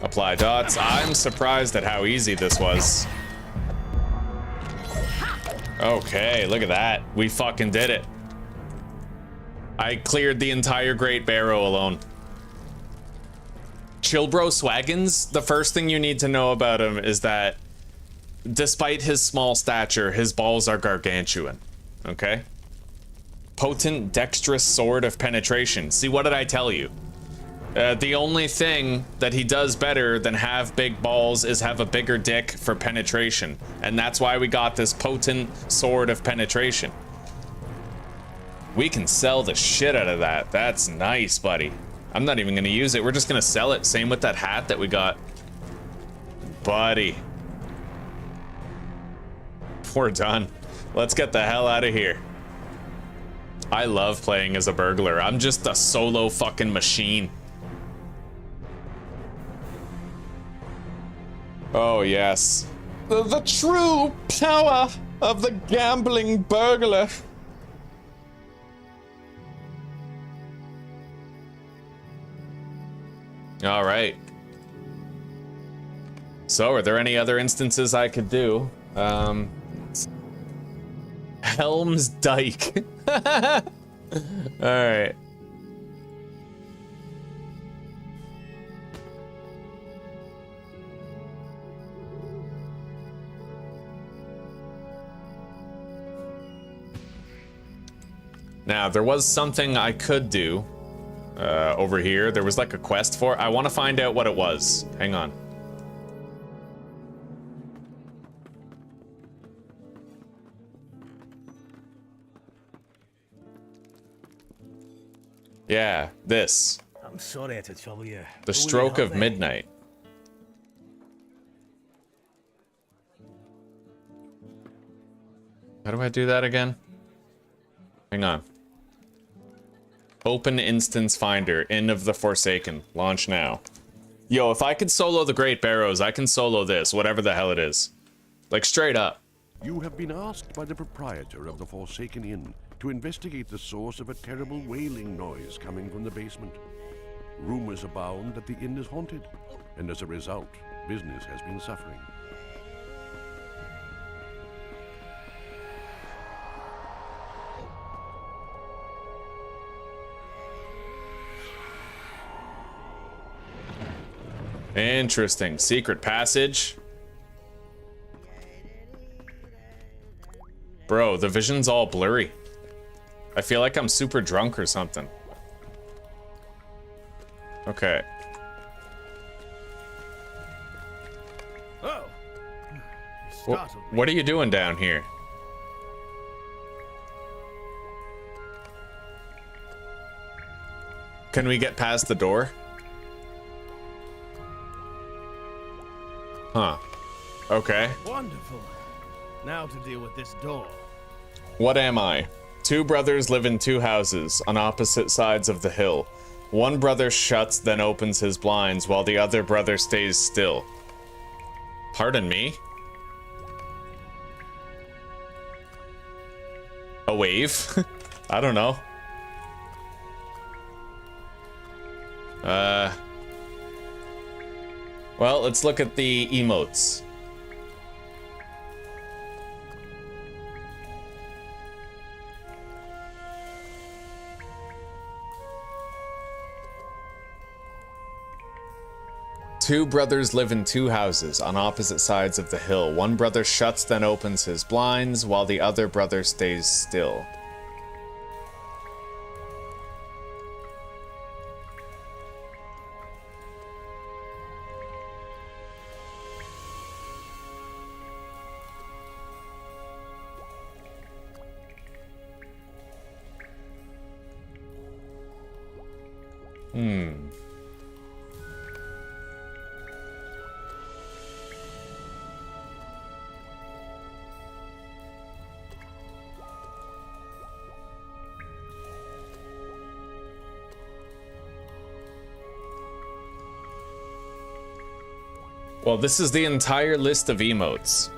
Apply dots. I'm surprised at how easy this was. Okay, look at that. We fucking did it. I cleared the entire Great Barrow alone. Chillbro Swaggins, the first thing you need to know about him is that despite his small stature, his balls are gargantuan. Okay? Potent, dexterous sword of penetration. See, what did I tell you? The only thing that he does better than have big balls is have a bigger dick for penetration. And that's why we got this potent sword of penetration. We can sell the shit out of that. That's nice, buddy. I'm not even gonna use it. We're just gonna sell it. Same with that hat that we got. Buddy. We're done. Let's get the hell out of here. I love playing as a burglar. I'm just a solo fucking machine. Oh, yes. The true power of the gambling burglar. All right. So, are there any other instances I could do? Helm's Dyke. All right. Now, there was something I could do over here. There was like a quest for. I want to find out what it was. Hang on. Yeah, this. I'm sorry to trouble you. The Stroke of Midnight. How do I do that again? Hang on. Open Instance Finder, Inn of the Forsaken. Launch now. Yo, if I could solo the Great Barrows, I can solo this, whatever the hell it is. Like, straight up. You have been asked by the proprietor of the Forsaken Inn to investigate the source of a terrible wailing noise coming from the basement. Rumors abound that the inn is haunted, and as a result, business has been suffering. Interesting. Secret passage. Bro, the vision's all blurry. I feel like I'm super drunk or something. Okay. Oh. What are you doing down here? Can we get past the door? Huh. Okay. Wonderful. Now to deal with this door. What am I? Two brothers live in two houses on opposite sides of the hill. One brother shuts, then opens his blinds, while the other brother stays still. Pardon me? A wave? I don't know. Well, let's look at the emotes. Two brothers live in two houses on opposite sides of the hill. One brother shuts, then opens his blinds, while the other brother stays still. Well, this is the entire list of emotes.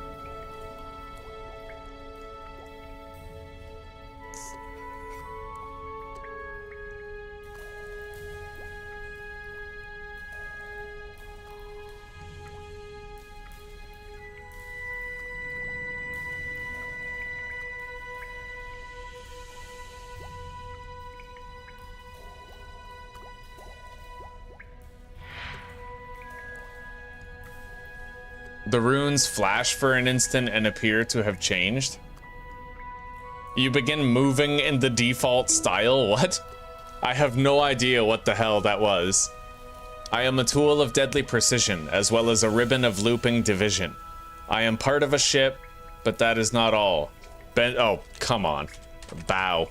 The runes flash for an instant and appear to have changed. You begin moving in the default style? What? I have no idea what the hell that was. I am a tool of deadly precision, as well as a ribbon of looping division. I am part of a ship, but that is not all. Oh, come on. Bow.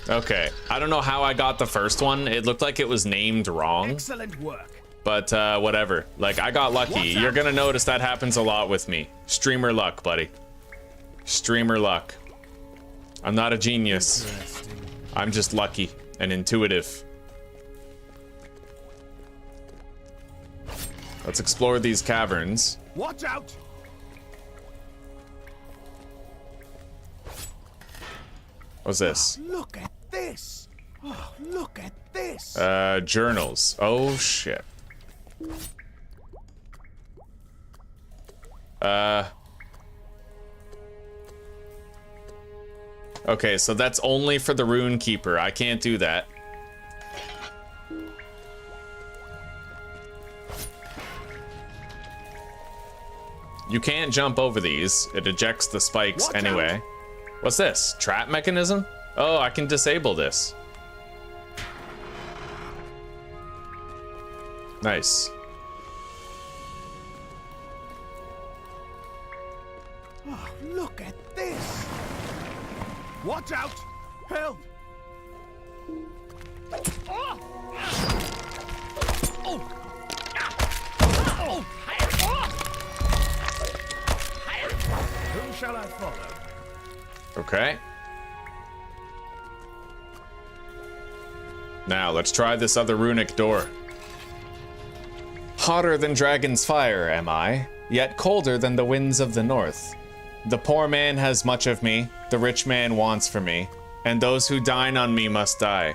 Okay, I don't know how I got the first one. It looked like it was named wrong. Excellent work. But whatever. Like, I got lucky. You're gonna notice that happens a lot with me. Streamer luck, buddy. Streamer luck. I'm not a genius. I'm just lucky and intuitive. Let's explore these caverns. Watch out! What's this? Look at this! Oh, look at this! Journals. Oh, shit. Okay, so that's only for the Rune Keeper. I can't do that. You can't jump over these. It ejects the spikes anyway. What's this? Trap mechanism? Oh, I can disable this. Nice. Oh, look at this! Watch out! Help! Oh! Oh! Oh! Whom shall I follow? Okay. Now, let's try this other runic door. Hotter than dragon's fire am I, yet colder than the winds of the north. The poor man has much of me, the rich man wants for me, and those who dine on me must die.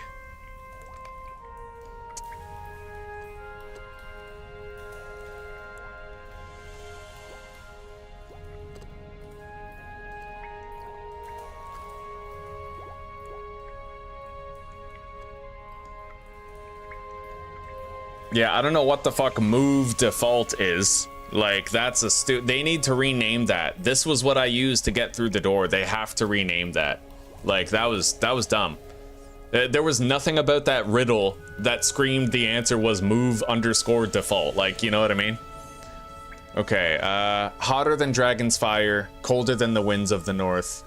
Yeah, I don't know what the fuck move default is. Like, that's a they need to rename that. This was what I used to get through the door. They have to rename that. Like, that was dumb. There was nothing about that riddle that screamed the answer was move_default. Like, you know what I mean? Okay, hotter than dragon's fire, colder than the winds of the north.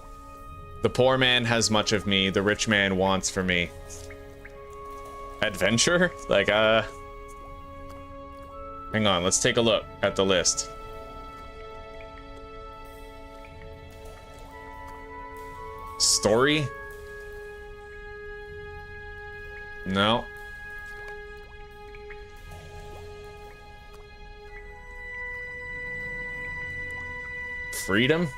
The poor man has much of me, the rich man wants for me. Hang on, let's take a look at the list. Story? No. Freedom?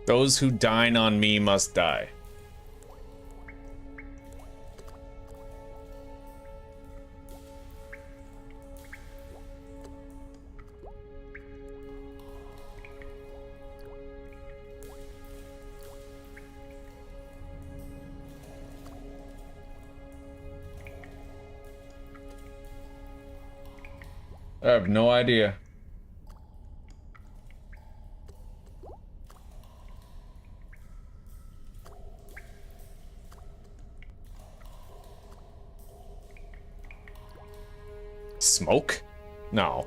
Those who dine on me must die. I have no idea. Smoke? No.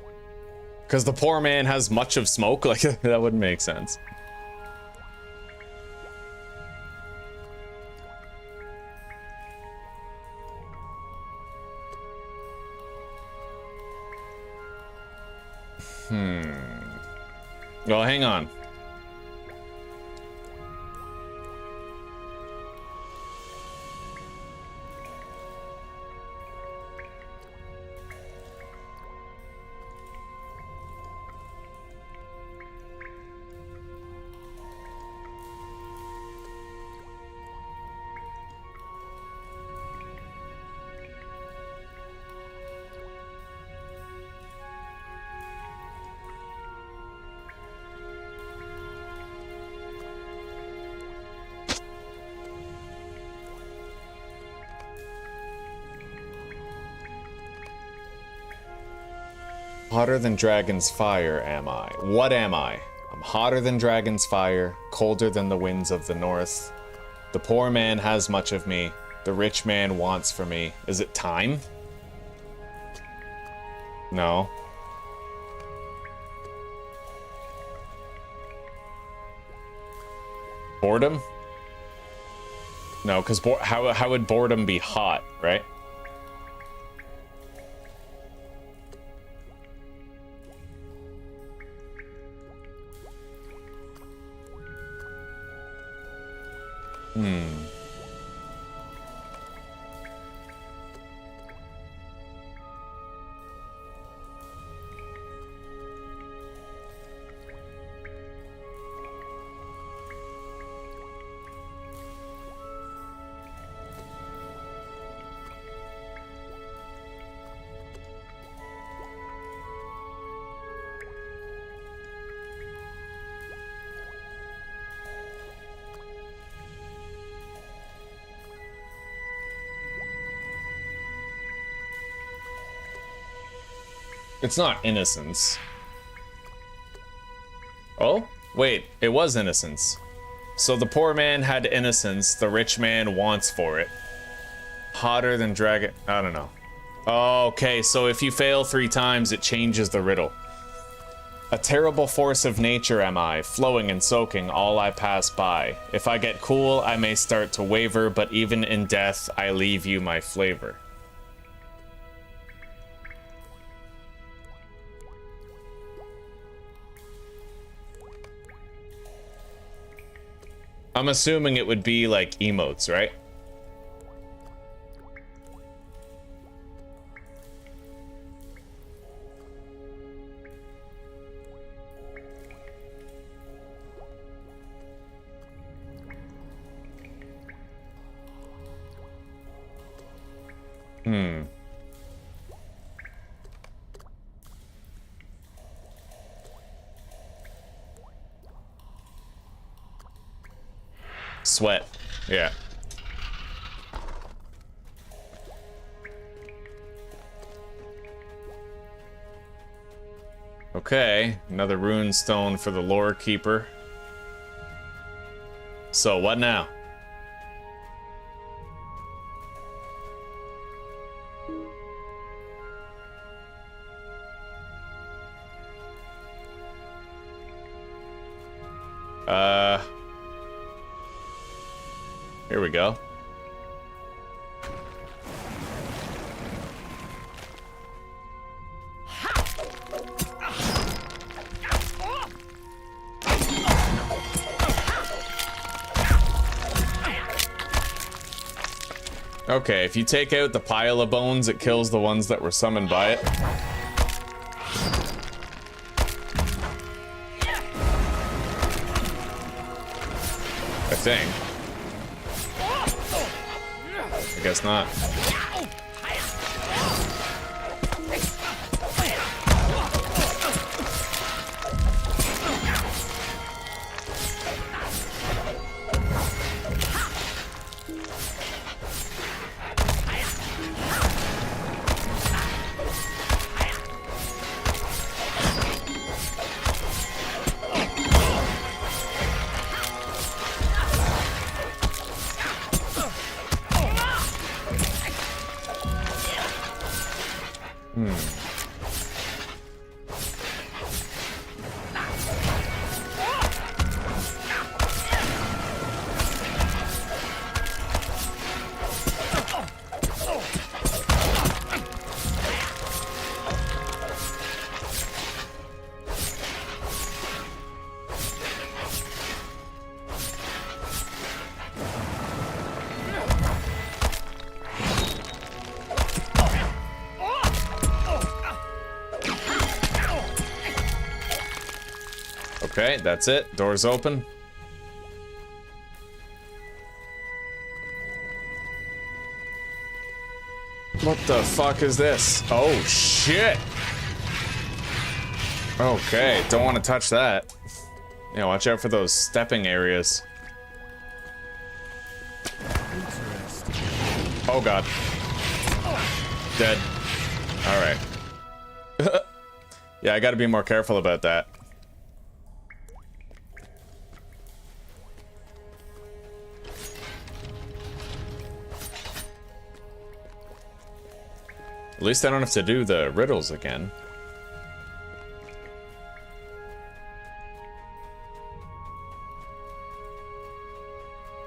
Because the poor man has much of smoke? Like, that wouldn't make sense. Well, hang on. Hotter than dragon's fire am I. What am I? I'm hotter than dragon's fire, colder than the winds of the north. The poor man has much of me, the rich man wants for me. Is it time? No. Boredom? No, because how would boredom be hot, right? It's not innocence. Oh, wait, it was innocence. So the poor man had innocence, the rich man wants for it. Hotter than dragon, I don't know. Okay, so if you fail 3 times, it changes the riddle. A terrible force of nature am I, flowing and soaking all I pass by. If I get cool, I may start to waver, but even in death, I leave you my flavor. I'm assuming it would be like emotes, right? Sweat. Yeah. Okay, another rune stone for the lore keeper. So what now? Here we go. Okay, if you take out the pile of bones, it kills the ones that were summoned by it. I think. I guess not. Okay, that's it. Door's open. What the fuck is this? Oh, shit! Okay, don't want to touch that. Yeah, watch out for those stepping areas. Oh god. Dead. Alright. Yeah, I gotta be more careful about that. At least I don't have to do the riddles again.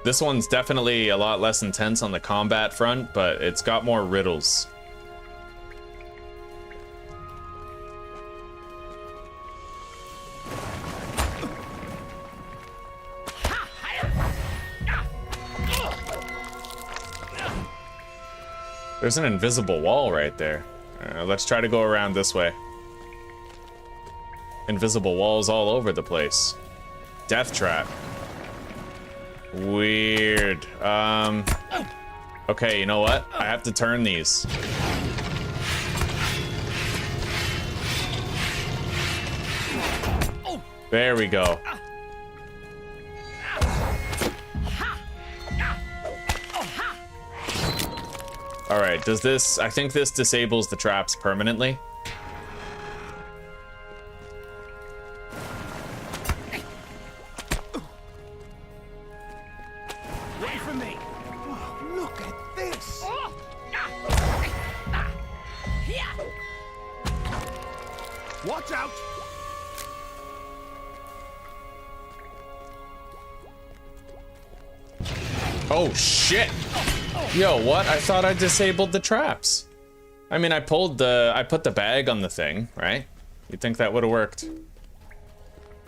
This one's definitely a lot less intense on the combat front, but it's got more riddles. There's an invisible wall right there. Let's try to go around this way. Invisible walls all over the place. Death trap. Weird. Okay, you know what? I have to turn these. There we go. Alright, does this... I think this disables the traps permanently. Wait for me! Oh, look at this! Watch out! Oh, shit! Yo, what? I thought I disabled the traps. I mean, I put the bag on the thing, right? You'd think that would have worked.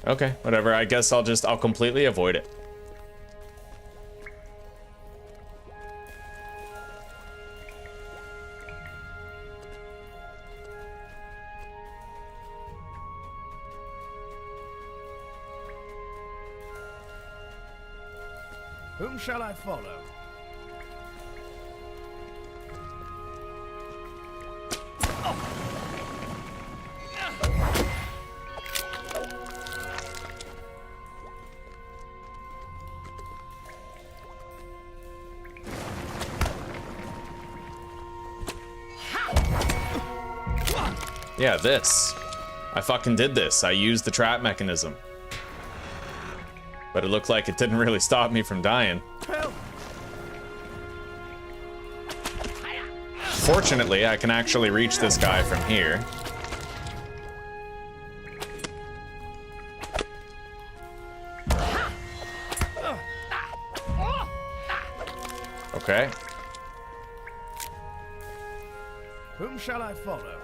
Okay, whatever. I guess I'll completely avoid it. Whom shall I follow? Yeah, this. I fucking did this. I used the trap mechanism. But it looked like it didn't really stop me from dying. Fortunately, I can actually reach this guy from here. Okay. Whom shall I follow?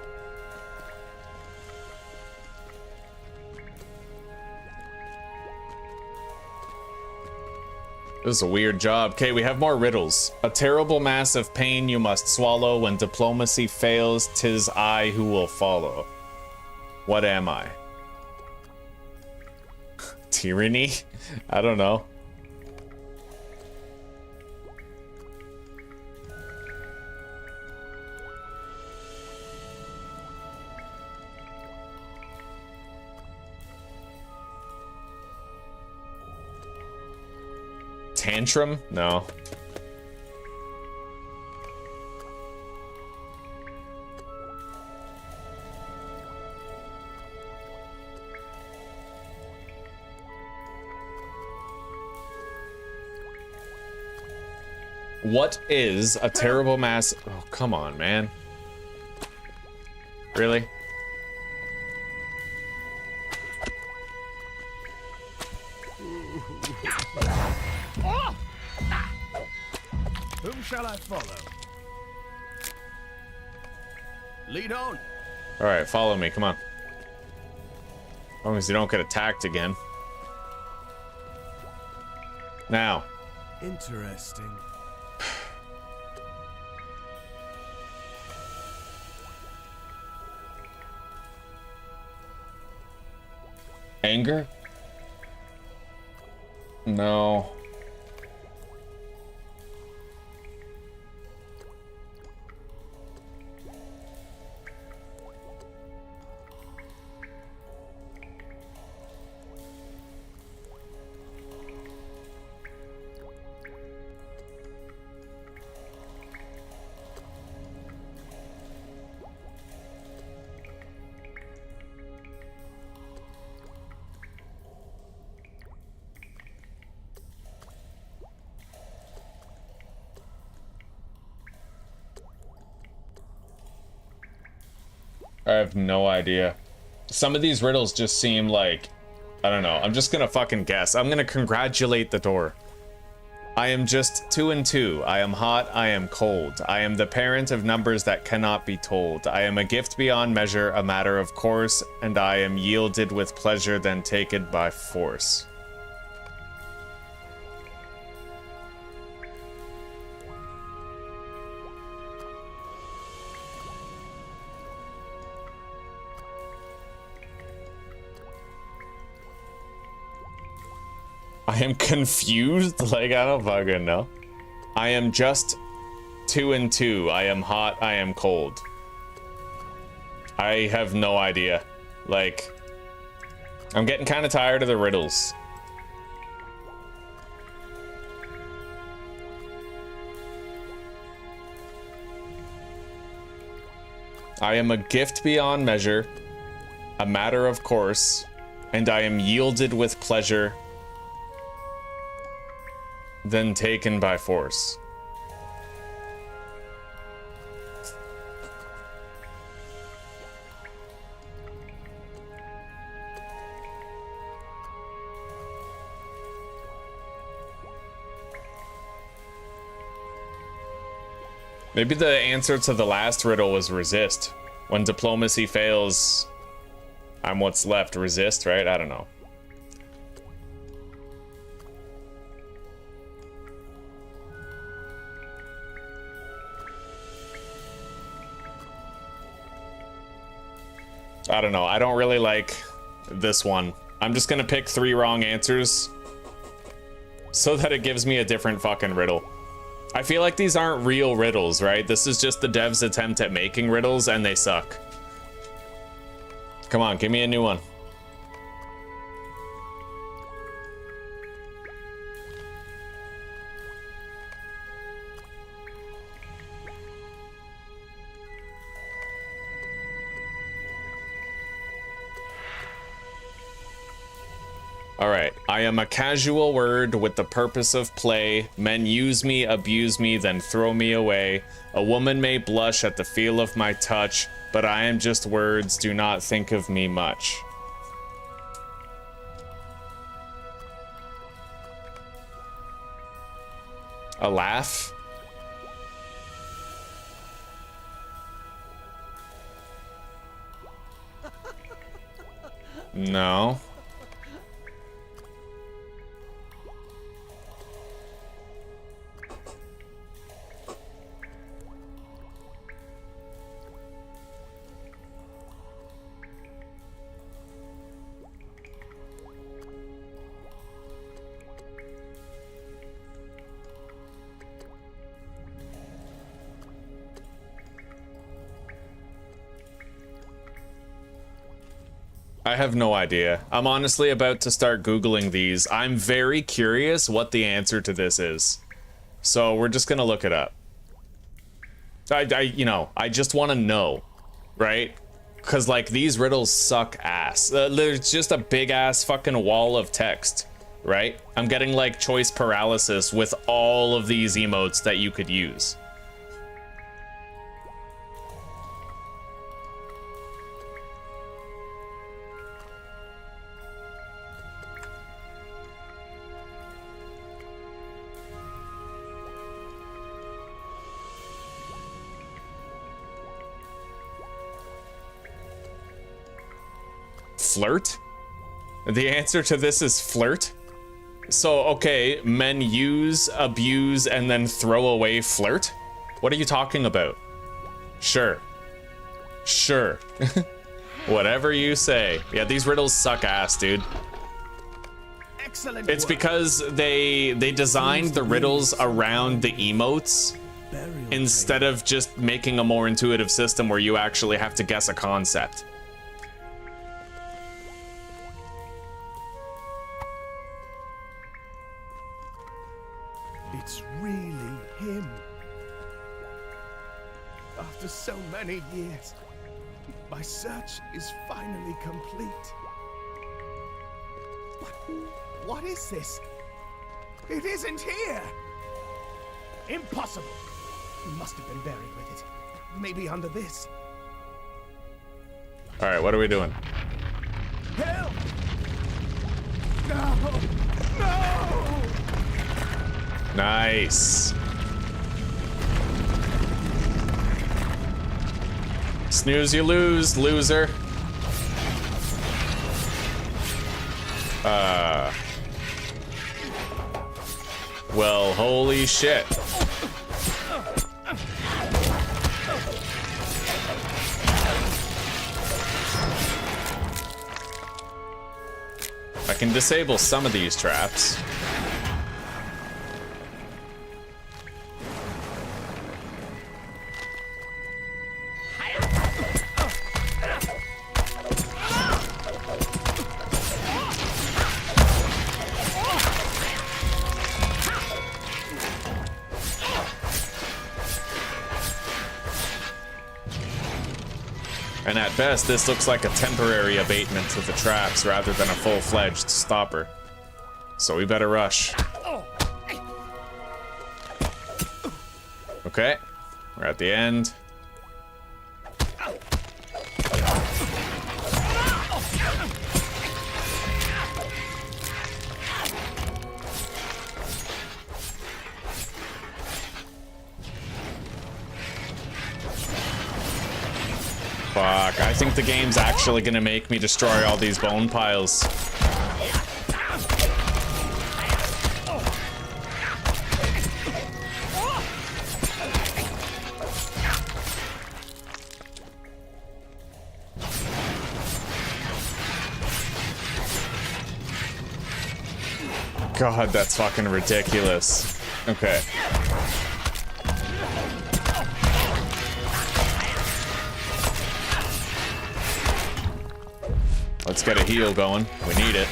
This is a weird job. Okay, we have more riddles. A terrible mass of pain you must swallow. When diplomacy fails, 'tis I who will follow. What am I? Tyranny? I don't know. Tantrum? No. What is a terrible mass? Oh, come on, man. Really? Whom shall I follow? Lead on. All right, follow me. Come on. As long as you don't get attacked again. Now. Interesting. Anger? No. I have no idea. Some of these riddles just seem like, I don't know. I'm just gonna fucking guess. I'm gonna congratulate the door. I am just 2 and 2. I am hot, I am cold. I am the parent of numbers that cannot be told. I am a gift beyond measure, a matter of course, and I am yielded with pleasure, then taken by force. I am confused, like I don't fucking know. I am just 2 and 2. I am hot, I am cold. I have no idea. Like, I'm getting kind of tired of the riddles. I am a gift beyond measure, a matter of course, and I am yielded with pleasure, then taken by force. Maybe the answer to the last riddle was resist. When diplomacy fails, I'm what's left. Resist, right? I don't know. I don't know. I don't really like this one. I'm just gonna pick 3 wrong answers so that it gives me a different fucking riddle. I feel like these aren't real riddles, right? This is just the devs' attempt at making riddles, and they suck. Come on, give me a new one. All right. I am a casual word with the purpose of play. Men use me, abuse me, then throw me away. A woman may blush at the feel of my touch, but I am just words. Do not think of me much. A laugh? No. I have no idea. I'm honestly about to start Googling these. I'm very curious what the answer to this is. So we're just gonna look it up. I just want to know, right? Because, like, these riddles suck ass. There's just a big-ass fucking wall of text, right? I'm getting, like, choice paralysis with all of these emotes that you could use. Flirt? The answer to this is flirt? So, okay, men use, abuse, and then throw away flirt? What are you talking about? Sure. Sure. Whatever you say. Yeah, these riddles suck ass, dude. Excellent. It's because they designed the riddles around the emotes instead of just making a more intuitive system where you actually have to guess a concept. It's really him. After so many years, my search is finally complete. What is this? It isn't here! Impossible! He must have been buried with it. Maybe under this. Alright, what are we doing? Help! No! No! Nice. Snooze you lose, loser. Well, holy shit. I can disable some of these traps. And at best, this looks like a temporary abatement to the traps rather than a full-fledged stopper. So we better rush. Okay, we're at the end. Fuck, I think the game's actually gonna make me destroy all these bone piles. God, that's fucking ridiculous. Okay. Let's get a heal going. We need it.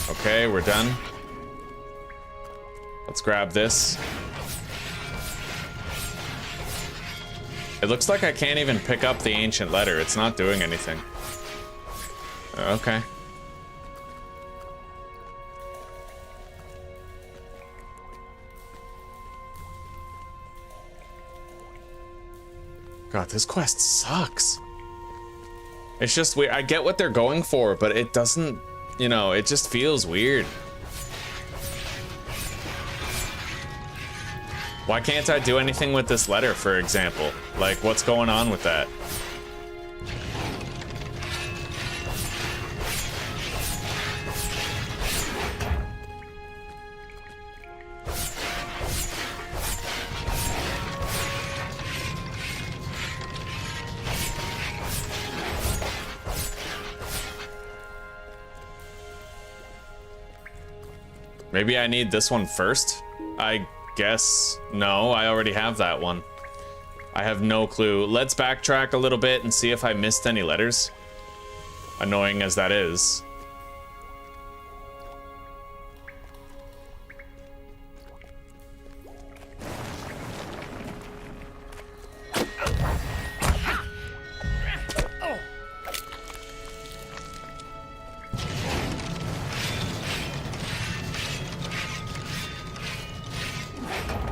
Okay, we're done. Let's grab this. It looks like I can't even pick up the ancient letter. It's not doing anything. Okay. God, this quest sucks. It's just weird. I get what they're going for, but it doesn't, you know, it just feels weird. Why can't I do anything with this letter, for example? Like, what's going on with that? Maybe I need this one first? I guess no, I already have that one. I have no clue. Let's backtrack a little bit and see if I missed any letters. Annoying as that is.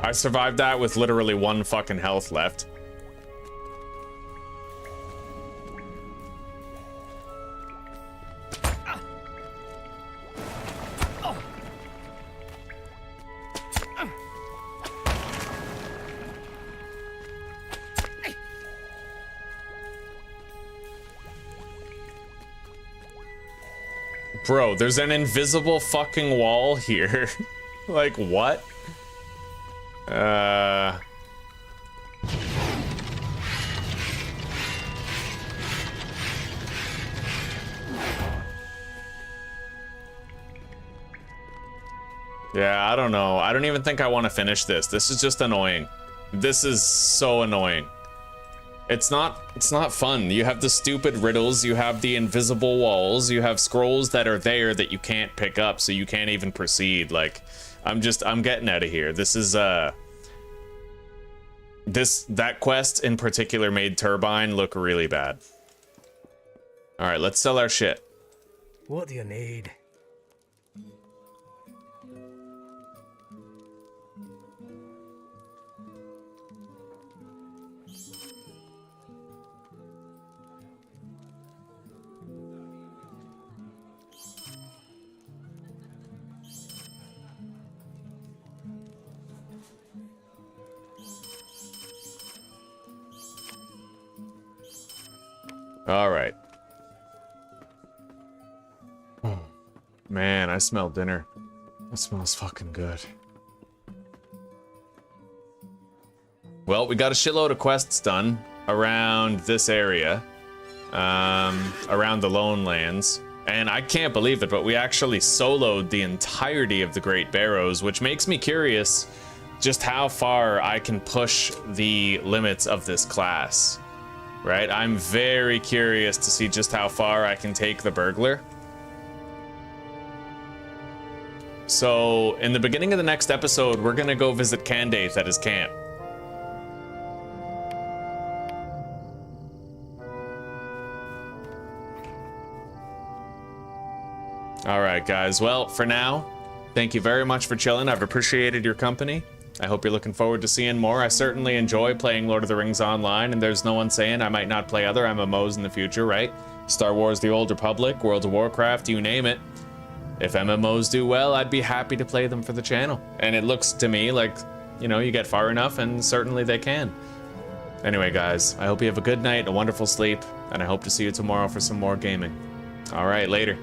I survived that with literally 1 fucking health left. Bro, there's an invisible fucking wall here. Like, what? Yeah, I don't know. I don't even think I want to finish this. This is just annoying. This is so annoying. It's not fun. You have the stupid riddles, you have the invisible walls, you have scrolls that are there that you can't pick up, so you can't even proceed. Like, I'm getting out of here. This is, that quest in particular made Turbine look really bad. All right, let's sell our shit. What do you need? All right. Oh, man, I smell dinner. That smells fucking good. Well, we got a shitload of quests done around this area, around the Lone Lands. And I can't believe it, but we actually soloed the entirety of the Great Barrows, which makes me curious just how far I can push the limits of this class. Right? I'm very curious to see just how far I can take the burglar. So, in the beginning of the next episode, we're gonna go visit Candaith at his camp. Alright, guys. Well, for now, thank you very much for chilling. I've appreciated your company. I hope you're looking forward to seeing more. I certainly enjoy playing Lord of the Rings Online, and there's no one saying I might not play other MMOs in the future, right? Star Wars The Old Republic, World of Warcraft, you name it. If MMOs do well, I'd be happy to play them for the channel. And it looks to me like, you know, you get far enough, and certainly they can. Anyway, guys, I hope you have a good night, a wonderful sleep, and I hope to see you tomorrow for some more gaming. All right, later.